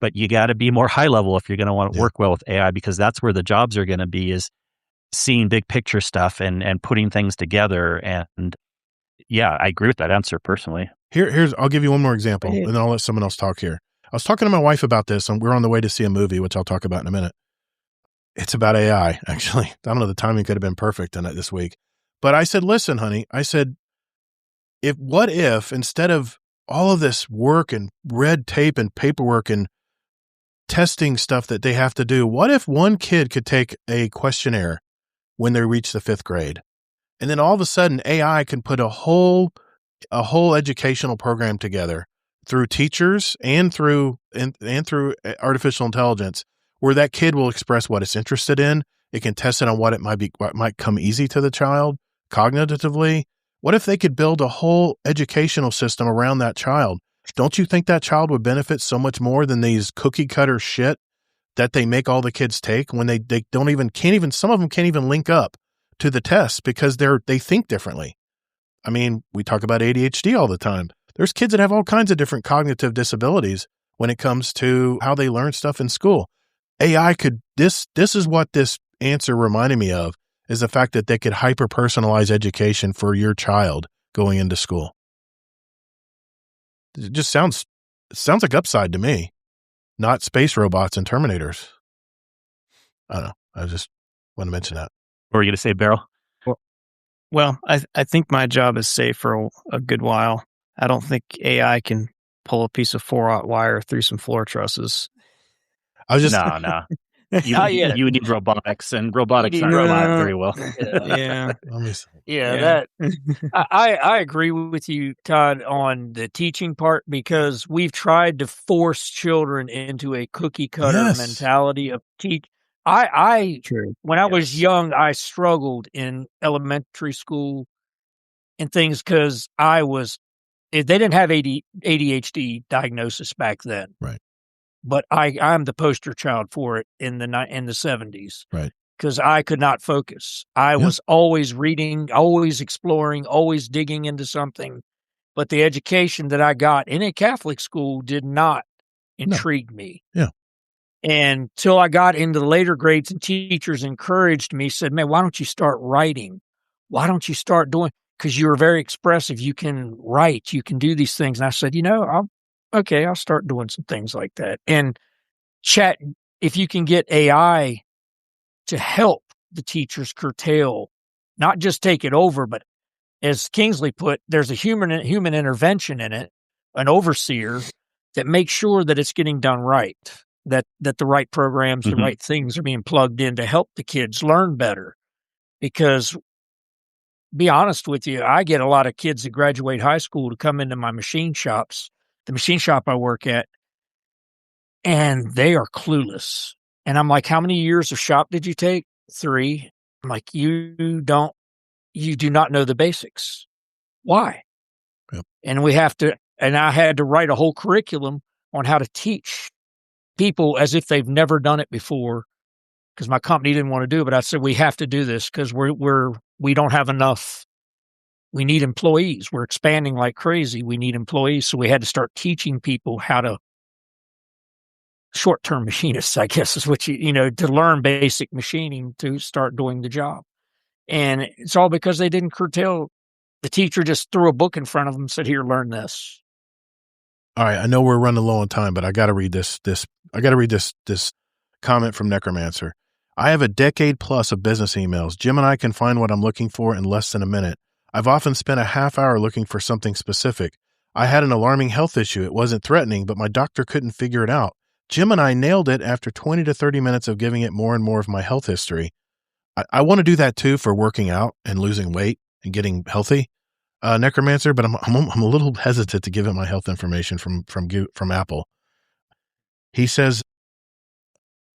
Speaker 3: But you got to be more high level if you're going to want to work well with AI, because that's where the jobs are going to be, is seeing big picture stuff and putting things together. And yeah, I agree with that answer personally.
Speaker 1: I'll give you one more example, and then I'll let someone else talk here. I was talking to my wife about this, and we're on the way to see a movie, which I'll talk about in a minute. It's about AI, actually. I don't know, the timing could have been perfect in it this week. But I said, listen, honey, I said, what if instead of all of this work and red tape and paperwork and testing stuff that they have to do, what if one kid could take a questionnaire when they reach the 5th grade? And then all of a sudden AI can put a whole educational program together through teachers and through artificial intelligence, where that kid will express what it's interested in. It can test it on what might come easy to the child cognitively. What if they could build a whole educational system around that child? Don't you think that child would benefit so much more than these cookie cutter shit that they make all the kids take when they some of them can't even link up to the tests because they think differently. I mean, we talk about ADHD all the time. There's kids that have all kinds of different cognitive disabilities when it comes to how they learn stuff in school. AI this is what this answer reminded me of, is the fact that they could hyper-personalize education for your child going into school. It just sounds like upside to me, not space robots and Terminators. I don't know. I just want to mention that.
Speaker 3: What were you going to say, Barrel?
Speaker 5: Well, I think my job is safe for a good while. I don't think AI can pull a piece of 4-aught wire through some floor trusses.
Speaker 1: I was just
Speaker 3: No. You need robotics, and robotics aren't alive very well.
Speaker 4: That I agree with you, Todd, on the teaching part, because we've tried to force children into a cookie cutter mentality of teach. When I was young, I struggled in elementary school and things because they didn't have ADHD diagnosis back then.
Speaker 1: Right.
Speaker 4: But I'm the poster child for it in the 70s.
Speaker 1: Right.
Speaker 4: Because I could not focus. I was always reading, always exploring, always digging into something. But the education that I got in a Catholic school did not intrigue me.
Speaker 1: Yeah.
Speaker 4: And till I got into the later grades, and teachers encouraged me, said, man, why don't you start writing? Why don't you start doing, because you're very expressive. You can write, you can do these things. And I said, I'll start doing some things like that. And chat, if you can get AI to help the teachers curtail, not just take it over, but as Kingsley put, there's a human intervention in it, an overseer that makes sure that it's getting done right, that the right programs, the right things are being plugged in to help the kids learn better. Because, be honest with you, I get a lot of kids that graduate high school to come into my machine shops, the machine shop I work at, and they are clueless. And I'm like, how many years of shop did you take? 3. I'm like, you do not know the basics. Why? Yep. And I had to write a whole curriculum on how to teach people as if they've never done it before, because my company didn't want to do it. But I said, we have to do this because we don't have enough. We need employees. We're expanding like crazy. We need employees. So we had to start teaching people how to, short-term machinists, I guess is what to learn basic machining to start doing the job. And it's all because they didn't curtail. The teacher just threw a book in front of them and said, here, learn this.
Speaker 1: All right. I know we're running low on time, but I got to read this comment from Necromancer. I have a decade plus of business emails. Jim and I can find what I'm looking for in less than a minute. I've often spent a half hour looking for something specific. I had an alarming health issue. It wasn't threatening, but my doctor couldn't figure it out. Jim and I nailed it after 20 to 30 minutes of giving it more and more of my health history. I want to do that too for working out and losing weight and getting healthy, Necromancer, but I'm a little hesitant to give it my health information from Apple. He says,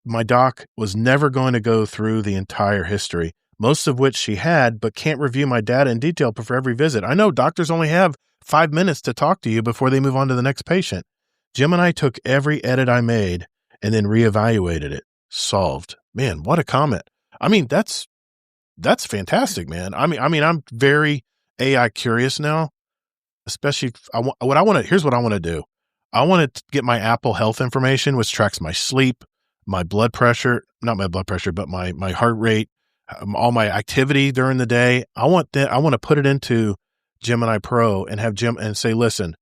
Speaker 1: my doc was never going to go through the entire history, most of which she had, but can't review my data in detail for every visit. I know doctors only have 5 minutes to talk to you before they move on to the next patient. Jim and I took every edit I made and then reevaluated it. Solved. Man, what a comment. I mean, that's fantastic, man. I mean, I'm very AI curious now, especially here's what I want to do. I want to get my Apple Health information, which tracks my sleep, my blood pressure, not my blood pressure, but my heart rate, all my activity during the day. I want to put it into Gemini Pro and have Jim and say, listen,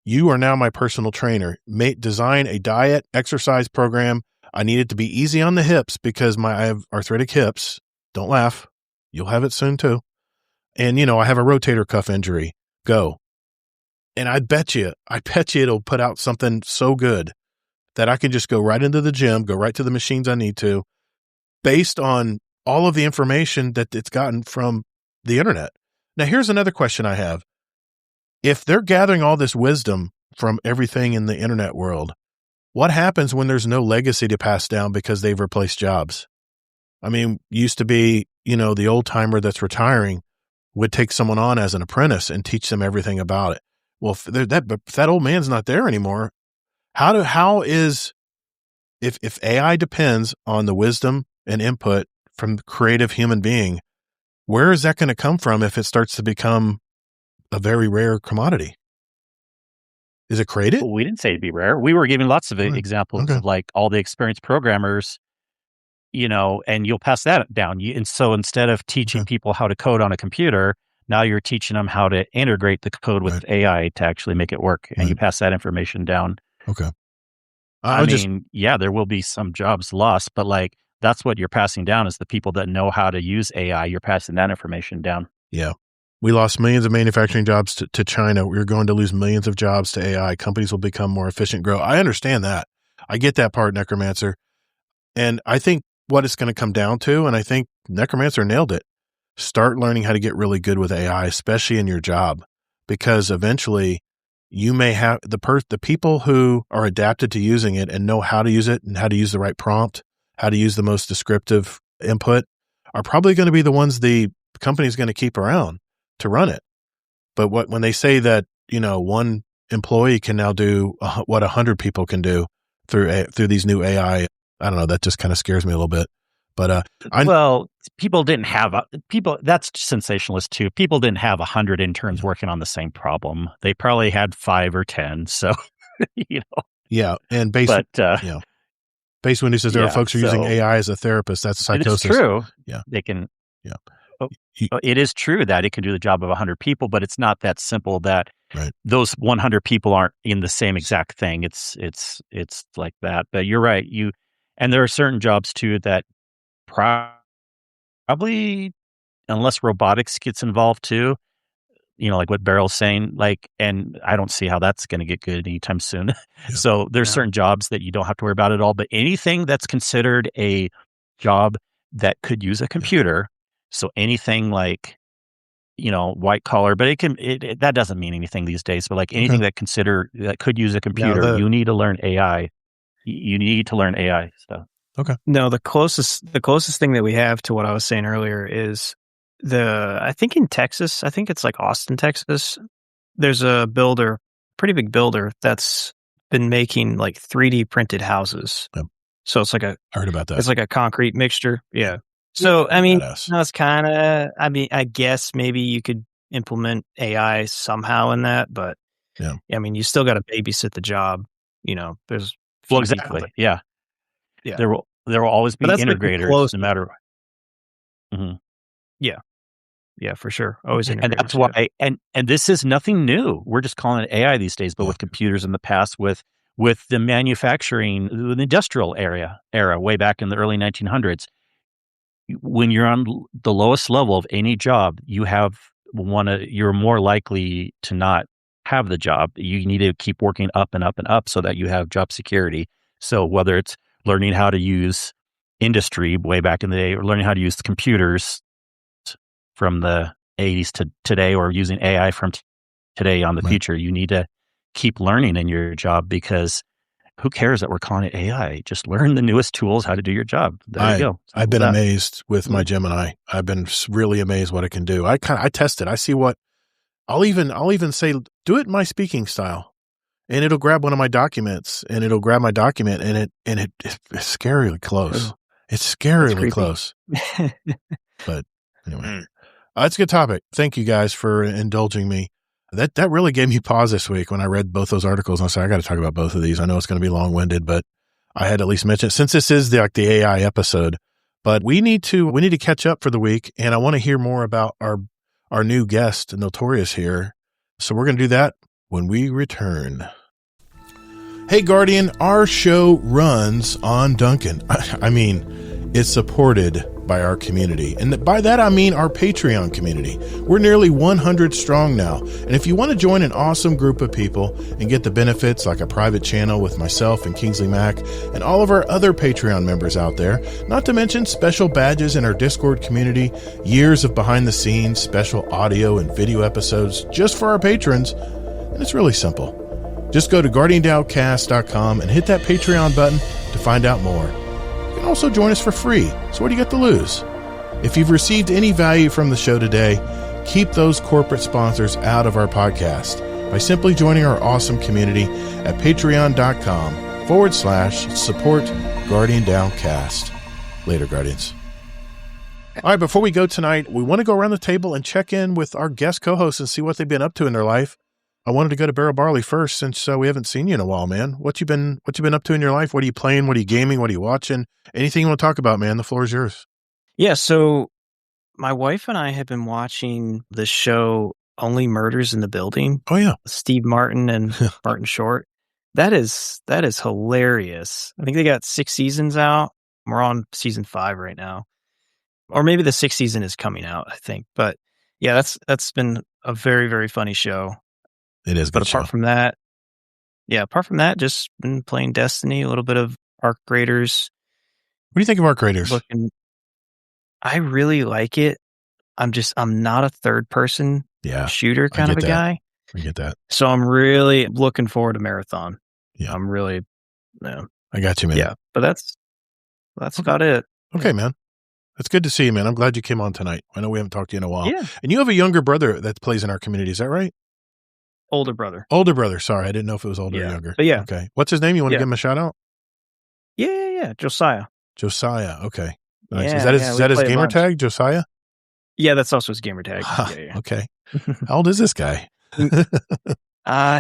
Speaker 1: you are now my personal trainer. Design a diet, exercise program. I need it to be easy on the hips because I have arthritic hips. Don't laugh. You'll have it soon too. And, I have a rotator cuff injury. Go. And I bet you it'll put out something so good that I can just go right into the gym, go right to the machines I need to, based on all of the information that it's gotten from the internet. Now, here's another question I have. If they're gathering all this wisdom from everything in the internet world, what happens when there's no legacy to pass down because they've replaced jobs? I mean, used to be, the old timer that's retiring would take someone on as an apprentice and teach them everything about it. Well, if that old man's not there anymore, if AI depends on the wisdom and input from the creative human being, where is that going to come from if it starts to become a very rare commodity? Is it created?
Speaker 3: Well, we didn't say it'd be rare. We were giving lots of examples of like all the experienced programmers, and you'll pass that down. And so instead of teaching people how to code on a computer, now you're teaching them how to integrate the code with AI to actually make it work. And you pass that information down.
Speaker 1: Okay.
Speaker 3: There will be some jobs lost, but like that's what you're passing down is the people that know how to use AI. You're passing that information down.
Speaker 1: Yeah. We lost millions of manufacturing jobs to China. We're going to lose millions of jobs to AI. Companies will become more efficient, grow. I understand that. I get that part, Necromancer. And I think what it's going to come down to, and I think Necromancer nailed it, start learning how to get really good with AI, especially in your job, because eventually you may have the people who are adapted to using it and know how to use it and how to use the right prompt, how to use the most descriptive input are probably going to be the ones the company's going to keep around to run it. But when they say that, one employee can now do what 100 people can do through these new AI, I don't know, that just kind of scares me a little bit. But
Speaker 3: people didn't have that's sensationalist too. People didn't have 100 interns working on the same problem. They probably had 5 or 10. So,
Speaker 1: Yeah. And Base Window says there are folks who are using AI as a therapist. That's psychosis.
Speaker 3: It's true.
Speaker 1: Yeah.
Speaker 3: They can.
Speaker 1: Yeah.
Speaker 3: It is true that it can do the job of 100 people, but it's not that simple that those 100 people aren't in the same exact thing. It's like that. But you're right. And there are certain jobs too that probably, unless robotics gets involved too, like what Barrel's saying, and I don't see how that's going to get good anytime soon. Yeah. So there's certain jobs that you don't have to worry about at all, but anything that's considered a job that could use a computer. So anything like, white collar, but that doesn't mean anything these days, but like anything that could use a computer, you need to learn AI. You need to learn AI stuff.
Speaker 1: Okay.
Speaker 5: No, the closest thing that we have to what I was saying earlier is I think in Texas, I think it's like Austin, Texas, there's a builder, pretty big builder that's been making like 3D printed houses.
Speaker 1: Yep.
Speaker 5: So it's like
Speaker 1: I heard about that.
Speaker 5: It's like a concrete mixture. Yeah. So, I mean,
Speaker 1: Badass.
Speaker 5: no, it's kind of, I mean, I guess maybe you could implement AI somehow in that, but
Speaker 1: Yeah.
Speaker 5: I mean, you still got to babysit the job. You know, there's
Speaker 3: Well,
Speaker 5: few people
Speaker 3: exactly.
Speaker 5: that-
Speaker 3: Yeah.
Speaker 5: Yeah.
Speaker 3: There will always be
Speaker 5: But that's like the
Speaker 3: integrators,
Speaker 5: close-
Speaker 3: no matter. Mhm.
Speaker 5: Yeah, for sure. Always
Speaker 3: And
Speaker 5: integrators,
Speaker 3: that's
Speaker 5: yeah.
Speaker 3: why, and this is nothing new. We're just calling it AI these days, but
Speaker 1: Yeah.
Speaker 3: with computers in the past, with the manufacturing, the industrial era, way back in the early 1900s, when you're on the lowest level of any job, you're more likely to not have the job. You need to keep working up and up and up so that you have job security. So whether it's learning how to use industry way back in the day, or learning how to use computers from the 80s to today, or using AI from today on the
Speaker 1: Right.
Speaker 3: future, you need to keep learning in your job, because who cares that we're calling it AI? Just learn the newest tools, how to do your job. There you go.
Speaker 1: I've been
Speaker 3: Simple as that.
Speaker 1: amazed with my Gemini. I've been really amazed what it can do. I test it. I see what I'll even say, do it in my speaking style, and it'll grab one of my documents, and it'll grab my document, and it's scarily close.
Speaker 5: Oh.
Speaker 1: It's scarily
Speaker 5: creepy.
Speaker 1: close. But anyway, that's a good topic. Thank you guys for indulging me. That really gave me pause this week when I read both those articles. And I said, I got to talk about both of these. I know it's going to be long winded, but I had to at least mention it, since this is the AI episode. But we need to catch up for the week, and I want to hear more about our new guest, Noltorious here. So we're going to do that when we return. Hey, Guardian, our show runs on Duncan. I mean, it's supported by our community. And by that, I mean our Patreon community. We're nearly 100 strong now. And if you want to join an awesome group of people and get the benefits like a private channel with myself and Kingsley Mac and all of our other Patreon members out there, not to mention special badges in our Discord community, years of behind the scenes, special audio and video episodes just for our patrons, and it's really simple. Just go to guardiandowcast.com and hit that Patreon button to find out more. You can also join us for free, so what do you got to lose? If you've received any value from the show today, keep those corporate sponsors out of our podcast by simply joining our awesome community at patreon.com/support Guardian Downcast. Later, Guardians. All right, before we go tonight, we want to go around the table and check in with our guest co-hosts and see what they've been up to in their life. I wanted to go to Barrel Barley first, since we haven't seen you in a while, man. What you been up to in your life? What are you playing? What are you gaming? What are you watching? Anything you want to talk about, man? The floor is yours.
Speaker 5: Yeah, so my wife and I have been watching the show Only Murders in the Building.
Speaker 1: Oh yeah,
Speaker 5: Steve Martin and Martin Short. That is hilarious. I think they got 6 seasons out. We're on season 5 right now, or maybe the 6th season is coming out, I think. But yeah, that's been a very, very funny show.
Speaker 1: it is.
Speaker 5: But apart from that, just been playing Destiny, a little bit of Arc Raiders.
Speaker 1: What do you think of Arc Raiders?
Speaker 5: I really like it. I'm not a third person shooter kind of a guy.
Speaker 1: I get that.
Speaker 5: So I'm really looking forward to Marathon.
Speaker 1: Yeah.
Speaker 5: I'm really,
Speaker 1: I got you, man.
Speaker 5: yeah, but that's about it.
Speaker 1: Okay, man. It's good to see you, man. I'm glad you came on tonight. I know we haven't talked to you in a while.
Speaker 5: Yeah.
Speaker 1: And you have a younger brother that plays in our community. Is that right?
Speaker 5: Older brother.
Speaker 1: Older brother. Sorry. I didn't know if it was older or
Speaker 5: Yeah.
Speaker 1: younger.
Speaker 5: But yeah.
Speaker 1: Okay. What's his name? You want to
Speaker 5: Yeah.
Speaker 1: give him a shout out?
Speaker 5: Yeah. Josiah.
Speaker 1: Josiah. Okay. Nice.
Speaker 5: Yeah,
Speaker 1: Is that his,
Speaker 5: yeah,
Speaker 1: is
Speaker 5: we
Speaker 1: that his
Speaker 5: play a
Speaker 1: gamer
Speaker 5: bunch.
Speaker 1: tag, Josiah?
Speaker 5: Yeah, that's also his gamer tag. Yeah.
Speaker 1: Okay. How old is this guy?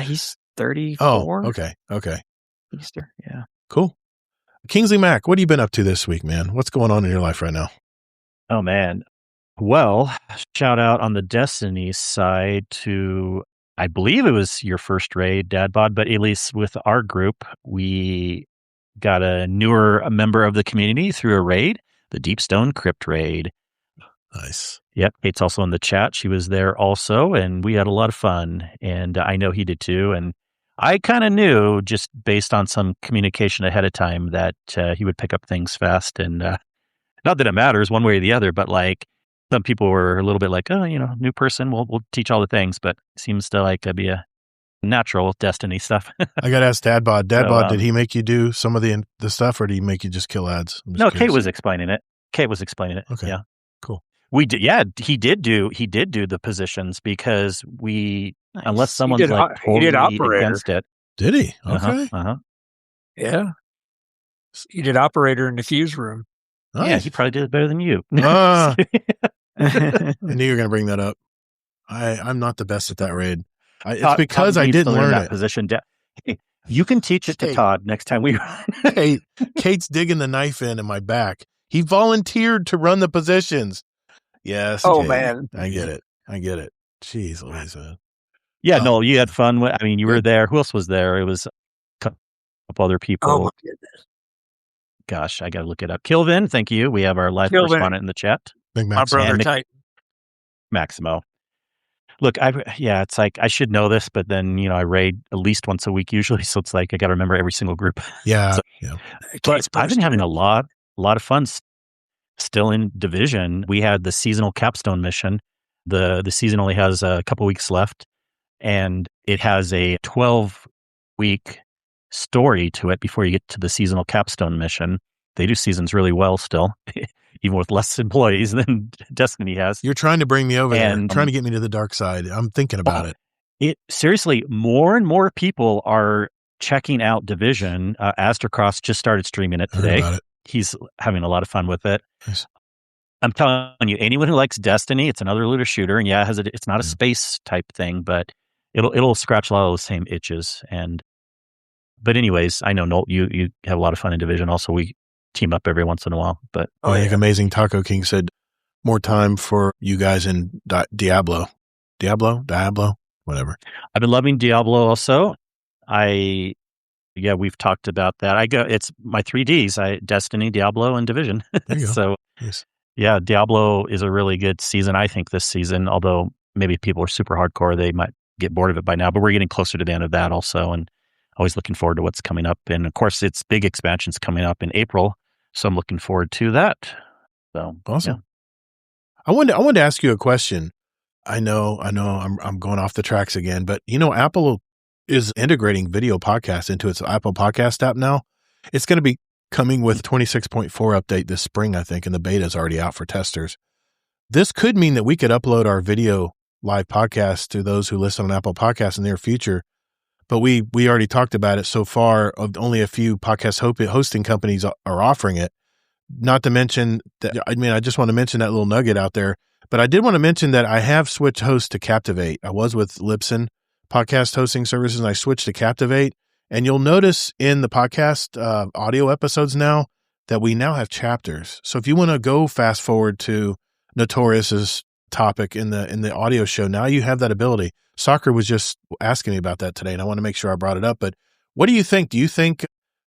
Speaker 5: He's 34.
Speaker 1: Oh, okay. Okay.
Speaker 5: Easter. Yeah.
Speaker 1: Cool. Kingsley Mac, what have you been up to this week, man? What's going on in your life right now?
Speaker 3: Oh, man. Well, shout out on the Destiny side to, I believe it was your first raid, Dad Bod, but at least with our group, we got a newer member of the community through a raid, the Deepstone Crypt raid.
Speaker 1: Nice.
Speaker 3: Yep. Kate's also in the chat. She was there also, and we had a lot of fun. And I know he did too. And I kind of knew, just based on some communication ahead of time, that he would pick up things fast. And not that it matters one way or the other, but like some people were a little bit like, oh, new person, we'll teach all the things, but it seems to like be a natural Destiny stuff.
Speaker 1: I got to ask Dad Bod. Dad
Speaker 3: So,
Speaker 1: Bod, did he make you do some of the stuff, or did he make you just kill ads? I'm just
Speaker 3: No,
Speaker 1: curious.
Speaker 3: Kate was explaining it.
Speaker 1: Okay.
Speaker 3: Yeah.
Speaker 1: Cool.
Speaker 3: We did. Yeah, he did do the positions, because we,
Speaker 5: Nice.
Speaker 3: unless someone's
Speaker 4: did
Speaker 3: like
Speaker 4: he did
Speaker 3: totally
Speaker 4: operator.
Speaker 3: against it.
Speaker 1: Did he? Okay.
Speaker 4: Yeah. He did operator in the fuse room.
Speaker 1: Nice.
Speaker 3: Yeah, he probably did it better than you.
Speaker 1: I knew you were going to bring that up. I'm not the best at that raid. It's because I didn't learn
Speaker 3: that
Speaker 1: it.
Speaker 3: Position. Hey, you can teach it to Todd next time we run.
Speaker 1: Hey, Kate's digging the knife in my back. He volunteered to run the positions. Yes.
Speaker 4: Oh,
Speaker 1: Kate,
Speaker 4: man.
Speaker 1: I get it. Jeez, Louise, man.
Speaker 3: Yeah, no, you had fun. I mean, you were there. Who else was there? It was a couple other people.
Speaker 4: Oh, my goodness.
Speaker 3: Gosh, I got to look it up. Kilvin, thank you. We have our live correspondent in the chat.
Speaker 1: Big
Speaker 4: my brother,
Speaker 3: Maximo. Look, it's like I should know this, but then I raid at least once a week usually, so it's like I got to remember every single group.
Speaker 1: Yeah,
Speaker 3: But I've been having a lot of fun still in Division. We had the seasonal capstone mission. The season only has a couple weeks left, and it has a 12-week story to it before you get to the seasonal capstone mission. They do seasons really well still, even with less employees than Destiny has.
Speaker 1: You're trying to bring me over there, trying to get me to the dark side. I'm thinking about it.
Speaker 3: Seriously, more and more people are checking out Division. Astercross just started streaming it today. He's having a lot of fun with it.
Speaker 1: Nice.
Speaker 3: I'm telling you, anyone who likes Destiny, it's another looter shooter, and it's not a space type thing, but it'll scratch a lot of those same itches. But anyways, I know Nolt, you have a lot of fun in Division. Also, we team up every once in a while. But
Speaker 1: I think Amazing Taco King said more time for you guys in Diablo, whatever.
Speaker 3: I've been loving Diablo also. We've talked about that. It's my 3Ds, Destiny, Diablo, and Division. So,
Speaker 1: nice.
Speaker 3: Yeah, Diablo is a really good season, I think, this season, although maybe people are super hardcore. They might get bored of it by now, but we're getting closer to the end of that also, and always looking forward to what's coming up. And of course, it's big expansions coming up in April, so I'm looking forward to that. So
Speaker 1: awesome.
Speaker 3: Yeah.
Speaker 1: I wanted to ask you a question. I know I'm going off the tracks again, but Apple is integrating video podcasts into its Apple Podcast app now. It's going to be coming with 26.4 update this spring, I think, and the beta is already out for testers. This could mean that we could upload our video live podcast to those who listen on Apple Podcasts in the near future. But we already talked about it so far. Only a few podcast hosting companies are offering it. Not to mention that, I just want to mention that little nugget out there. But I did want to mention that I have switched hosts to Captivate. I was with Libsyn podcast hosting services, and I switched to Captivate. And you'll notice in the podcast audio episodes now that we now have chapters. So if you want to go fast forward to Notorious's topic in the audio show, now you have that ability. Soccer was just asking me about that today, and I want to make sure I brought it up. But what do you think? Do you think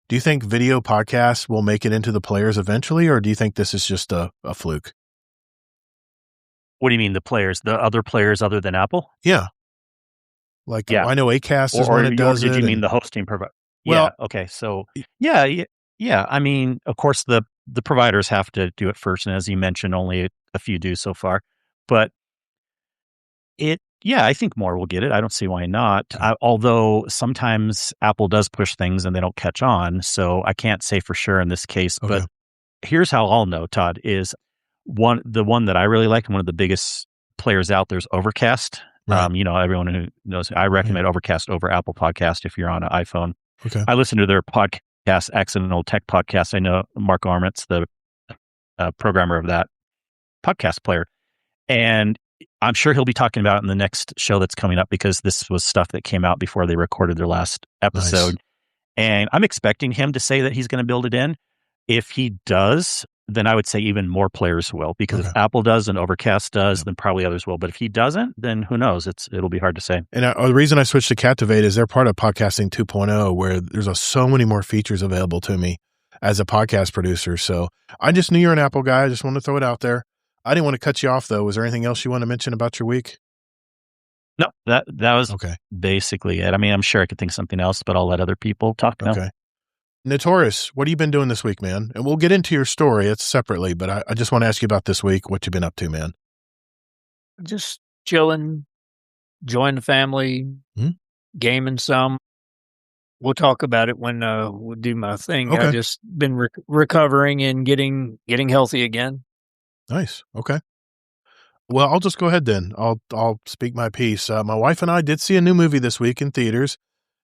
Speaker 1: video podcasts will make it into the players eventually, or do you think this is just a fluke?
Speaker 3: What do you mean the players? The other players other than Apple?
Speaker 1: Yeah. I know Acast is when it does it.
Speaker 3: Or did you mean the hosting provider?
Speaker 1: Well,
Speaker 3: yeah. Okay. So yeah. I mean, of course, the providers have to do it first, and as you mentioned, only a few do so far. But I think more will get it. I don't see why not. Although sometimes Apple does push things and they don't catch on, so I can't say for sure in this case. Okay. But here's how I'll know, Todd, is the one that I really like, and one of the biggest players out there is Overcast. Right. Everyone who knows, I recommend Overcast over Apple Podcast if you're on an iPhone.
Speaker 1: Okay.
Speaker 3: I listen to their podcast, Accidental Tech Podcast. I know Mark Armentz, the programmer of that podcast player, and I'm sure he'll be talking about it in the next show that's coming up, because this was stuff that came out before they recorded their last episode. Nice. And I'm expecting him to say that he's going to build it in. If he does, then I would say even more players will, because if Apple does and Overcast does, then probably others will. But if he doesn't, then who knows? It'll be hard to say. And
Speaker 1: the reason I switched to Captivate is they're part of Podcasting 2.0, where there's so many more features available to me as a podcast producer. So I just knew you're an Apple guy. I just wanted to throw it out there. I didn't want to cut you off, though. Was there anything else you want to mention about your week?
Speaker 3: No, that was basically it. I mean, I'm sure I could think of something else, but I'll let other people talk now.
Speaker 1: Okay. Notorious, what have you been doing this week, man? And we'll get into your story. It's separately, but I just want to ask you about this week, what you've been up to, man.
Speaker 4: Just chilling, enjoying the family, gaming some. We'll talk about it when we do my thing.
Speaker 1: Okay.
Speaker 4: I've just been recovering and getting healthy again.
Speaker 1: Nice. Okay. Well, I'll just go ahead then. I'll speak my piece. My wife and I did see a new movie this week in theaters.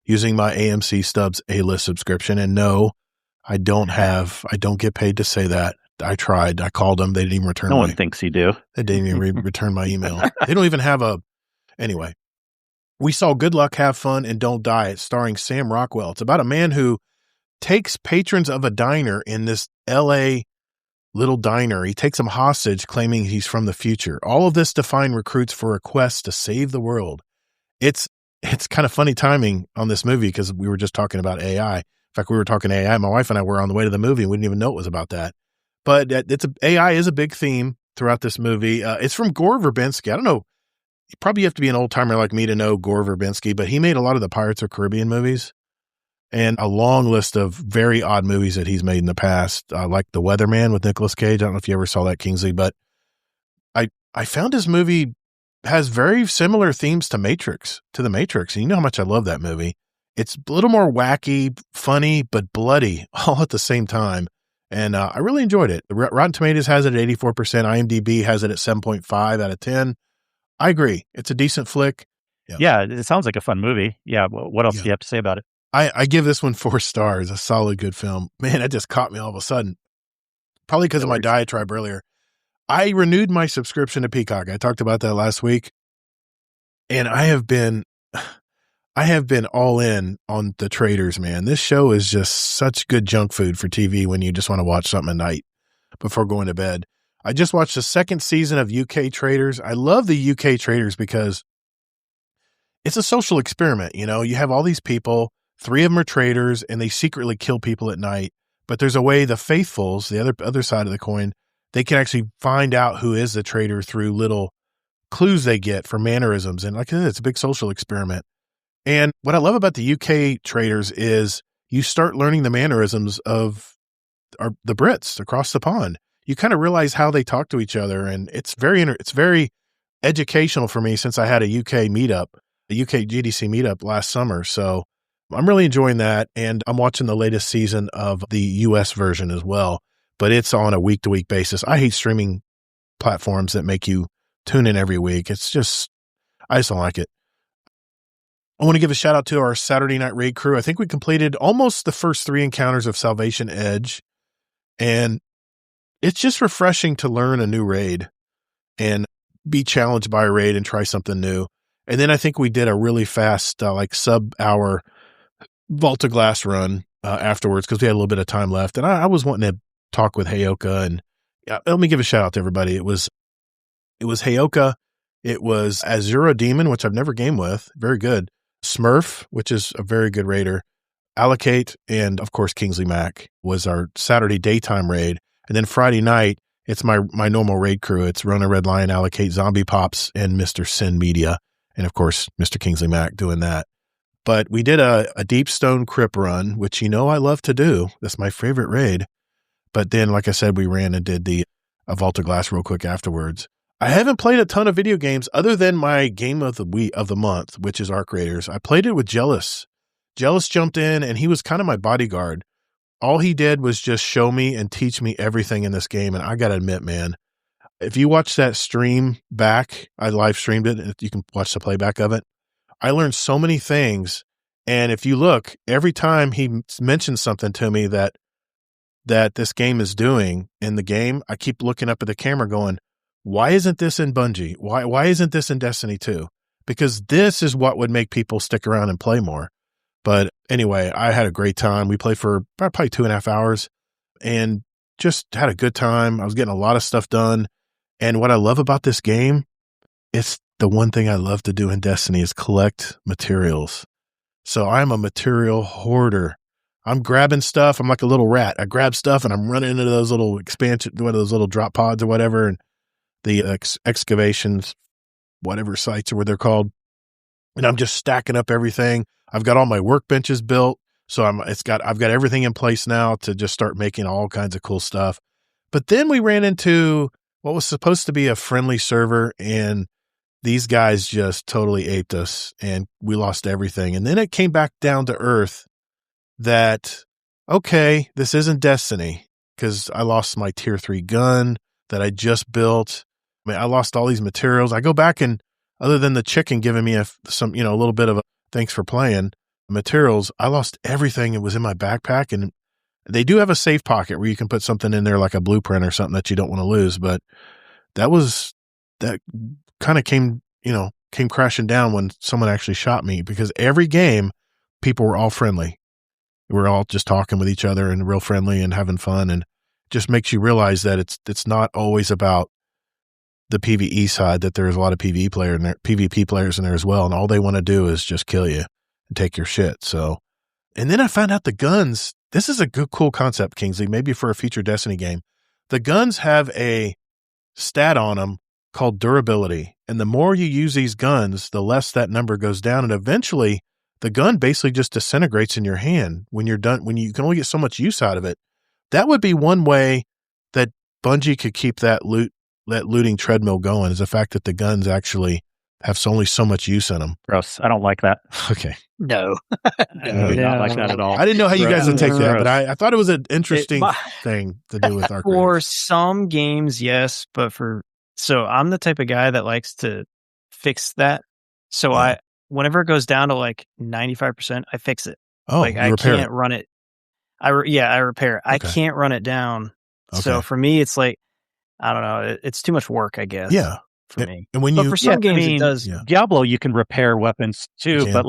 Speaker 1: using my AMC Stubs A-List subscription. And no, I don't get paid to say that. I tried. I called them. They didn't even return
Speaker 3: No one thinks you do.
Speaker 1: They didn't even return my email. They don't even have anyway. We saw Good Luck, Have Fun, and Don't Die. It's starring Sam Rockwell. It's about a man who takes patrons of a diner in this L.A. little diner. He takes them hostage, claiming he's from the future. All of this to find recruits for a quest to save the world. It's kind of funny timing on this movie because we were just talking about AI. In fact, we were talking AI. My wife and I were on the way to the movie and we didn't even know it was about that. But AI is a big theme throughout this movie. It's from Gore Verbinski. I don't know. You probably have to be an old timer like me to know Gore Verbinski, but he made a lot of the Pirates of the Caribbean movies and a long list of very odd movies that he's made in the past, like The Weatherman with Nicolas Cage. I don't know if you ever saw that, Kingsley, but I found his movie has very similar themes to The Matrix. And you know how much I love that movie. It's a little more wacky, funny, but bloody all at the same time. And I really enjoyed it. Rotten Tomatoes has it at 84%. IMDb has it at 7.5 out of 10. I agree. It's a decent flick.
Speaker 3: Yeah, it sounds like a fun movie. Yeah. What else do you have to say about it?
Speaker 1: I give this one 4 stars. A solid, good film. Man, that just caught me all of a sudden. Probably because of my diatribe earlier. I renewed my subscription to Peacock. I talked about that last week. And I have been all in on The Traitors, man. This show is just such good junk food for TV when you just want to watch something at night before going to bed. I just watched the 2nd season of UK Traitors. I love the UK Traitors because it's a social experiment. You know, you have all these people, 3 of them are traitors, and they secretly kill people at night. But there's a way the faithfuls, the other side of the coin, they can actually find out who is the traitor through little clues they get for mannerisms. And like I said, it's a big social experiment. And what I love about the UK Traitors is you start learning the mannerisms of the Brits across the pond. You kind of realize how they talk to each other, and it's very educational for me since I had a UK GDC meetup last summer. So I'm really enjoying that, and I'm watching the latest season of the US version as well, but it's on a week-to-week basis. I hate streaming platforms that make you tune in every week. I just don't like it. I want to give a shout out to our Saturday night raid crew. I think we completed almost the first 3 encounters of Salvation Edge, and it's just refreshing to learn a new raid and be challenged by a raid and try something new. And then I think we did a really fast, like sub-hour Vault of Glass run afterwards because we had a little bit of time left. And I was wanting to talk with Heyoka. And let me give a shout out to everybody. It was Heyoka. It was Azura Demon, which I've never gamed with. Very good. Smurf, which is a very good raider. Allocate, and of course Kingsley Mac was our Saturday daytime raid. And then Friday night, it's my normal raid crew. It's Rona Red Lion, Allocate, Zombie Pops, and Mr. Sin Media. And of course, Mr. Kingsley Mac doing that. But we did a Deep Stone Crypt run, which you know I love to do. That's my favorite raid. But then, like I said, we ran and did a Vault of Glass real quick afterwards. I haven't played a ton of video games other than my game of the month, which is Arc Raiders. I played it with Jealous. Jealous jumped in, and he was kind of my bodyguard. All he did was just show me and teach me everything in this game. And I got to admit, man, if you watch that stream back, I live streamed it. You can watch the playback of it. I learned so many things. And if you look, every time he mentions something to me that this game is doing in the game, I keep looking up at the camera going, why isn't this in Bungie? Why isn't this in Destiny 2? Because this is what would make people stick around and play more. But anyway, I had a great time. We played for probably 2.5 hours and just had a good time. I was getting a lot of stuff done. And what I love about this game, it's the one thing I love to do in Destiny is collect materials. So I'm a material hoarder. I'm grabbing stuff. I'm like a little rat. I grab stuff and I'm running into those little expansion, one of those little drop pods or whatever, and the excavations, whatever sites or what they're called. And I'm just stacking up everything. I've got all my workbenches built. So I've got everything in place now to just start making all kinds of cool stuff. But then we ran into what was supposed to be a friendly server, and these guys just totally aped us and we lost everything. And then it came back down to earth that, okay, this isn't Destiny, because I lost my tier 3 gun that I just built. I mean, I lost all these materials. I go back and other than the chicken giving me a little bit of a thanks for playing, materials, I lost everything. It was in my backpack, and they do have a safe pocket where you can put something in there like a blueprint or something that you don't want to lose. But that kind of came crashing down when someone actually shot me, because every game people were all friendly. We're all just talking with each other and real friendly and having fun, and just makes you realize that it's not always about the PvE side, that there's a lot of PvP players in there as well. And all they want to do is just kill you and take your shit. So, and then I found out the guns, this is a cool concept, Kingsley, maybe for a future Destiny game. The guns have a stat on them called durability. And the more you use these guns, the less that number goes down. And eventually the gun basically just disintegrates in your hand when you're done, when you can only get so much use out of it. That would be one way that Bungie could keep that looting treadmill going, is the fact that the guns actually have only so much use in them.
Speaker 3: Gross. I don't like that.
Speaker 1: Okay.
Speaker 4: No.
Speaker 3: I do not like that at all.
Speaker 1: I didn't know how you guys would take that, but
Speaker 3: Gross.
Speaker 1: I thought it was an interesting thing to do with our
Speaker 5: For some games, yes, but so I'm the type of guy that likes to fix that. So whenever it goes down to like 95%, I fix it.
Speaker 1: Oh,
Speaker 5: like I can't run it. I repair it.
Speaker 1: Okay.
Speaker 5: I can't run it down.
Speaker 1: Okay.
Speaker 5: So for me, it's like, I don't know. It's too much work, I guess.
Speaker 1: Yeah.
Speaker 5: For me.
Speaker 1: And when
Speaker 5: but for some games, it does.
Speaker 3: Yeah. Diablo, you can repair weapons too, but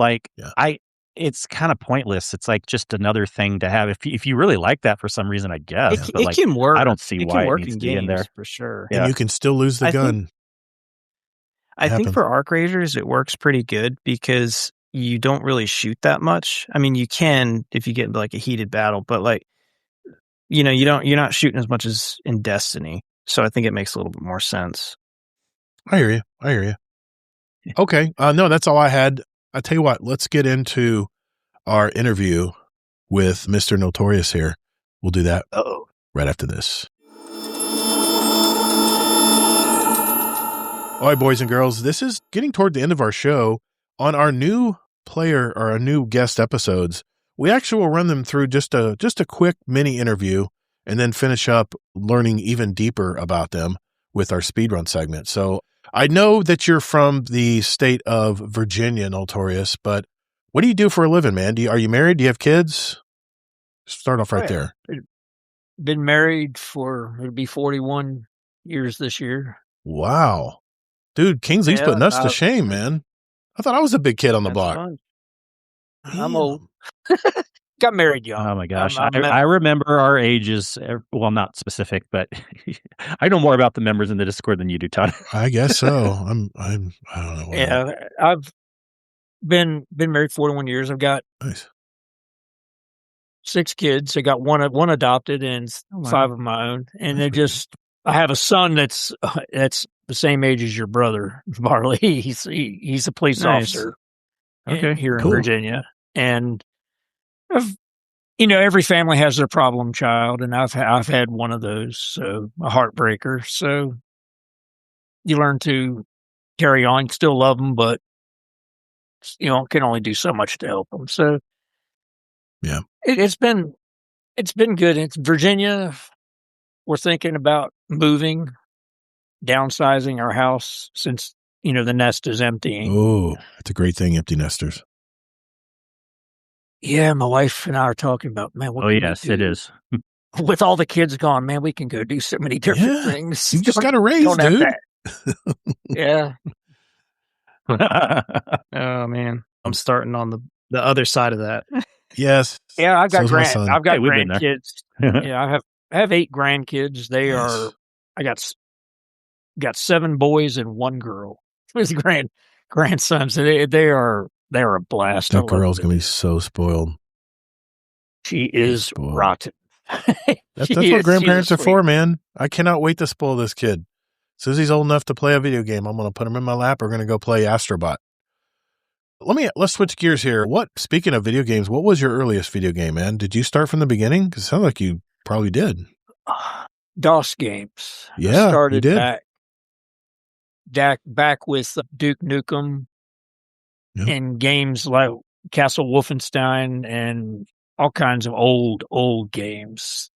Speaker 3: it's kind of pointless. It's like just another thing to have. If you really like that for some reason, I guess.
Speaker 5: It can work.
Speaker 3: I don't see why it needs to be in there
Speaker 5: for sure.
Speaker 1: And you can still lose the gun.
Speaker 5: I think for Arc Rangers, it works pretty good because you don't really shoot that much. I mean, you can if you get like a heated battle, but like, you're not shooting as much as in Destiny. So I think it makes a little bit more sense.
Speaker 1: I hear you. Okay. No, that's all I had. I tell you what, let's get into our interview with Mr. Noltorious here. We'll do that right after this. All right, boys and girls, this is getting toward the end of our show. On our new player or our new guest episodes, we actually will run them through just a quick mini interview and then finish up learning even deeper about them with our speedrun segment. So I know that you're from the state of Virginia, Noltorious, but what do you do for a living, man? Are you married? Do you have kids? Start off right there.
Speaker 4: Been married it'll be 41 years this year.
Speaker 1: Wow. Dude, Kingsley's putting us to shame, man. I thought I was a big kid on the block.
Speaker 4: I'm old. Got married young.
Speaker 3: Oh my gosh. I remember our ages. Well, not specific, but I know more about the members in the Discord than you do, Todd.
Speaker 1: I guess so. I don't know.
Speaker 4: Yeah. I've been married 41 years. I've got 6 kids. I got one adopted and 5 of my own. And I have a son that's the same age as your brother, Barley. He's a police officer here in Virginia. And every family has their problem child, and I've had one of those, so a heartbreaker. So you learn to carry on, still love them, but can only do so much to help them. So
Speaker 1: yeah,
Speaker 4: it's been good. It's Virginia. We're thinking about moving, downsizing our house since the nest is emptying.
Speaker 1: Oh, that's a great thing, empty nesters.
Speaker 4: Yeah, my wife and I are talking about, man, what can we do?
Speaker 3: It is.
Speaker 4: With all the kids gone, man, we can go do so many different things.
Speaker 1: You just got to raise, dude.
Speaker 4: Yeah.
Speaker 5: Oh, man. I'm starting on the other side of that.
Speaker 1: Yes.
Speaker 4: Yeah, I've got grandkids.
Speaker 3: Yeah.
Speaker 4: Yeah, I have 8 grandkids. They are, I got 7 boys and 1 girl. His grandsons. They're a blast.
Speaker 1: That girl's going to be so spoiled.
Speaker 4: She is rotten.
Speaker 1: That's what grandparents are for, man. I cannot wait to spoil this kid. As soon as he's old enough to play a video game, I'm going to put him in my lap. We're going to go play Astrobot. Let's switch gears here. Speaking of video games, what was your earliest video game, man? Did you start from the beginning? Because it sounds like you probably did.
Speaker 4: DOS games.
Speaker 1: Yeah,
Speaker 4: I started
Speaker 1: you did.
Speaker 4: back with Duke Nukem and games like Castle Wolfenstein and all kinds of old games.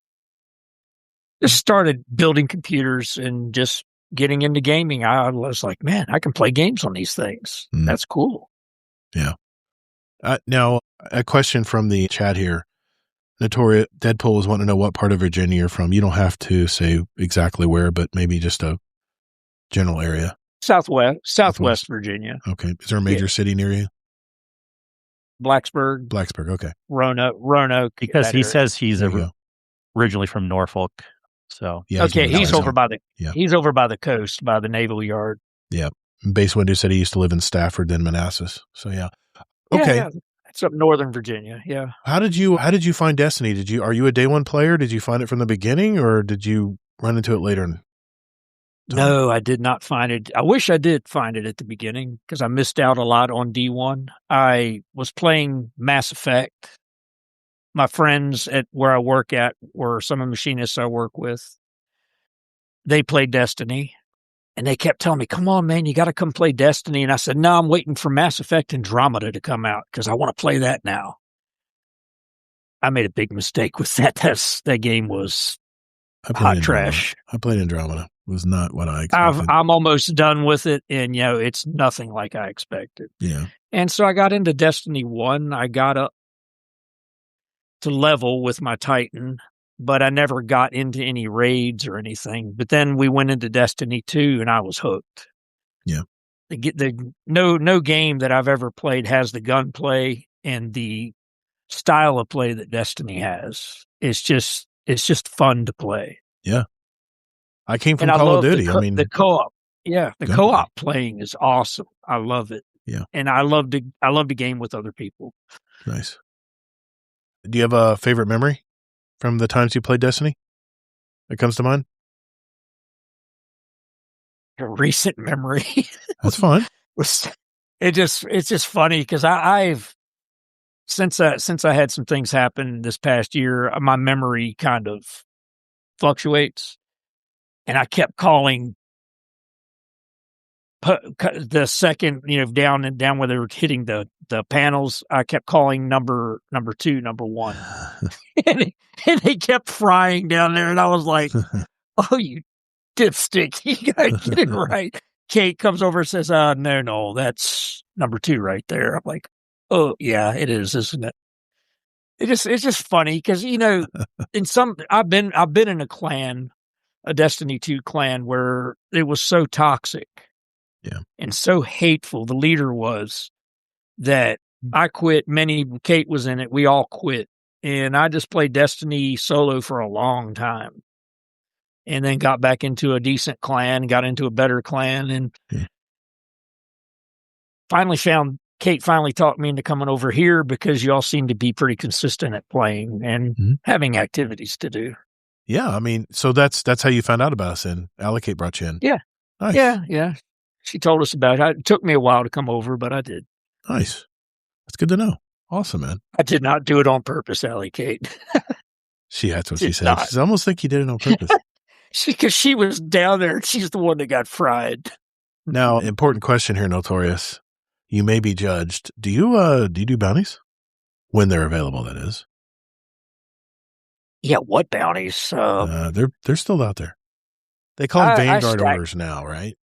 Speaker 4: Just started building computers and just getting into gaming. I was like, man, I can play games on these things. That's cool.
Speaker 1: Yeah. Now, A question from the chat here. Notorious Deadpool was wanting to know what part of Virginia you're from. You don't have to say exactly where, but maybe just a general area.
Speaker 4: Southwest Virginia.
Speaker 1: Okay. Is there a major city near you?
Speaker 4: Blacksburg.
Speaker 1: Okay.
Speaker 4: Roanoke.
Speaker 3: Because he says he's originally from Norfolk. So
Speaker 1: yeah,
Speaker 4: he's over by the coast, by the Naval Yard.
Speaker 1: Yeah. Base Window said he used to live in Stafford, then Manassas. So yeah. Okay.
Speaker 4: Yeah. It's up northern Virginia. Yeah.
Speaker 1: How did you find Destiny? Are you a day one player? Did you find it from the beginning, or did you run into it later?
Speaker 4: No, I did not find it. I wish I did find it at the beginning because I missed out a lot on D1. I was playing Mass Effect. My friends at where I work at were some of the machinists I work with. They played Destiny, and they kept telling me, come on, man, you got to come play Destiny. And I said, no, I'm waiting for Mass Effect Andromeda to come out because I want to play that now. I made a big mistake with that. That game was hot trash.
Speaker 1: I played Andromeda. It was not what I expected.
Speaker 4: I'm almost done with it, and it's nothing like I expected.
Speaker 1: Yeah.
Speaker 4: And so I got into Destiny 1. I got up to level with my Titan, but I never got into any raids or anything. But then we went into Destiny 2, and I was hooked.
Speaker 1: Yeah.
Speaker 4: No game that I've ever played has the gunplay and the style of play that Destiny has. It's just fun to play.
Speaker 1: Yeah. I came from Call of Duty.
Speaker 4: The co-op. Yeah, the co-op playing is awesome. I love it.
Speaker 1: Yeah.
Speaker 4: And I love to game with other people.
Speaker 1: Nice. Do you have a favorite memory from the times you played Destiny that comes to mind?
Speaker 4: A recent memory.
Speaker 1: That's fine.
Speaker 4: It's just funny because I've since I had some things happen this past year, my memory kind of fluctuates. And I kept calling the second, down where they were hitting the panels. I kept calling number 2, number 1, and they kept frying down there. And I was like, "Oh, you dipstick! You gotta get it right." Kate comes over and says, no, that's number 2 right there." I'm like, "Oh, yeah, it is, isn't it?" It's just funny because I've been in a Destiny 2 clan where it was so toxic and so hateful. The leader was that I quit. Kate was in it. We all quit. And I just played Destiny solo for a long time and then got back into a decent clan, got into a better clan, and Kate finally talked me into coming over here because y'all seem to be pretty consistent at playing and having activities to do.
Speaker 1: Yeah, so that's how you found out about us, and Allocate brought you in.
Speaker 4: Yeah.
Speaker 1: Nice.
Speaker 4: Yeah. She told us about it. It took me a while to come over, but I did.
Speaker 1: Nice. That's good to know. Awesome, man.
Speaker 4: I did not do it on purpose, Allocate.
Speaker 1: That's what she said. She almost think you did it on purpose.
Speaker 4: Because she was down there, and she's the one that got fried.
Speaker 1: Now, important question here, Notorious. You may be judged. Do you do bounties? When they're available, that is.
Speaker 4: Yeah, what bounties?
Speaker 1: They're still out there. They call them Vanguard orders now, right?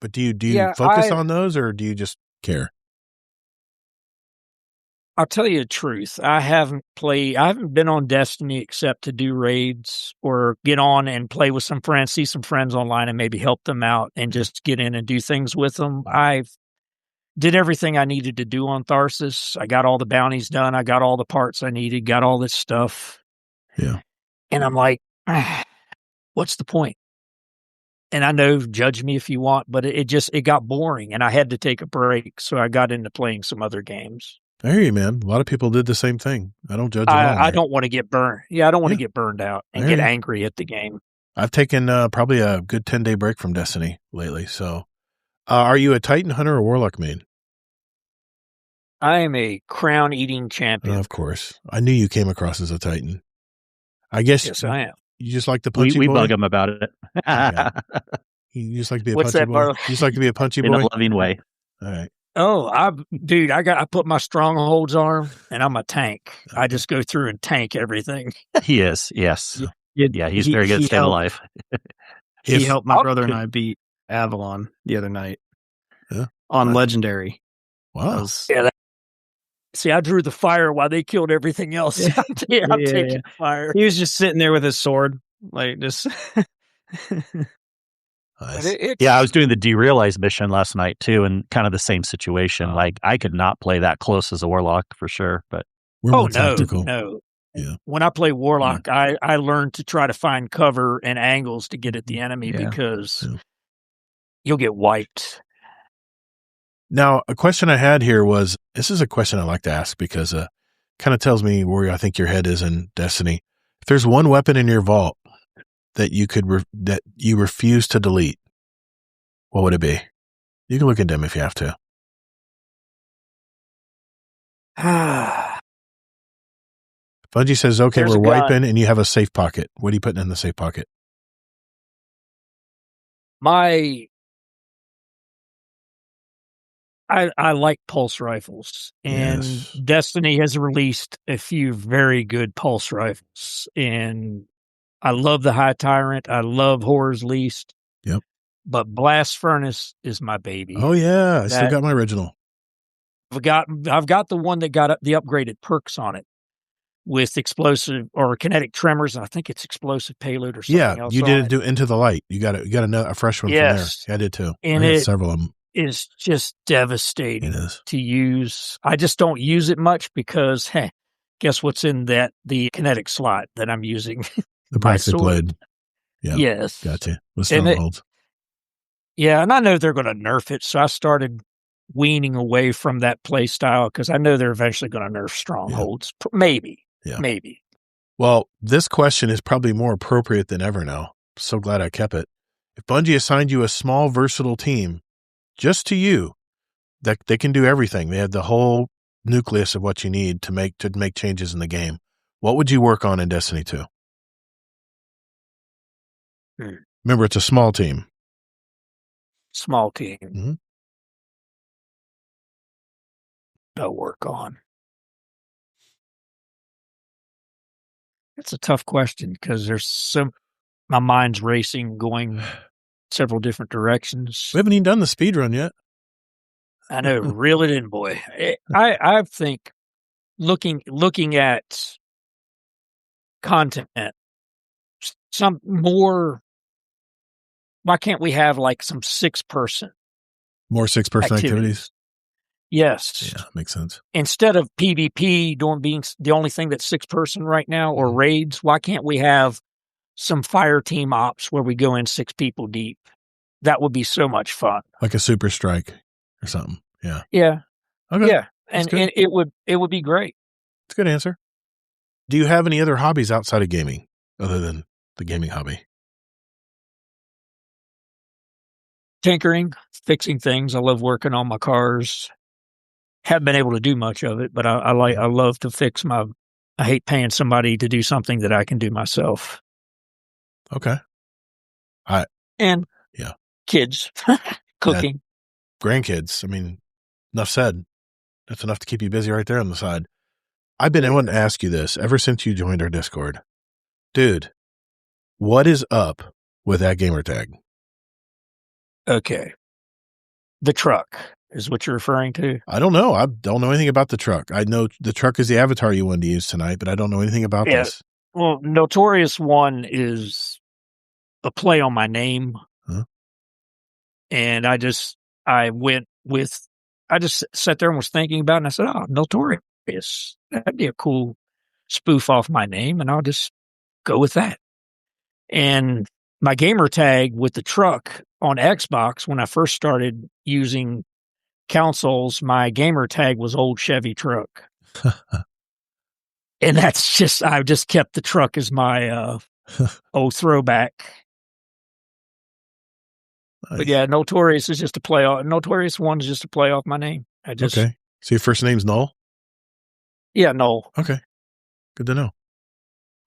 Speaker 1: But do you focus on those, or do you just care?
Speaker 4: I'll tell you the truth. I haven't been on Destiny except to do raids or get on and play with some friends, see some friends online and maybe help them out and just get in and do things with them. I've did everything I needed to do on Tharsis. I got all the bounties done. I got all the parts I needed, got all this stuff.
Speaker 1: Yeah.
Speaker 4: And I'm like, what's the point? And I know, judge me if you want, but it got boring and I had to take a break. So I got into playing some other games.
Speaker 1: I hear you, man. A lot of people did the same thing. I don't judge
Speaker 4: I don't want to get burned. Yeah, I don't want to get burned out and get angry at the game.
Speaker 1: I've taken probably a good 10-day break from Destiny lately. So are you a Titan hunter or Warlock main?
Speaker 4: I am a crown-eating champion.
Speaker 1: Of course. I knew you came across as a Titan. I guess
Speaker 4: yes, I am.
Speaker 1: You just like the punchy boy?
Speaker 3: We bug him about it.
Speaker 1: Okay. You just like to be a punchy boy? You just like to be a punchy boy?
Speaker 3: In a loving way.
Speaker 1: All right.
Speaker 4: Oh, I put my strongholds arm and I'm a tank. I just go through and tank everything.
Speaker 3: He is, yes. Yeah, he's very good at staying alive.
Speaker 5: He helped my brother and I beat Avalon the other night on Legendary.
Speaker 1: Wow.
Speaker 4: See, I drew the fire while they killed everything else. I'm taking fire.
Speaker 5: He was just sitting there with his sword, like just.
Speaker 1: Nice.
Speaker 3: I was doing the Derealize mission last night too, and kind of the same situation. Like I could not play that close as a warlock for sure, but
Speaker 1: we're more tactical.
Speaker 4: No.
Speaker 1: Yeah.
Speaker 4: When I play warlock, I learned to try to find cover and angles to get at the enemy because you'll get wiped.
Speaker 1: Now, a question I had here was, this is a question I like to ask because it kind of tells me where I think your head is in Destiny. If there's one weapon in your vault that you could that you refuse to delete, what would it be? You can look at them if you have to. Bungie says, okay, we're wiping and you have a safe pocket. What are you putting in the safe pocket?
Speaker 4: I like pulse rifles, and Destiny has released a few very good pulse rifles, and I love the High Tyrant. I love Horror's Least.
Speaker 1: Yep.
Speaker 4: But Blast Furnace is my baby.
Speaker 1: Oh yeah, I still got my original.
Speaker 4: I've got the one that got the upgraded perks on it with explosive or kinetic tremors. I think it's explosive payload or something else.
Speaker 1: You didn't do Into the Light. You got a fresh one from there. Yeah, I did too.
Speaker 4: And
Speaker 1: I had several of them.
Speaker 4: Is just devastating to use. I just don't use it much because, guess what's in the kinetic slot that I'm using?
Speaker 1: The Braxton blade.
Speaker 4: Yeah. Yes.
Speaker 1: Gotcha. With strongholds.
Speaker 4: And I know they're going to nerf it, so I started weaning away from that play style because I know they're eventually going to nerf strongholds. Yeah. Maybe. Yeah. Maybe.
Speaker 1: Well, this question is probably more appropriate than ever now. So glad I kept it. If Bungie assigned you a small, versatile team, just to you, that they can do everything. They have the whole nucleus of what you need to make changes in the game. What would you work on in Destiny 2? Remember, it's a small team.
Speaker 4: Small team.
Speaker 1: Mm-hmm.
Speaker 4: I'll work on. It's a tough question because my mind's racing, going several different directions.
Speaker 1: We haven't even done the speed run yet.
Speaker 4: I know, reel it in, boy. I think looking at content, some more. Why can't we have like some 6-person?
Speaker 1: More 6-person activities?
Speaker 4: Yes.
Speaker 1: Yeah, makes sense.
Speaker 4: Instead of PvP being the only thing that's 6-person right now, or raids, why can't we have some fire team ops where we go in 6 people deep? That would be so much fun.
Speaker 1: Like a super strike or something. Yeah.
Speaker 4: Yeah.
Speaker 1: Okay.
Speaker 4: Yeah. And it would be great.
Speaker 1: It's a good answer. Do you have any other hobbies outside of gaming other than the gaming hobby?
Speaker 4: Tinkering, fixing things. I love working on my cars. Haven't been able to do much of it, but I love to fix I hate paying somebody to do something that I can do myself.
Speaker 1: Okay.
Speaker 4: Kids, cooking.
Speaker 1: Grandkids. I mean, enough said. That's enough to keep you busy right there on the side. I wanted to ask you this ever since you joined our Discord. Dude, what is up with that gamer tag?
Speaker 4: Okay. The truck is what you're referring to?
Speaker 1: I don't know. I don't know anything about the truck. I know the truck is the avatar you wanted to use tonight, but I don't know anything about this.
Speaker 4: Well, Noltorious1 is a play on my name.
Speaker 1: Huh?
Speaker 4: And I just sat there and was thinking about it, and I said, oh, Noltorious. That'd be a cool spoof off my name, and I'll just go with that. And my gamer tag with the truck on Xbox, when I first started using consoles, my gamer tag was Old Chevy Truck. And I just kept the truck as my old throwback. Nice. But yeah, Noltorious is just a play off. Noltorious1 is just a play off my name.
Speaker 1: Okay. So your first name's Noel?
Speaker 4: Yeah, Noel.
Speaker 1: Okay. Good to know.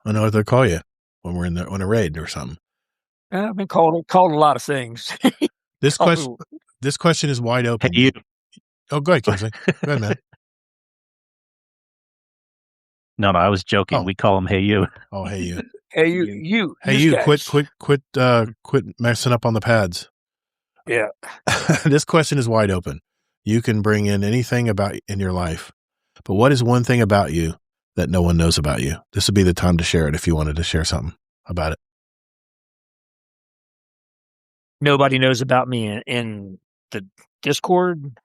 Speaker 1: I know what they'll call you when we're on a raid or something.
Speaker 4: I've been called a lot of things.
Speaker 1: This question is wide open.
Speaker 3: Hey, you.
Speaker 1: Oh, go ahead, Kingsley. Go ahead, man.
Speaker 3: No, I was joking.
Speaker 1: Oh.
Speaker 3: We call him Hey You.
Speaker 1: Oh, Hey You.
Speaker 4: Hey you.
Speaker 1: Hey you, quit messing up on the pads.
Speaker 4: Yeah.
Speaker 1: This question is wide open. You can bring in anything in your life, But what is one thing about you that no one knows about you? This would be the time to share it if you wanted to share something about it.
Speaker 4: Nobody knows about me in the Discord,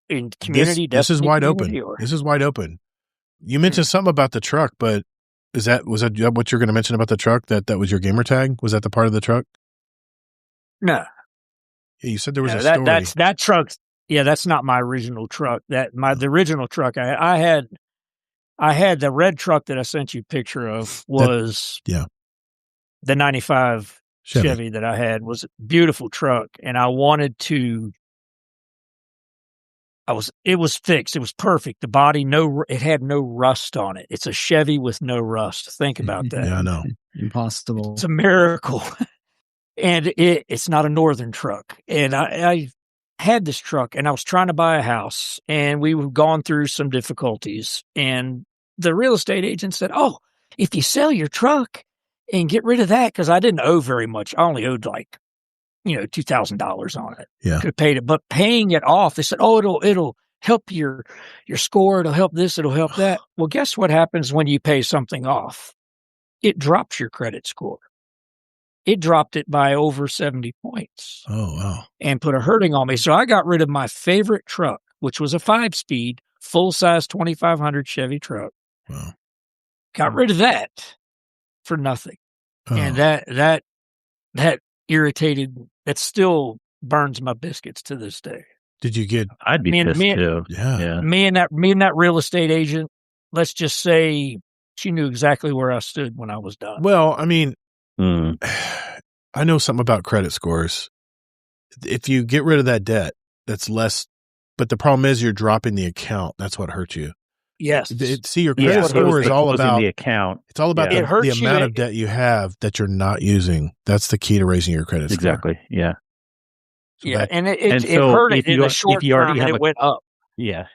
Speaker 4: in community.
Speaker 1: This is wide open.
Speaker 4: Or?
Speaker 1: This is wide open. You mentioned something about the truck, but was that what you're going to mention about the truck? That was your gamer tag? Was that the part of the truck?
Speaker 4: No.
Speaker 1: Yeah, you said there was a story.
Speaker 4: That truck. Yeah, that's not my original truck. The original truck I had the red truck that I sent you a picture of was the 95 Chevy that I had. Was a beautiful truck, and I wanted to. It was fixed. It was perfect. The body, it had no rust on it. It's a Chevy with no rust. Think about that.
Speaker 1: Yeah, I know.
Speaker 6: Impossible.
Speaker 4: It's a miracle. And it's not a Northern truck. And I had this truck, and I was trying to buy a house, and we were going through some difficulties. And the real estate agent said, "Oh, if you sell your truck and get rid of that," because I didn't owe very much. I only owed $2,000 on it.
Speaker 1: Yeah.
Speaker 4: Could have paid it, but paying it off, they said, "Oh, it'll help your score. It'll help this. It'll help that." Well, guess what happens when you pay something off? It drops your credit score. It dropped it by over 70 points.
Speaker 1: Oh, wow.
Speaker 4: And put a hurting on me. So I got rid of my favorite truck, which was a 5-speed, full-size 2500 Chevy truck.
Speaker 1: Wow.
Speaker 4: Got rid of that for nothing.
Speaker 1: Oh.
Speaker 4: And that irritated, that still burns my biscuits to this day.
Speaker 1: Did you get...
Speaker 3: I'd be pissed too.
Speaker 1: Yeah.
Speaker 4: Me and that real estate agent, let's just say she knew exactly where I stood when I was done.
Speaker 1: Well, I mean... I know something about credit scores. If you get rid of that debt, that's less, but the problem is you're dropping the account. That's what hurts you.
Speaker 4: Yes.
Speaker 1: See, your credit score is all about
Speaker 3: the account.
Speaker 1: It's all about the amount of debt you have that you're not using. That's the key to raising your credit score.
Speaker 3: Exactly. Yeah.
Speaker 1: So
Speaker 4: and it hurt it in the short term, and it went up.
Speaker 3: Yeah.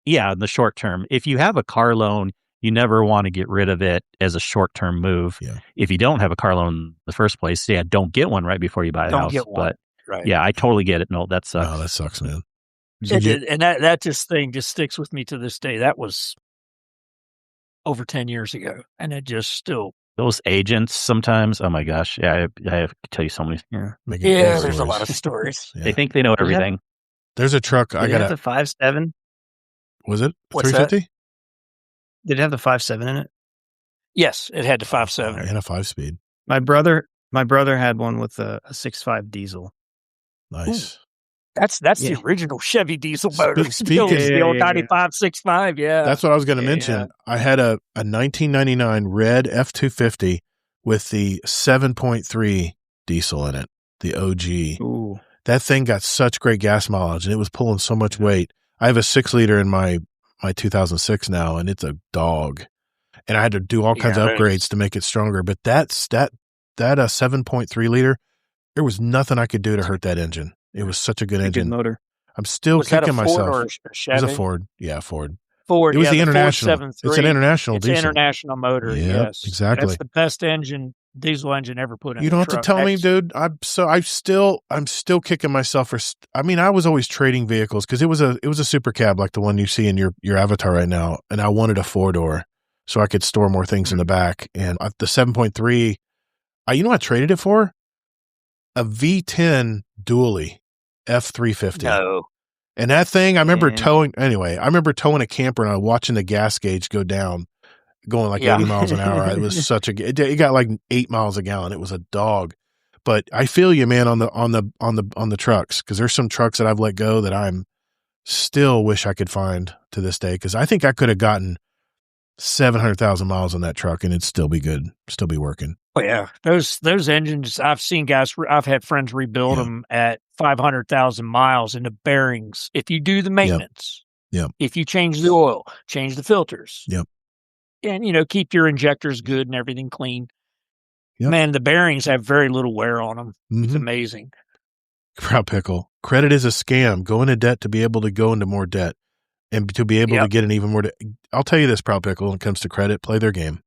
Speaker 3: Yeah, in the short term. If you have a car loan, you never want to get rid of it as a short-term move.
Speaker 1: Yeah.
Speaker 3: If you don't have a car loan in the first place, don't get one right before you buy a house.
Speaker 4: Get one.
Speaker 3: But
Speaker 4: right.
Speaker 3: Yeah, I totally get it. No, that sucks.
Speaker 1: Oh, that sucks, man.
Speaker 4: And that thing just sticks with me to this day. That was over 10 years ago, and it just still.
Speaker 3: Those agents sometimes, oh my gosh, yeah, I have to tell you so many.
Speaker 4: Yeah, there's a lot of stories.
Speaker 3: They think they know everything.
Speaker 1: There's a truck.
Speaker 5: Did it have the 5.7?
Speaker 1: Was it
Speaker 4: 350?
Speaker 5: Did it have the 5.7 in it?
Speaker 4: Yes, it had the 5.7
Speaker 1: and a 5-speed.
Speaker 5: My brother had one with a 6.5 diesel.
Speaker 1: Nice.
Speaker 4: Ooh. That's the original Chevy diesel motor. The old 95 6.5. Yeah,
Speaker 1: that's what I was going to mention. Yeah. I had a 1999 red F250 with the 7.3 diesel in it, the OG.
Speaker 5: Ooh.
Speaker 1: That thing got such great gas mileage, and it was pulling so much weight. I have a 6-liter in my 2006 now, and it's a dog. And I had to do all kinds of upgrades to make it stronger. But that 7.3 liter, there was nothing I could do to hurt that engine. It was such a good engine.
Speaker 5: Good motor.
Speaker 1: I'm still kicking myself.
Speaker 4: Or
Speaker 1: it was a Ford. Yeah, Ford.
Speaker 4: Ford.
Speaker 1: It was the international. It's an international diesel.
Speaker 4: It's an international motor.
Speaker 1: Yep,
Speaker 4: yes,
Speaker 1: exactly.
Speaker 4: That's the best diesel engine ever put in.
Speaker 1: You don't have to tell me, dude. I'm still kicking myself for. I mean, I was always trading vehicles because it was a super cab like the one you see in your avatar right now, and I wanted a 4-door so I could store more things in the back. And the 7.3, you know what I traded it for? A V10 dually F350.
Speaker 4: No.
Speaker 1: And that thing, I remember towing a camper and I was watching the gas gauge go down, going like 80 miles an hour. It was it got like 8 miles a gallon. It was a dog. But I feel you, man, on the trucks, because there's some trucks that I've let go that I'm still wish I could find to this day, because I think I could have gotten 700,000 miles on that truck and it'd still be good, still be working.
Speaker 4: Oh yeah, those engines. I've seen guys. I've had friends rebuild them at 500,000 miles, and the bearings. If you do the maintenance, if you change the oil, change the filters, and keep your injectors good and everything clean. Man, the bearings have very little wear on them. Mm-hmm. It's amazing.
Speaker 1: Proud Pickle. Credit is a scam. Go into debt to be able to go into more debt, and to be able to get an even more. I'll tell you this, Proud Pickle. When it comes to credit, play their game.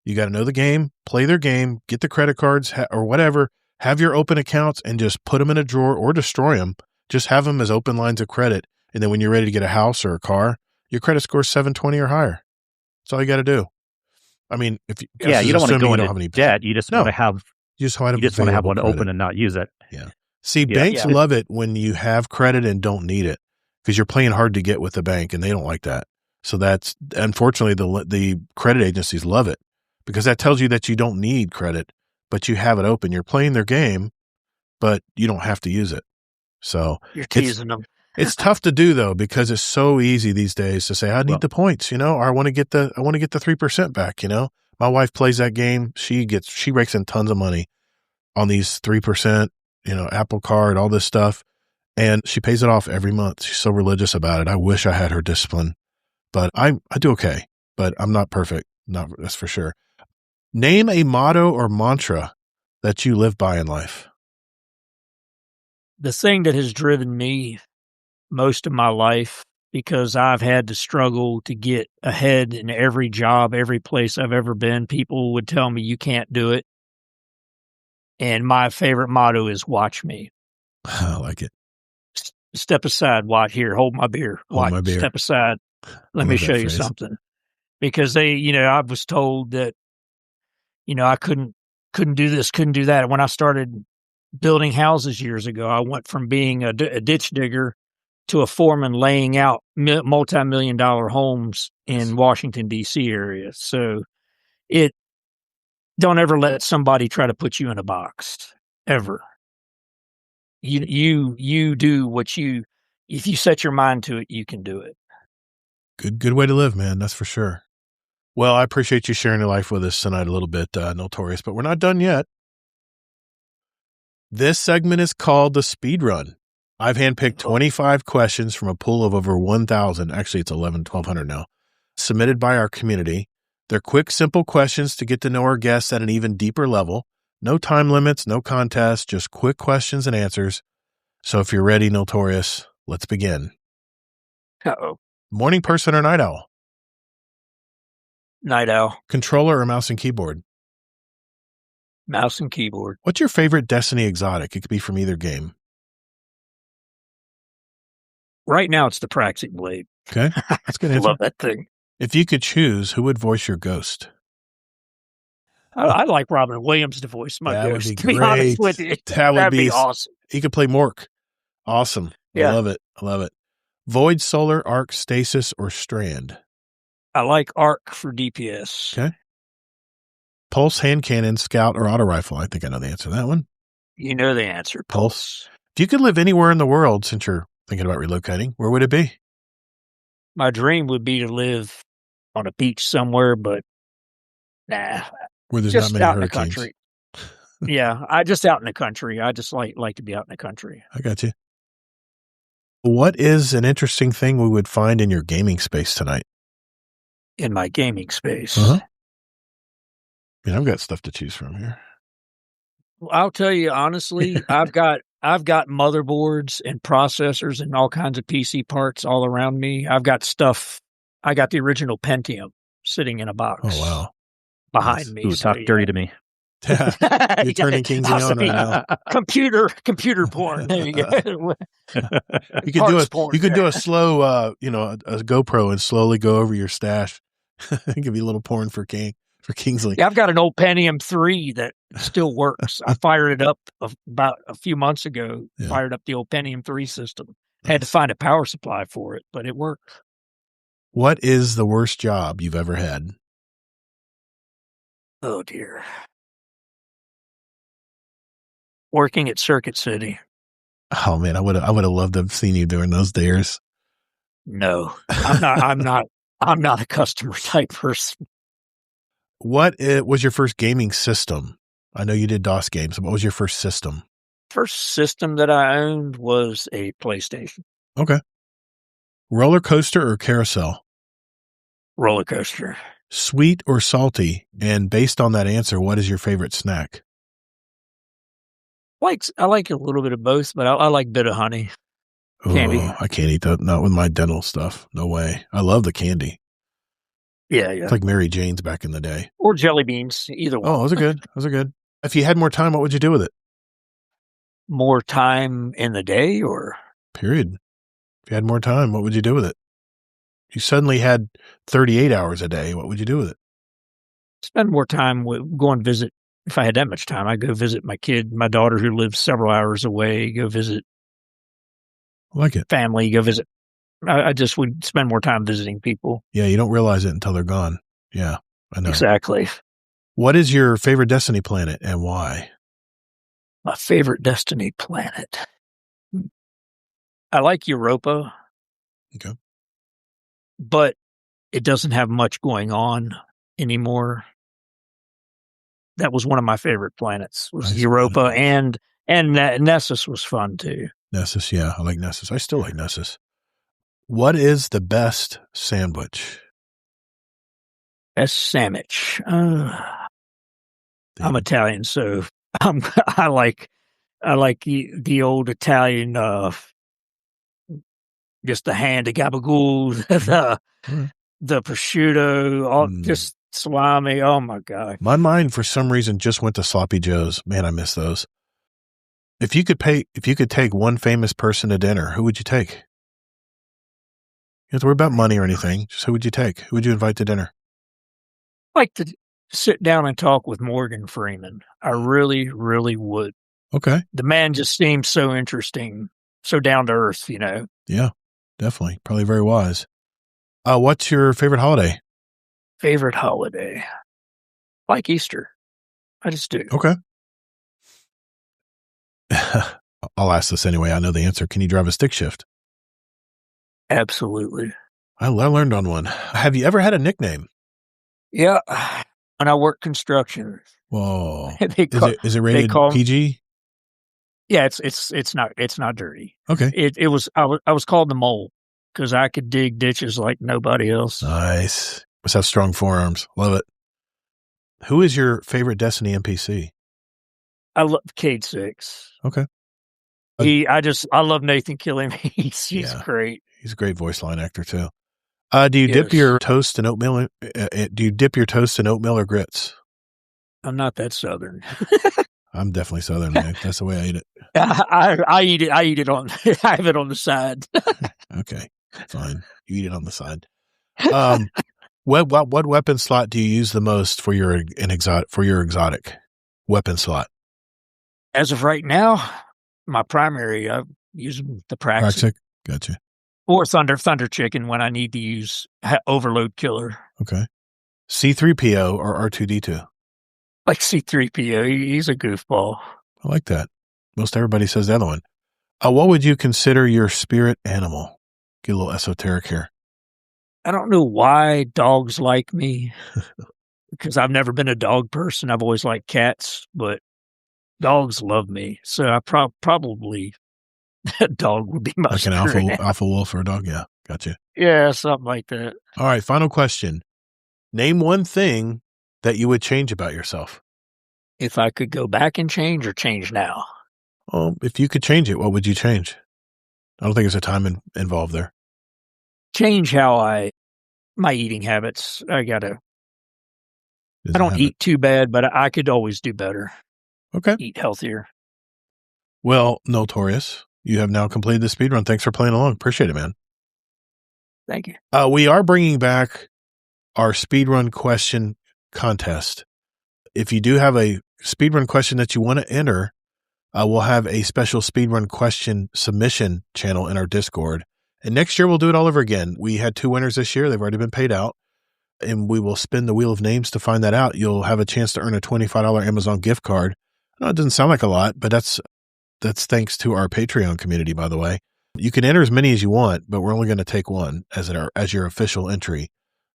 Speaker 1: You got to know the game, play their game, get the credit cards or whatever, have your open accounts and just put them in a drawer or destroy them. Just have them as open lines of credit. And then when you're ready to get a house or a car, your credit score is 720 or higher. That's all you got to do. I mean, if you,
Speaker 3: you don't want to go into
Speaker 1: any
Speaker 3: debt. You just want to have
Speaker 1: you just want
Speaker 3: to have one
Speaker 1: credit.
Speaker 3: open and not use it.
Speaker 1: Yeah. See, banks love it when you have credit and don't need it because you're playing hard to get with the bank and they don't like that. So that's unfortunately the credit agencies love it because that tells you that you don't need credit, but you have it open. You're playing their game, but you don't have to use it. So
Speaker 4: you're teasing them.
Speaker 1: It's tough to do though because it's so easy these days to say I need the points, or I want to get the 3% back. My wife plays that game. She rakes in tons of money on these 3%, Apple Card, all this stuff, and she pays it off every month. She's so religious about it. I wish I had her discipline, but I do okay. But I'm not perfect. That's for sure. Name a motto or mantra that you live by in life.
Speaker 4: The thing that has driven me most of my life, because I've had to struggle to get ahead in every job, every place I've ever been, people would tell me you can't do it. And my favorite motto is watch me.
Speaker 1: I like it.
Speaker 4: Step aside, watch here, hold my beer. Step aside. Let me show you something. Because I was told that, I couldn't do this, couldn't do that. When I started building houses years ago, I went from being a ditch digger to a foreman laying out multi-million-dollar homes in Washington, D.C. area. So don't ever let somebody try to put you in a box, ever. You do what if you set your mind to it, you can do it.
Speaker 1: Good way to live, man. That's for sure. Well, I appreciate you sharing your life with us tonight a little bit, Noltorious, but we're not done yet. This segment is called the Speed Run. I've handpicked 25 questions from a pool of over 1,000. Actually, it's 1,200 now, submitted by our community. They're quick, simple questions to get to know our guests at an even deeper level. No time limits, no contest, just quick questions and answers. So if you're ready, Noltorious, let's begin.
Speaker 4: Uh-oh.
Speaker 1: Morning person or night owl?
Speaker 4: Night owl.
Speaker 1: Controller or mouse and keyboard?
Speaker 4: Mouse and keyboard.
Speaker 1: What's your favorite Destiny exotic? It could be from either game.
Speaker 4: Right now, it's the Praxic Blade.
Speaker 1: Okay, that's good answer.
Speaker 4: Love that thing.
Speaker 1: If you could choose, who would voice your ghost?
Speaker 4: I'd like Robin Williams to voice my
Speaker 1: that
Speaker 4: ghost.
Speaker 1: Would be
Speaker 4: to be honest with you,
Speaker 1: that'd
Speaker 4: be awesome.
Speaker 1: He could play Mork. Awesome.
Speaker 4: Yeah.
Speaker 1: I love it. Void, Solar, Arc, Stasis, or Strand?
Speaker 4: I like Arc for DPS.
Speaker 1: Okay. Pulse, hand cannon, scout, or auto rifle? I think I know the answer to that one.
Speaker 4: You know the answer.
Speaker 1: Pulse. If you could live anywhere in the world, since you're thinking about relocating, where would it be?
Speaker 4: My dream would be to live on a beach somewhere, but nah.
Speaker 1: Where there's
Speaker 4: just
Speaker 1: not many
Speaker 4: out
Speaker 1: hurricanes.
Speaker 4: In the country. Yeah, I just out in the country. I just like to be out in the country.
Speaker 1: I got you. What is an interesting thing we would find in your gaming space tonight?
Speaker 4: In my gaming space?
Speaker 1: Uh-huh. I mean, I've got stuff to choose from here.
Speaker 4: Well, I'll tell you honestly, I've got motherboards and processors and all kinds of PC parts all around me. I've got stuff. I got the original Pentium sitting in a box.
Speaker 1: Oh wow!
Speaker 4: Behind me.
Speaker 3: Ooh, talk dirty to me.
Speaker 1: You're turning Kingsley on right now.
Speaker 4: Computer porn. There you go.
Speaker 1: You could do a slow, a GoPro and slowly go over your stash. It could be a little porn for Kingsley.
Speaker 4: Yeah, I've got an old Pentium 3 that still works. I fired it up about a few months ago. Yeah. Fired up the old Pentium 3 system. Nice. Had to find a power supply for it, but it worked.
Speaker 1: What is the worst job you've ever had?
Speaker 4: Oh dear. Working at Circuit City.
Speaker 1: Oh man, I would have loved to have seen you during those days.
Speaker 4: No, I'm not a customer type person.
Speaker 1: What was your first gaming system? I know you did DOS games. But what was your first system?
Speaker 4: First system that I owned was a PlayStation.
Speaker 1: Okay. Roller coaster or carousel?
Speaker 4: Roller coaster.
Speaker 1: Sweet or salty? And based on that answer, what is your favorite snack?
Speaker 4: I like a little bit of both, but I like a bit of honey. Candy.
Speaker 1: Oh, I can't eat that. Not with my dental stuff. No way. I love the candy.
Speaker 4: Yeah.
Speaker 1: It's like Mary Jane's back in the day.
Speaker 4: Or jelly beans, either one.
Speaker 1: Oh, those are good. If you had more time, what would you do with it?
Speaker 4: More time in the day or?
Speaker 1: Period. If you had more time, what would you do with it? you suddenly had 38 hours a day, what would you do with it?
Speaker 4: Spend more time going visit. If I had that much time, I'd go visit my daughter who lives several hours away, go visit
Speaker 1: I like it.
Speaker 4: family, go visit. I just would spend more time visiting people.
Speaker 1: Yeah, you don't realize it until they're gone. Yeah, I know.
Speaker 4: Exactly.
Speaker 1: What is your favorite Destiny planet and why?
Speaker 4: My favorite Destiny planet. I like Europa.
Speaker 1: Okay.
Speaker 4: But it doesn't have much going on anymore. That was one of my favorite planets, was Europa, and Nessus was fun too.
Speaker 1: Nessus, yeah, I like Nessus. I still like Nessus. What is the best sandwich?
Speaker 4: Best sandwich. I'm Italian, so I like the old Italian, just the hand, the gabagool, the prosciutto, just salami. Oh my God.
Speaker 1: My mind for some reason just went to Sloppy Joe's. Man, I miss those. If you could take one famous person to dinner, who would you take? You don't have to worry about money or anything. Just who would you take? Who would you invite to dinner?
Speaker 4: I'd like to sit down and talk with Morgan Freeman. I really, really would.
Speaker 1: Okay.
Speaker 4: The man just seems so interesting, so down to earth, you know.
Speaker 1: Yeah, definitely. Probably very wise. What's your favorite holiday?
Speaker 4: Favorite holiday? Like Easter. I just do.
Speaker 1: Okay. I'll ask this anyway. I know the answer. Can you drive a stick shift?
Speaker 4: Absolutely.
Speaker 1: I learned on one. Have you ever had a nickname?
Speaker 4: Yeah. When I work construction.
Speaker 1: Whoa. Is it rated PG?
Speaker 4: Yeah, it's not dirty.
Speaker 1: Okay.
Speaker 4: I was called the mole because I could dig ditches like nobody else.
Speaker 1: Nice. Must have strong forearms. Love it. Who is your favorite Destiny NPC?
Speaker 4: I love Cade 6.
Speaker 1: Okay.
Speaker 4: I love Nathan Killing. He's great.
Speaker 1: He's a great voice line actor too. Do you dip your toast in oatmeal? Do you dip your toast in oatmeal or grits?
Speaker 4: I'm not that Southern.
Speaker 1: I'm definitely Southern, man. That's the way I eat it.
Speaker 4: I eat it. I eat it on. I have it on the side.
Speaker 1: Okay, fine. You eat it on the side. What weapon slot do you use the most for your exotic weapon slot?
Speaker 4: As of right now, my primary, I use the Praxic.
Speaker 1: Gotcha.
Speaker 4: Or Thunder Chicken when I need to use Overload Killer.
Speaker 1: Okay. C-3PO or R2-D2?
Speaker 4: Like C-3PO. He's a goofball.
Speaker 1: I like that. Most everybody says the other one. What would you consider your spirit animal? Get a little esoteric here.
Speaker 4: I don't know why dogs like me because I've never been a dog person. I've always liked cats, but dogs love me. So I probably that dog would be my
Speaker 1: like an alpha wolf or a dog. Yeah, gotcha.
Speaker 4: Yeah, something like that.
Speaker 1: All right, final question. Name one thing that you would change about yourself.
Speaker 4: If I could go back and change or change now?
Speaker 1: If you could change it, what would you change? I don't think there's a time involved there.
Speaker 4: Change my eating habits. I don't eat too bad, but I could always do better.
Speaker 1: Okay.
Speaker 4: Eat healthier.
Speaker 1: Well, Noltorious, you have now completed the speedrun. Thanks for playing along. Appreciate it, man.
Speaker 4: Thank you.
Speaker 1: We are bringing back our speedrun question contest. If you do have a speedrun question that you want to enter, we'll have a special speedrun question submission channel in our Discord. And next year, we'll do it all over again. We had 2 winners this year. They've already been paid out. And we will spin the wheel of names to find that out. You'll have a chance to earn a $25 Amazon gift card. I know it doesn't sound like a lot, but that's thanks to our Patreon community, by the way. You can enter as many as you want, but we're only going to take one as your official entry.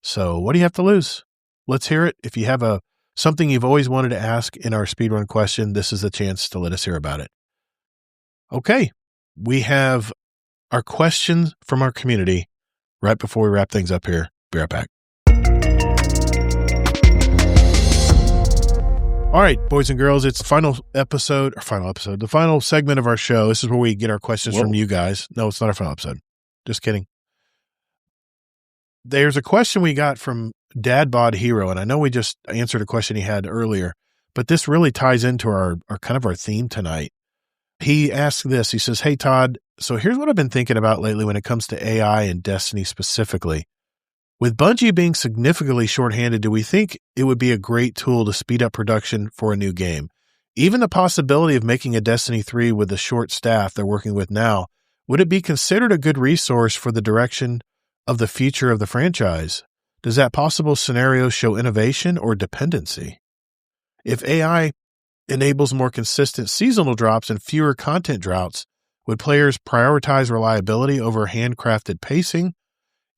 Speaker 1: So what do you have to lose? Let's hear it. If you have something you've always wanted to ask in our speedrun question, this is the chance to let us hear about it. Okay. We have our questions from our community right before we wrap things up here. Be right back. All right, boys and girls, it's the final segment of our show. This is where we get our questions from you guys. No, it's not our final episode. Just kidding. There's a question we got from Dad Bod Hero, and I know we just answered a question he had earlier, but this really ties into our kind of our theme tonight. He asked this. He says, "Hey, Todd, so here's what I've been thinking about lately when it comes to AI and Destiny specifically. With Bungie being significantly shorthanded, do we think it would be a great tool to speed up production for a new game? Even the possibility of making a Destiny 3 with the short staff they're working with now, would it be considered a good resource for the direction of the future of the franchise? Does that possible scenario show innovation or dependency? If AI enables more consistent seasonal drops and fewer content droughts, would players prioritize reliability over handcrafted pacing?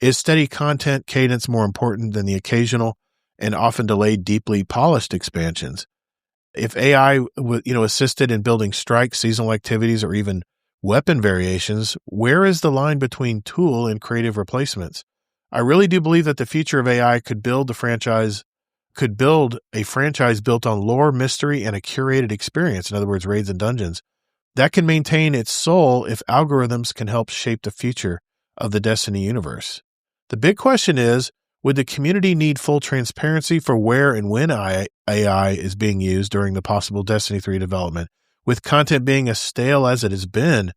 Speaker 1: Is steady content cadence more important than the occasional and often delayed, deeply polished expansions? If AI assisted in building strike, seasonal activities, or even weapon variations, where is the line between tool and creative replacements? I really do believe that the future of AI could build a franchise built on lore, mystery, and a curated experience. In other words, raids and dungeons that can maintain its soul if algorithms can help shape the future of the Destiny universe. The big question is, would the community need full transparency for where and when AI is being used during the possible Destiny 3 development? With content being as stale as it has been,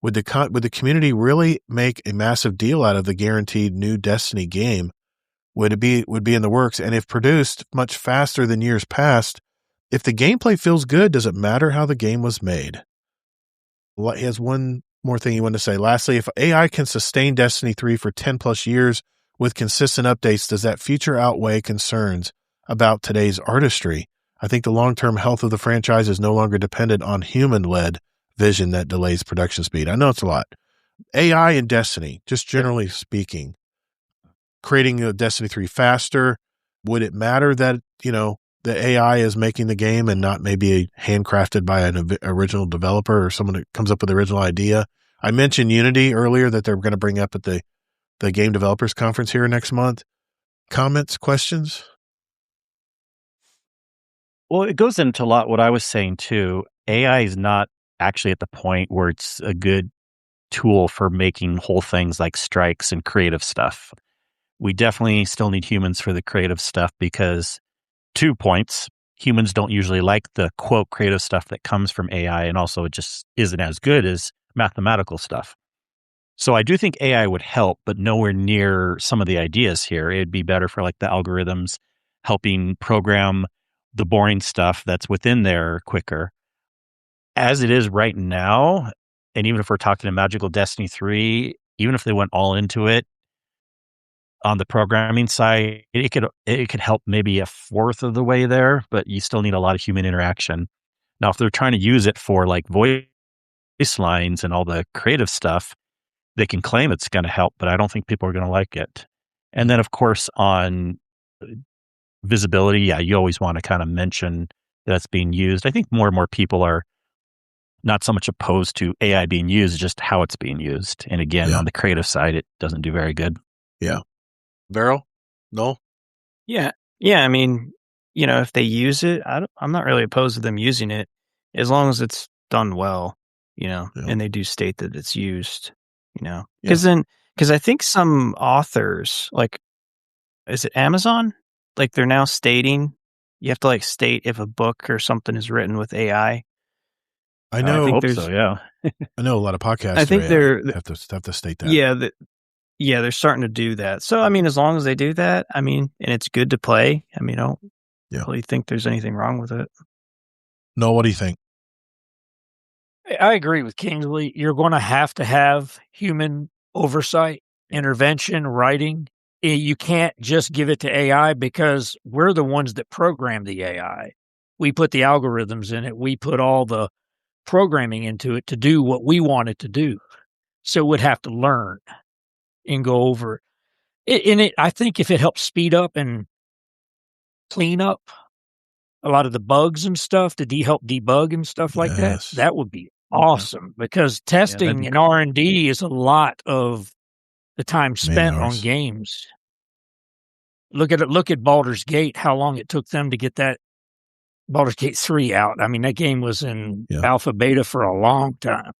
Speaker 1: would the community really make a massive deal out of the guaranteed new Destiny game? Would be in the works? And if produced much faster than years past, if the gameplay feels good, does it matter how the game was made? Well, he has one more thing you want to say. Lastly, if AI can sustain Destiny 3 for 10 plus years with consistent updates, does that future outweigh concerns about today's artistry? I think the long-term health of the franchise is no longer dependent on human-led vision that delays production speed. I know it's a lot. AI and Destiny, just generally speaking, creating a Destiny 3 faster, would it matter that, the AI is making the game and not maybe handcrafted by an original developer or someone that comes up with the original idea? I mentioned Unity earlier that they're going to bring up at the Game Developers Conference here next month. Comments, questions?
Speaker 3: Well, it goes into a lot what I was saying too. AI is not actually at the point where it's a good tool for making whole things like strikes and creative stuff. We definitely still need humans for the creative stuff because 2 points. Humans don't usually like the quote creative stuff that comes from AI, and also it just isn't as good as mathematical stuff. So I do think AI would help, but nowhere near some of the ideas here. It'd be better for like the algorithms helping program the boring stuff that's within there quicker. As it is right now, and even if we're talking a magical Destiny 3, even if they went all into it, on the programming side, it could help maybe a fourth of the way there, but you still need a lot of human interaction. Now, if they're trying to use it for like voice lines and all the creative stuff, they can claim it's going to help, but I don't think people are going to like it. And then, of course, on visibility, you always want to kind of mention that it's being used. I think more and more people are not so much opposed to AI being used, just how it's being used. And again, on the creative side, it doesn't do very good.
Speaker 1: Yeah. Barrel? No?
Speaker 5: Yeah. I mean, if they use it, I'm not really opposed to them using it as long as it's done well, and they do state that it's used, because I think some authors, like, is it Amazon? Like they're now stating you have to like state if a book or something is written with AI.
Speaker 1: I know.
Speaker 3: I hope so, yeah.
Speaker 1: I know a lot of podcasts.
Speaker 5: I think they're
Speaker 1: have to state that.
Speaker 5: Yeah, they're starting to do that. So, I mean, as long as they do that, and it's good to play, I don't really think there's anything wrong with it.
Speaker 1: No, what do you think?
Speaker 4: I agree with Kingsley. You're going to have human oversight, intervention, writing. You can't just give it to AI because we're the ones that program the AI. We put the algorithms in it. We put all the programming into it to do what we want it to do. So it would have to learn and go over it. I think if it helps speed up and clean up a lot of the bugs and stuff, to help debug and stuff like that would be awesome because testing and R&D is a lot of the time spent on games. Look at Baldur's Gate, how long it took them to get that Baldur's Gate 3 out. I mean, that game was in alpha beta for a long time.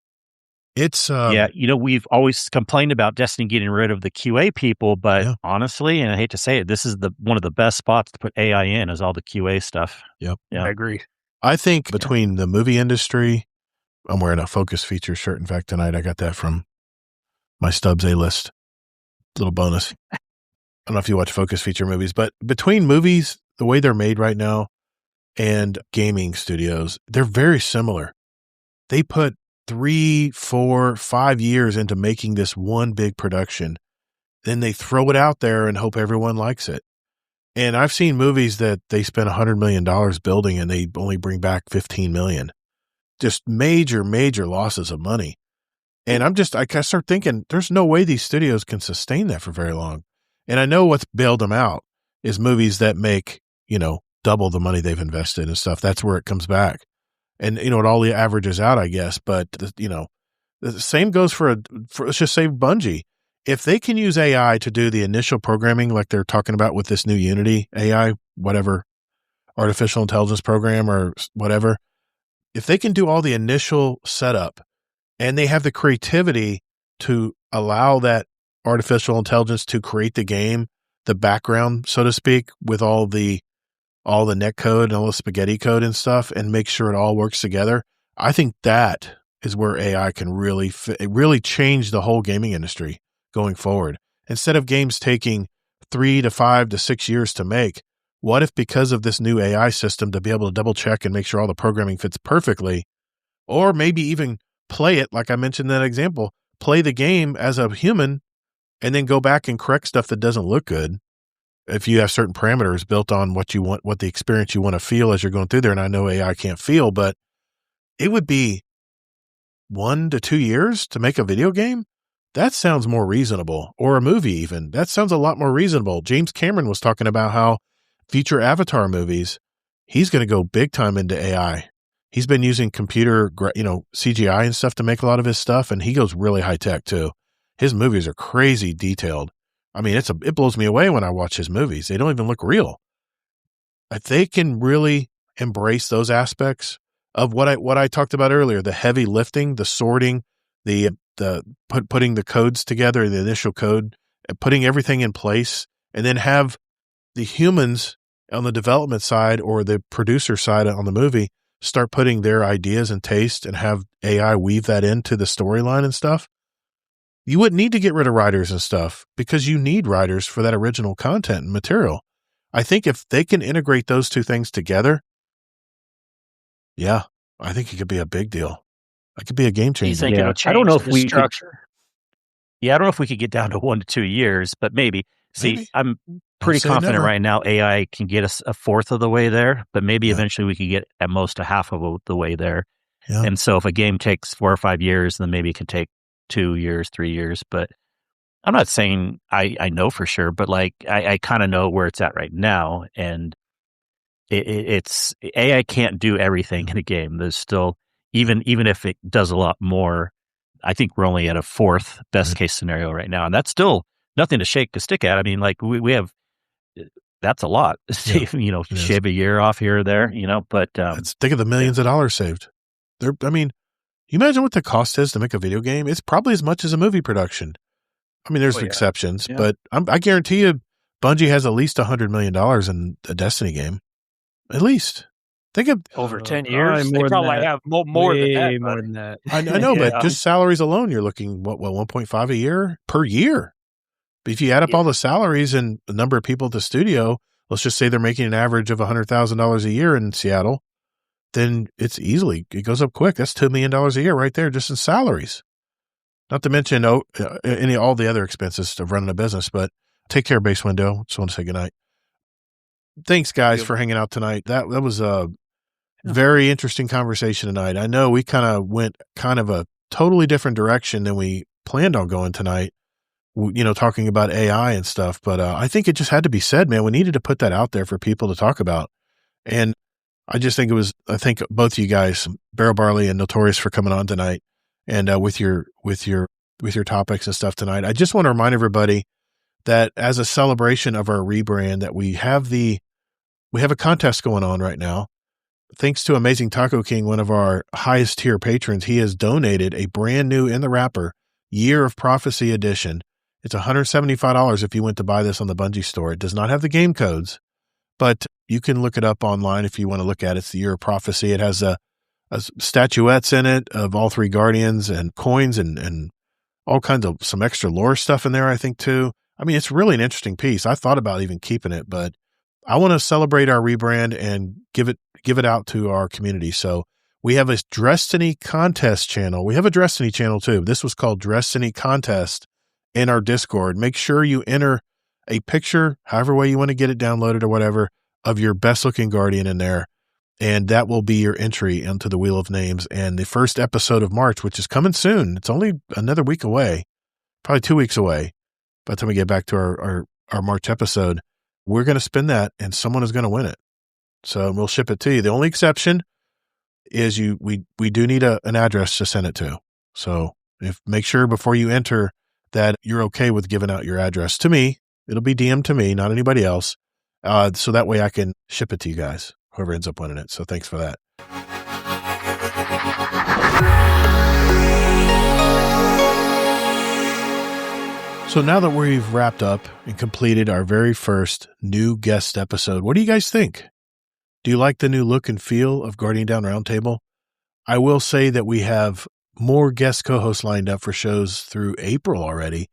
Speaker 1: It's
Speaker 3: we've always complained about Destiny getting rid of the QA people, but honestly, and I hate to say it, this is one of the best spots to put AI in is all the QA stuff.
Speaker 1: Yep.
Speaker 3: Yeah.
Speaker 4: I agree.
Speaker 1: I think between the movie industry, I'm wearing a Focus Feature shirt. In fact, tonight I got that from my Stubbs A-list. Little bonus. don't know if you watch focus feature movies, but between movies, the way they're made right now, and gaming studios, they're very similar. They put 3, 4, 5 years into making this one big production. Then they throw it out there and hope everyone likes it. And I've seen movies that they spent $100 million building and they only bring back $15 million. Just major, major losses of money. And I start thinking, there's no way these studios can sustain that for very long. And I know what's bailed them out is movies that make, double the money they've invested and stuff. That's where it comes back. And, it all averages out, I guess. But, the same goes for let's just say Bungie. If they can use AI to do the initial programming, like they're talking about with this new Unity AI, whatever, artificial intelligence program or whatever, if they can do all the initial setup and they have the creativity to allow that artificial intelligence to create the game, the background, so to speak, with all the net code and all the spaghetti code and stuff, and make sure it all works together, I think that is where AI can really change the whole gaming industry going forward. Instead of games taking 3 to 5 to 6 years to make, what if because of this new AI system to be able to double check and make sure all the programming fits perfectly, or maybe even play it, like I mentioned in that example, play the game as a human and then go back and correct stuff that doesn't look good. If you have certain parameters built on what you want, what the experience you want to feel as you're going through there. And I know AI can't feel, but it would be 1 to 2 years to make a video game. That sounds more reasonable, or a movie even. That sounds a lot more reasonable. James Cameron was talking about how future Avatar movies, he's going to go big time into AI. He's been using computer, CGI and stuff to make a lot of his stuff, and he goes really high tech too. His movies are crazy detailed. I mean, it blows me away when I watch his movies. They don't even look real. If they can really embrace those aspects of what I talked about earlier, the heavy lifting, the sorting, putting the codes together, the initial code, putting everything in place, and then have the humans on the development side or the producer side on the movie start putting their ideas and taste and have AI weave that into the storyline and stuff. You wouldn't need to get rid of writers and stuff because you need writers for that original content and material. I think if they can integrate those two things together, yeah, I think it could be a big deal. It could be a game changer.
Speaker 4: You think it'll change
Speaker 3: I don't know if
Speaker 4: the
Speaker 3: we
Speaker 4: structure?
Speaker 3: I don't know if we could get down to 1 to 2 years, but maybe. See,
Speaker 1: Maybe.
Speaker 3: I'm pretty confident
Speaker 1: never.
Speaker 3: right now AI can get us a fourth of the way there, but maybe
Speaker 1: Yeah.
Speaker 3: eventually we could get at most a half of the way there.
Speaker 1: Yeah.
Speaker 3: And so if a game takes 4 or 5 years, then maybe it can take 2 years, 3 years. But I'm not saying I know for sure, but like I kind of know where it's at right now. And it's AI can't do everything in a game. There's still, even if it does a lot more, I think we're only at a fourth best case scenario right now. And that's still nothing to shake a stick at. I mean, like we have, that's a lot.
Speaker 1: Yeah,
Speaker 3: Shave a year off here or there, but
Speaker 1: think of the millions of dollars saved. You imagine what the cost is to make a video game. It's probably as much as a movie production. I mean, there's exceptions, but I guarantee you Bungie has at least $100 million in a Destiny game. At least. Think of
Speaker 4: Over 10 years, they
Speaker 5: more than
Speaker 4: probably
Speaker 5: that.
Speaker 4: have more than
Speaker 5: Way
Speaker 4: that.
Speaker 5: more
Speaker 4: buddy.
Speaker 5: than that.
Speaker 1: I know,
Speaker 4: Yeah.
Speaker 1: but just salaries alone, you're looking, 1.5 a year per year. But if you add up all the salaries and the number of people at the studio, let's just say they're making an average of $100,000 a year in Seattle, then it goes up quick. That's $2 million a year right there just in salaries. Not to mention all the other expenses of running a business, but take care, Base Window. Just want to say goodnight. Thanks, guys, for hanging out tonight. That was a very interesting conversation tonight. I know we kind of went a totally different direction than we planned on going tonight, talking about AI and stuff. But I think it just had to be said, man. We needed to put that out there for people to talk about. And I just think I thank both of you guys, Barrel Barley and Noltorious, for coming on tonight and with your topics and stuff tonight. I just want to remind everybody that as a celebration of our rebrand, that we have a contest going on right now. Thanks to Amazing Taco King, one of our highest tier patrons, he has donated a brand new In the Wrapper Year of Prophecy edition. It's $175 if you went to buy this on the Bungie store. It does not have the game codes, but you can look it up online if you want to look at it. It's the Year of Prophecy. It has a statuettes in it of all three Guardians and coins and all kinds of some extra lore stuff in there, I think, too. I mean, it's really an interesting piece. I thought about even keeping it, but I want to celebrate our rebrand and give it out to our community. So we have a Destiny contest channel. We have a Destiny channel too. This was called Destiny Contest in our Discord. Make sure you enter a picture, however way you want to get it downloaded or whatever, of your best looking Guardian in there. And that will be your entry into the Wheel of Names. And the first episode of March, which is coming soon, it's only another week away, probably 2 weeks away. By the time we get back to our March episode, we're going to spin that and someone is going to win it. So we'll ship it to you. The only exception is we do need an address to send it to. So make sure before you enter that you're okay with giving out your address to me. It'll be DM'd to me, not anybody else. So that way I can ship it to you guys, whoever ends up winning it. So thanks for that. So now that we've wrapped up and completed our very first new guest episode, what do you guys think? Do you like the new look and feel of Guardian Down Roundtable? I will say that we have more guest co-hosts lined up for shows through April already.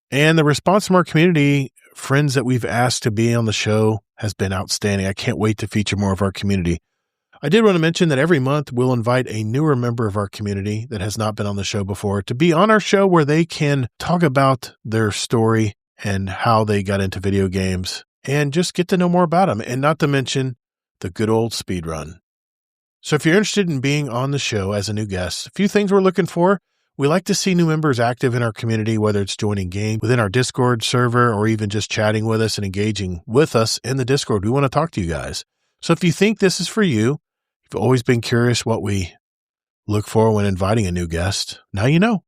Speaker 1: And the response from our community, friends that we've asked to be on the show, has been outstanding. I can't wait to feature more of our community. I did want to mention that every month we'll invite a newer member of our community that has not been on the show before to be on our show where they can talk about their story and how they got into video games and just get to know more about them, and not to mention the good old speed run. So if you're interested in being on the show as a new guest, a few things we're looking for. We like to see new members active in our community, whether it's joining game within our Discord server or even just chatting with us and engaging with us in the Discord. We want to talk to you guys. So if you think this is for you, you've always been curious what we look for when inviting a new guest, now you know.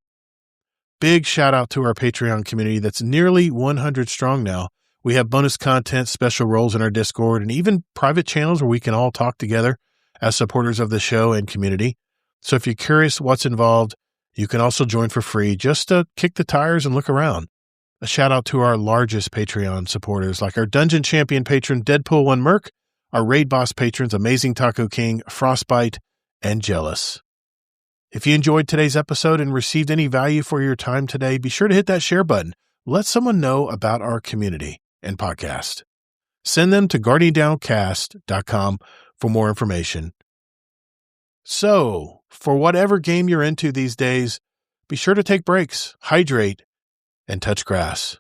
Speaker 1: Big shout out to our Patreon community that's nearly 100 strong now. We have bonus content, special roles in our Discord, and even private channels where we can all talk together as supporters of the show and community. So if you're curious what's involved, you can also join for free just to kick the tires and look around. A shout out to our largest Patreon supporters like our Dungeon Champion patron Deadpool1 Merc, our Raid Boss patrons Amazing Taco King, Frostbite, and Jealous. If you enjoyed today's episode and received any value for your time today, be sure to hit that share button. Let someone know about our community and podcast. Send them to guardiandowncast.com for more information. So, for whatever game you're into these days, be sure to take breaks, hydrate, and touch grass.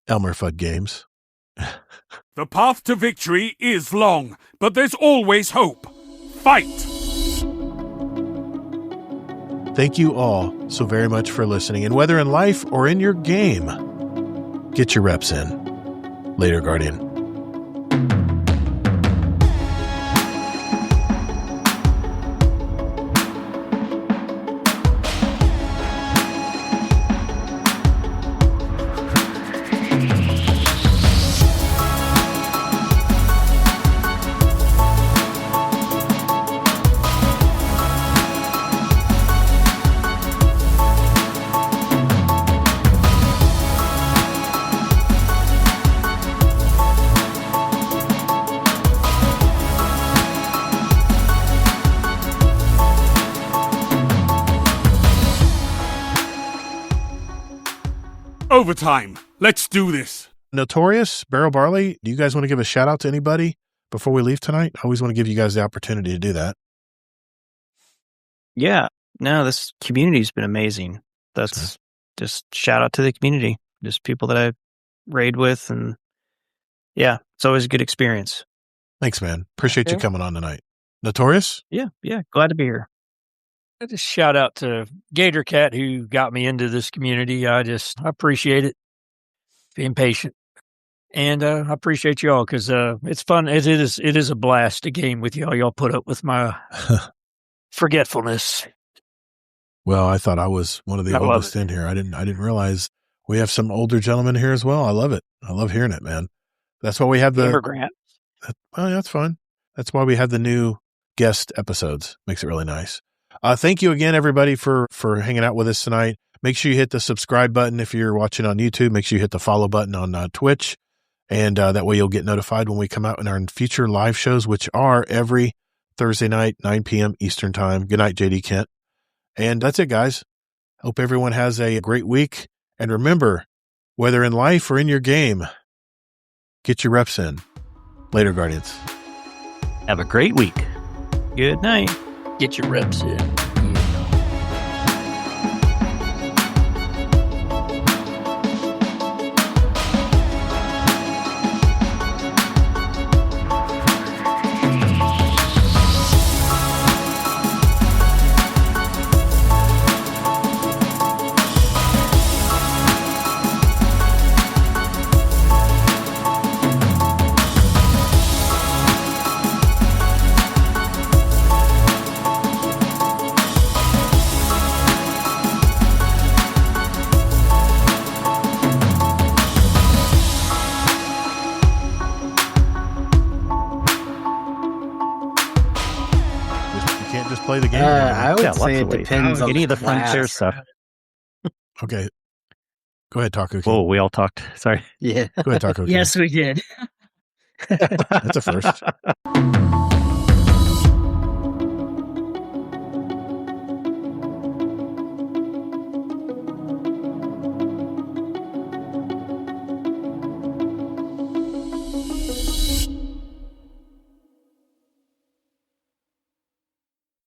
Speaker 1: Elmer Fudd Games.
Speaker 2: The path to victory is long, but there's always hope. Fight!
Speaker 1: Thank you all so very much for listening, and whether in life or in your game, get your reps in. Later, Guardian.
Speaker 2: Overtime. Let's do this.
Speaker 1: Noltorious, BarrelBarley, do you guys want to give a shout out to anybody before we leave tonight? I always want to give you guys the opportunity to do that.
Speaker 5: Yeah. No, this community's been amazing. That's just shout out to the community. Just people that I raid with, and yeah, it's always a good experience.
Speaker 1: Thanks, man. Appreciate you coming on tonight. Noltorious?
Speaker 5: Yeah. Glad to be here.
Speaker 4: I just shout out to Gator Cat who got me into this community. I appreciate it. Being patient. And I appreciate y'all because it's fun. It is a blast to game with y'all. Y'all put up with my forgetfulness.
Speaker 1: Well, I thought I was one of the oldest in here. I didn't realize we have some older gentlemen here as well. I love it. I love hearing it, man. That's why we have the
Speaker 4: Grant.
Speaker 1: Well, that's fine. That's why we have the new guest episodes. Makes it really nice. Thank you again, everybody, for hanging out with us tonight. Make sure you hit the subscribe button if you're watching on YouTube. Make sure you hit the follow button on Twitch. And that way you'll get notified when we come out in our future live shows, which are every Thursday night, 9 p.m. Eastern Time. Good night, JD Kent. And that's it, guys. Hope everyone has a great week. And remember, whether in life or in your game. Get your reps in. Later, Guardians.
Speaker 3: Have a great week.
Speaker 5: Good night.
Speaker 4: Get your reps in.
Speaker 1: Play the game.
Speaker 6: I would say it depends on
Speaker 3: any of the
Speaker 6: class.
Speaker 3: frontier stuff.
Speaker 1: Okay. Go ahead, Taco.
Speaker 3: Whoa, we all talked. Sorry.
Speaker 6: Yeah.
Speaker 1: Go ahead, Taco.
Speaker 7: Yes, we did.
Speaker 1: That's a first.